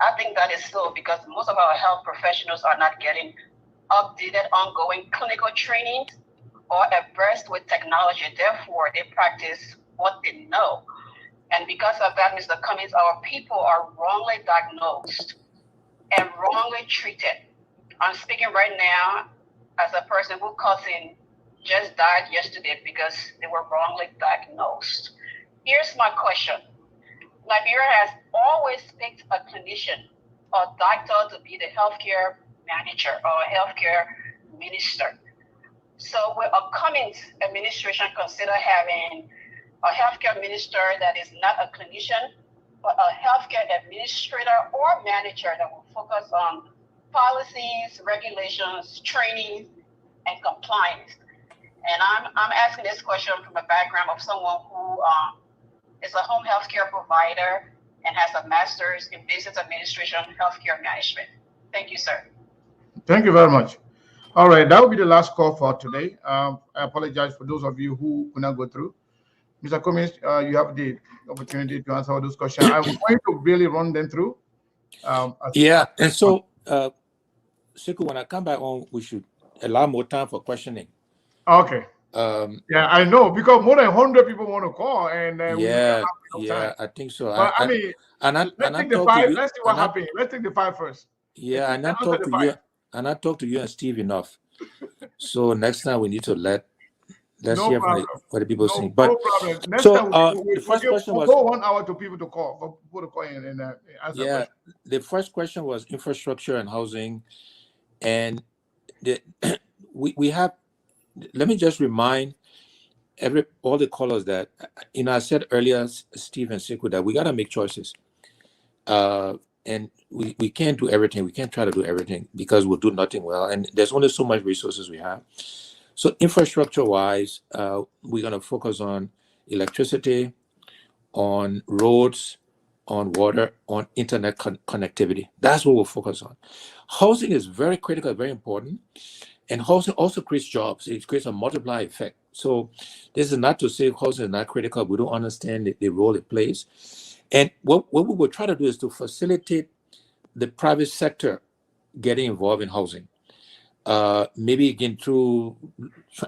I think that is so because most of our health professionals are not getting updated ongoing clinical training or abreast with technology. Therefore, they practice what they know. And because of that, Mr. Cummins, our people are wrongly diagnosed and wrongly treated. I'm speaking right now as a person whose cousin just died yesterday because they were wrongly diagnosed. Here's my question. Liberia has always picked a clinician or doctor to be the healthcare manager or a healthcare minister. So will a Cummins administration consider having a healthcare minister that is not a clinician, but a healthcare administrator or manager that will focus on policies, regulations, training, and compliance? And I'm asking this question from a background of someone who is a home healthcare provider and has a master's in business administration and healthcare management. Thank you, sir. Thank you very much. All right, that will be the last call for today. I apologize for those of you who could not go through. Mr. Cummins, you have the opportunity to answer all those questions. I'm going to really run them through. And so, Sekou, when I come back on, we should allow more time for questioning. Okay. Yeah, I know, because more than 100 people want to call, and I think so. But let's take the 5. Let's see what happens. Let's take the 5 first. Yeah, and I talk to you, and I talk to you and Steve enough. So next time we need to let's hear from what the people saying. But no problem. Next so time the first question was go 1 hour to people to call, for people to call in and answer. Yeah, the first question was infrastructure and housing, and we have. Let me just remind all the callers that I said earlier, Steve and Sekou, that we gotta make choices, and we can't do everything. We can't try to do everything because we'll do nothing well, and there's only so much resources we have. So infrastructure-wise, we're gonna focus on electricity, on roads, on water, on internet connectivity. That's what we'll focus on. Housing is very critical, very important. And housing also creates jobs. It creates a multiplier effect. So this is not to say housing is not critical. We don't understand the role it plays. And what we will try to do is to facilitate the private sector getting involved in housing. Maybe again through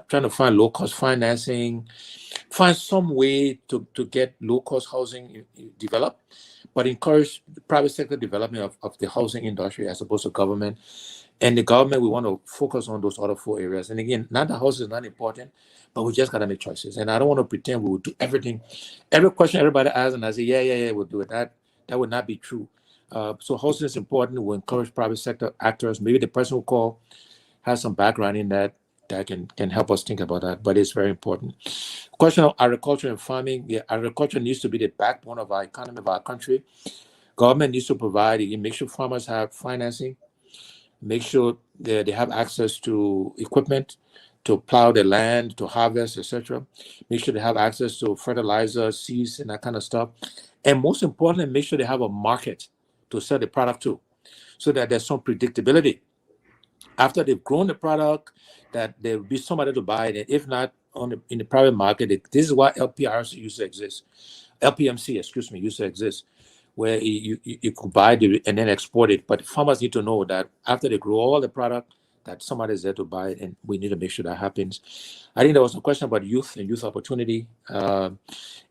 trying to find low-cost financing, find some way to get low-cost housing developed, but encourage the private sector development of the housing industry as opposed to government. And the government, we want to focus on those other 4 areas. And again, not the house is not important, but we just got to make choices. And I don't want to pretend we will do everything. Every question everybody asks, and I say, yeah, we'll do it. That would not be true. So housing is important. We'll encourage private sector actors. Maybe the person who called has some background in that can help us think about that, but it's very important. Question of agriculture and farming. Yeah, agriculture needs to be the backbone of our economy, of our country. Government needs to provide, make sure farmers have financing, make sure they have access to equipment plow the land, to harvest, etc. Make sure they have access to fertilizer, seeds, and that kind of stuff. And most importantly, make sure they have a market to sell the product to, so that there's some predictability. After they've grown the product, that there will be somebody to buy it. And if not, in the private market, this is why LPRs used to exist. LPMC, used to exist, where you could buy it and then export it. But farmers need to know that after they grow all the product, that somebody's there to buy it, and we need to make sure that happens. I think there was a question about youth and youth opportunity. And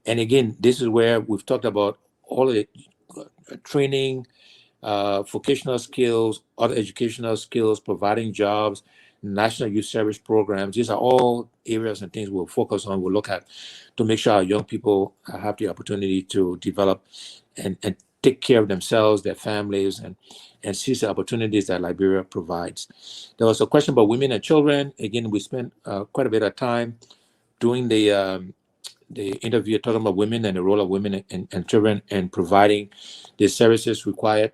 again, this is where we've talked about all of the training, vocational skills, other educational skills, providing jobs, national youth service programs. These are all areas and things we'll focus on, we'll look at, to make sure our young people have the opportunity to develop and take care of themselves, their families, and seize the opportunities that Liberia provides. There was a question about women and children. Again, we spent quite a bit of time doing the interview talking about women and the role of women and children, and providing the services required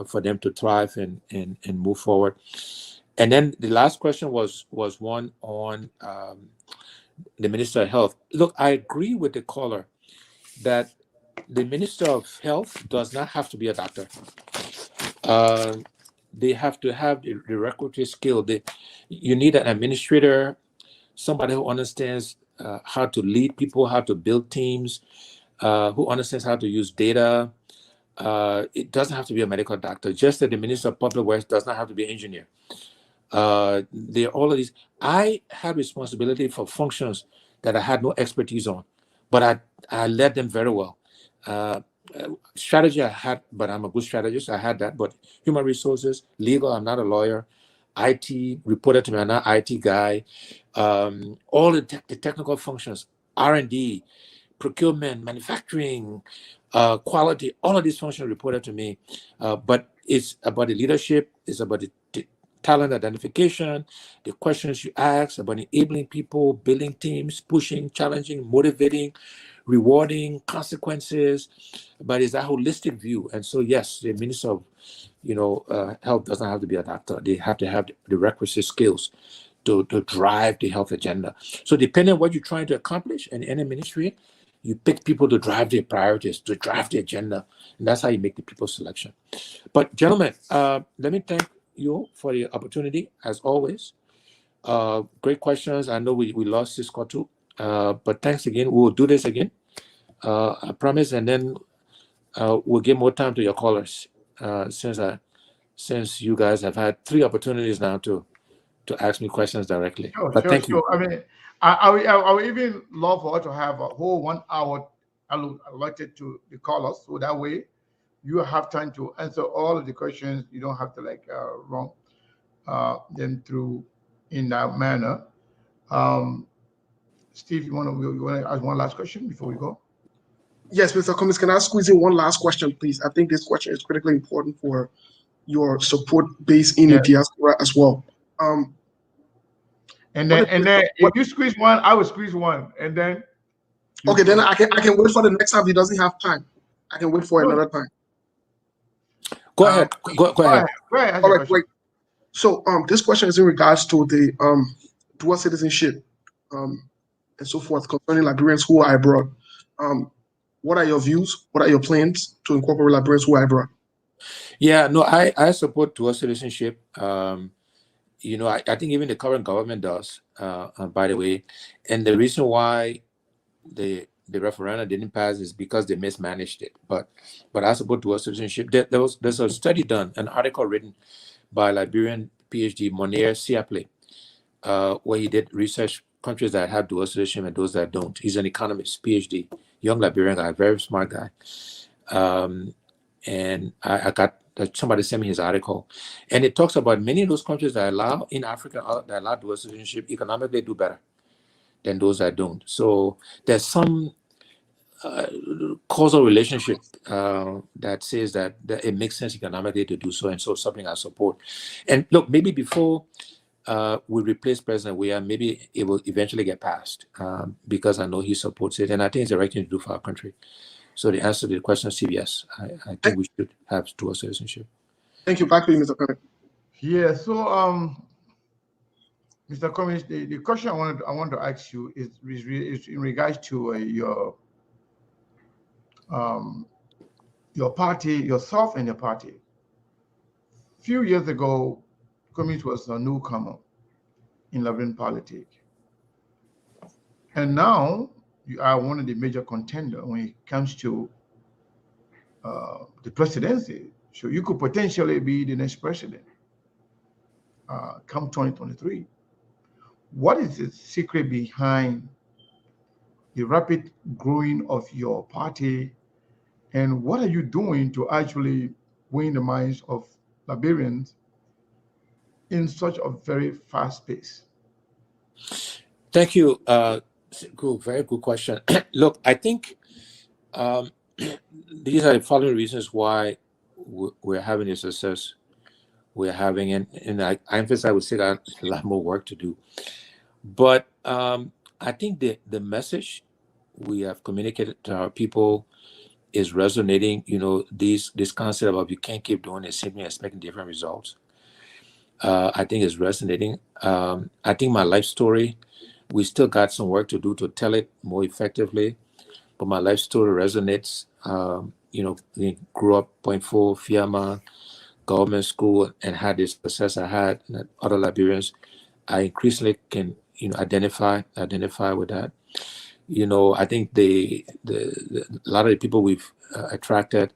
for them to thrive and move forward. And then the last question was one on the Minister of Health. Look, I agree with the caller that the Minister of Health does not have to be a doctor. They have to have the requisite skill. You need an administrator, somebody who understands how to lead people, how to build teams, who understands how to use data. It doesn't have to be a medical doctor. Just that the Minister of Public Works does not have to be an engineer. There are all of these. I had responsibility for functions that I had no expertise on, but I led them very well. Strategy I had, but I'm a good strategist. I had that, but human resources, legal, I'm not a lawyer. IT reported to me, I'm not an IT guy. All the technical functions, R&D, procurement, manufacturing, quality, all of these functions reported to me. But it's about the leadership, it's about the talent identification, the questions you ask, about enabling people, building teams, pushing, challenging, motivating, rewarding, consequences, but it's that holistic view. And so, yes, the Minister of Health doesn't have to be a doctor. They have to have the requisite skills to drive the health agenda. So depending on what you're trying to accomplish in any ministry, you pick people to drive their priorities, to drive the agenda, and that's how you make the people selection. But gentlemen, let me thank you for the opportunity, as always. Great questions. I know we lost this call too. But thanks again. We'll do this again. I promise, and then we'll give more time to your callers. Since you guys have had 3 opportunities now to ask me questions directly. Thank you. I mean, I would even love for us to have a whole 1 hour allotted to the callers, so that way you have time to answer all of the questions. You don't have to run them through in that manner. Steve, you want to ask one last question before we go? Yes, Mr. Cummins, can I squeeze in one last question, please? I think this question is critically important for your support base in the diaspora as well. And then if you squeeze one, I will squeeze one, and then. Okay, then I can wait for the next time. If he doesn't have time, I can wait for another time. Go ahead. Go ahead. All right, great. So this question is in regards to the dual citizenship and so forth concerning Liberians who are abroad. What are your views? What are your plans to incorporate Liberians who are abroad? Yeah, no, I support dual citizenship. I think even the current government does, by the way. And the reason why the referendum didn't pass is because they mismanaged it. But I support dual citizenship. There's a study done, an article written by Liberian PhD Monier Siaple, where he did research countries that have dual citizenship and those that don't. He's an economist, PhD, young Liberian guy, very smart guy. And I got somebody sent me his article, and it talks about many of those countries that allow in Africa that allow dual citizenship economically do better than those that don't. So there's some causal relationship that says that it makes sense economically to do so, and so something I support. And look, maybe before we replace President Weah, maybe it will eventually get passed because I know he supports it, and I think it's the right thing to do for our country. So the answer to the question is yes. I think we should have dual citizenship. Thank you. Back to you, Mr. Cummins. Yeah. So Mr. Cummins, the question I want to ask you is in regards to your party, yourself and your party. A few years ago, Cummins was a newcomer in Liberian politics. And now you are one of the major contenders when it comes to the presidency. So you could potentially be the next president come 2023. What is the secret behind the rapid growing of your party? And what are you doing to actually win the minds of Liberians in such a very fast pace? Thank you. Good, very good question. Look, I think these are the following reasons why we're having the success we're having, and I emphasize, I would say that a lot more work to do. But I think the message we have communicated to our people is resonating. You know, this concept of you can't keep doing the same thing, expecting different results. I think is resonating. I think my life story, we still got some work to do to tell it more effectively, but my life story resonates. You know, we grew up Point Four, Fiamma, government school, and had this success I had, and other Liberians, I increasingly can, you know, identify with that. You know, I think a lot of the people we've attracted,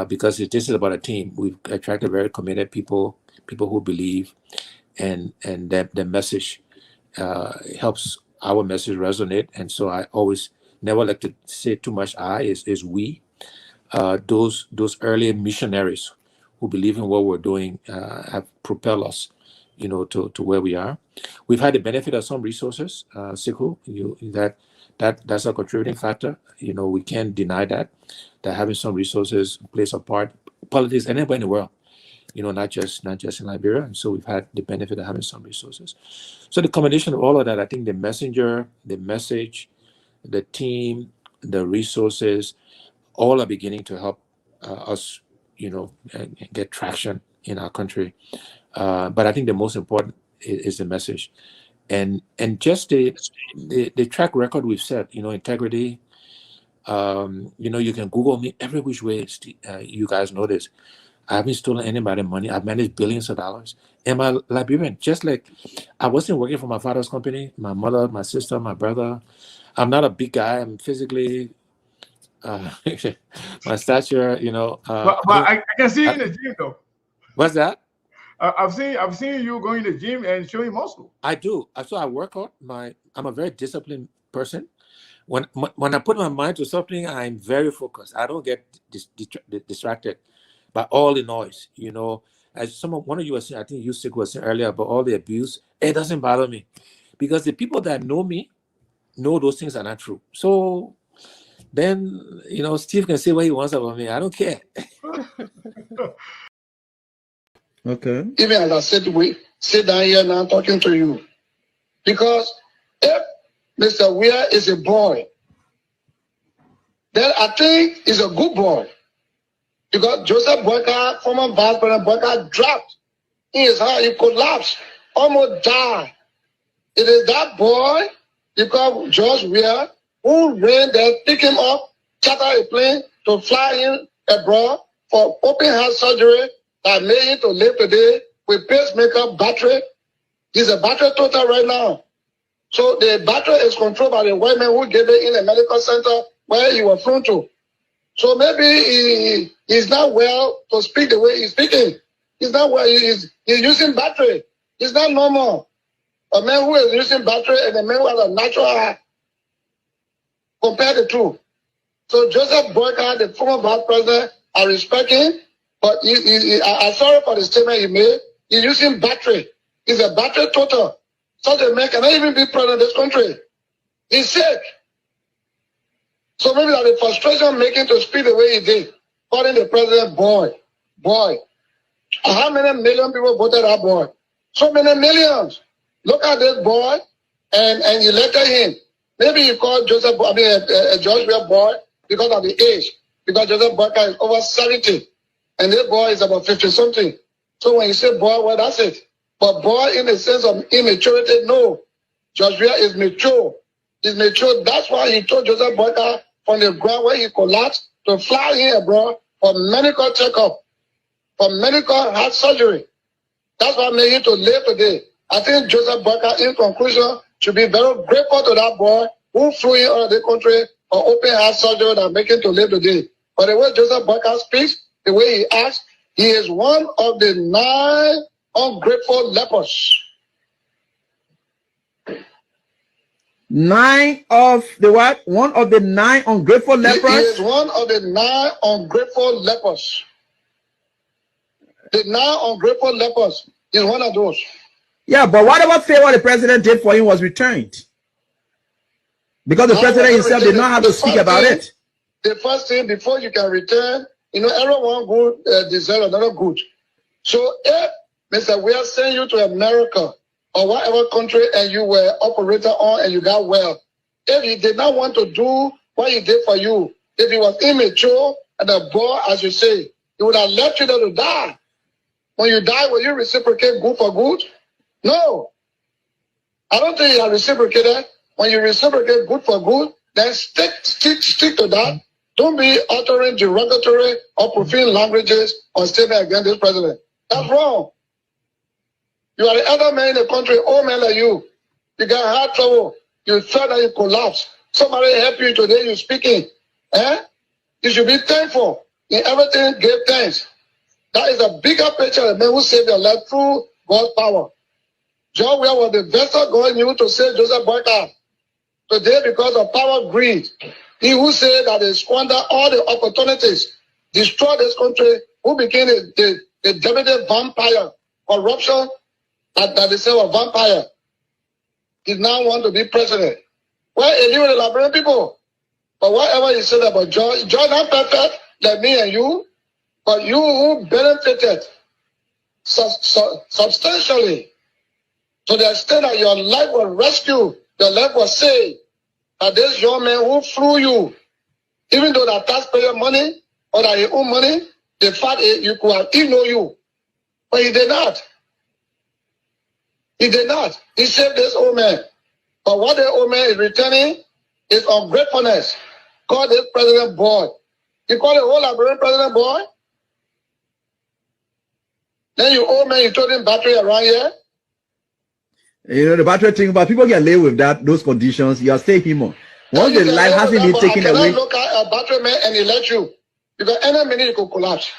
because this is about a team. We've attracted very committed people who believe, and that the message helps our message resonate. And so I always never like to say too much. Is we, those early missionaries who believe in what we're doing have propelled us, you know, to where we are. We've had the benefit of some resources, Siku, that's a contributing factor. You know, we can't deny that having some resources plays a part. Politics, anywhere in the world, you know, not just in Liberia. And so we've had the benefit of having some resources. So the combination of all of that, I think the messenger, the message, the team, the resources, all are beginning to help us, you know, get traction in our country. But I think the most important is the message, and just the track record we've set. You know, integrity. You know, you can Google me every which way. You guys know this. I haven't stolen anybody's money. I've managed billions of dollars. Am I Liberian? Just like I wasn't working for my father's company, my mother, my sister, my brother. I'm not a big guy. I'm physically. My stature, you know. But I can see you in the gym, though. What's that? I've seen you going to the gym and showing muscle. I do. So I work out. I'm a very disciplined person. When I put my mind to something, I'm very focused. I don't get distracted by all the noise. You know, as one of you was saying, I think you was saying earlier about all the abuse. It doesn't bother me because the people that know me know those things are not true. So then, you know, Steve can say what he wants about me. I don't care. Okay. Even as I said, we sit down here now talking to you. Because if Mr. Weir is a boy, then I think he's a good boy. Because Joseph Boakai, former Vice President Boakai, dropped in his heart. He collapsed, almost died. It is that boy, because George Weir, who ran there, pick him up, charter a plane to fly him abroad for open heart surgery that made him to live today with pacemaker, battery. He's a battery total right now. So the battery is controlled by the white man who gave it in a medical center where he was flown to. So maybe he's not well to speak the way he's speaking. He's not well. He's using battery. It's not normal. A man who is using battery and a man who has a natural heart. Compare the two. So Joseph Boakai, the former vice president, I respect him, but I'm sorry for the statement he made. He's using battery. He's a battery total. Such a man cannot even be president of this country. He's sick. So maybe that the frustration making to speak the way he did, calling the president boy. How many million people voted that boy? So many millions. Look at this boy and you elected him. Maybe you call Joseph, George Weir boy because of the age. Because Joseph Boakai is over 70. And this boy is about 50 something. So when you say boy, well, that's it. But boy, in the sense of immaturity, no. Joshua is mature. He's mature. That's why he told Joseph Boakai from the ground where he collapsed to fly here, bro, for medical checkup, for medical heart surgery. That's what made him to live today. I think Joseph Boakai, in conclusion, should be very grateful to that boy who flew in out of the country for open heart surgery that make him to live today. But the way Joseph Boakai speaks, the way he acts, he is one of the 9 ungrateful lepers. 9 of the what? One of the 9 ungrateful lepers? He is one of the 9 ungrateful lepers. The 9 ungrateful lepers is one of those. Yeah, but whatever favor the president did for him was returned. Because the president himself did not have to speak about it. The first thing, before you can return, you know, everyone good deserves another good. So if, Mr. We are sending you to America or whatever country and you were operator on and you got well, if he did not want to do what he did for you, if he was immature and a boy, as you say, he would have left you there to die. When you die, will you reciprocate good for good? No. I don't think you are reciprocated. When you reciprocate good for good, then stick to that. Don't be uttering derogatory or profane languages or statement against this president. That's wrong. You are the other man in the country, old man like you. You got heart trouble. You felt that you collapsed. Somebody help you today, you're speaking. You should be thankful. In everything, give thanks. That is a bigger picture of the man who saved your life through God's power. John Ware was the vessel God used to save Joseph Boakai. Today, because of power, greed, he who said that they squander all the opportunities, destroy this country, who became the deputy vampire, corruption, that they say was vampire, did not want to be president. Well, he knew the Liberian people. But whatever he said about John not perfect like me and you, but you who benefited substantially to the extent that your life was rescued, your life was saved. That this young man who flew you, even though that taxpayer money or that his own money, the fact is you could have ignored you. But he did not. He did not. He saved this old man. But what the old man is returning is ungratefulness. Call this president boy. You call the whole Liberian president boy? Then you old man, you told him battery around here? You know, the battery thing, but people can live with that, those conditions. You are staying human. Once the life hasn't been taken away. I cannot look at a battery man and he let you. Because any minute you could collapse.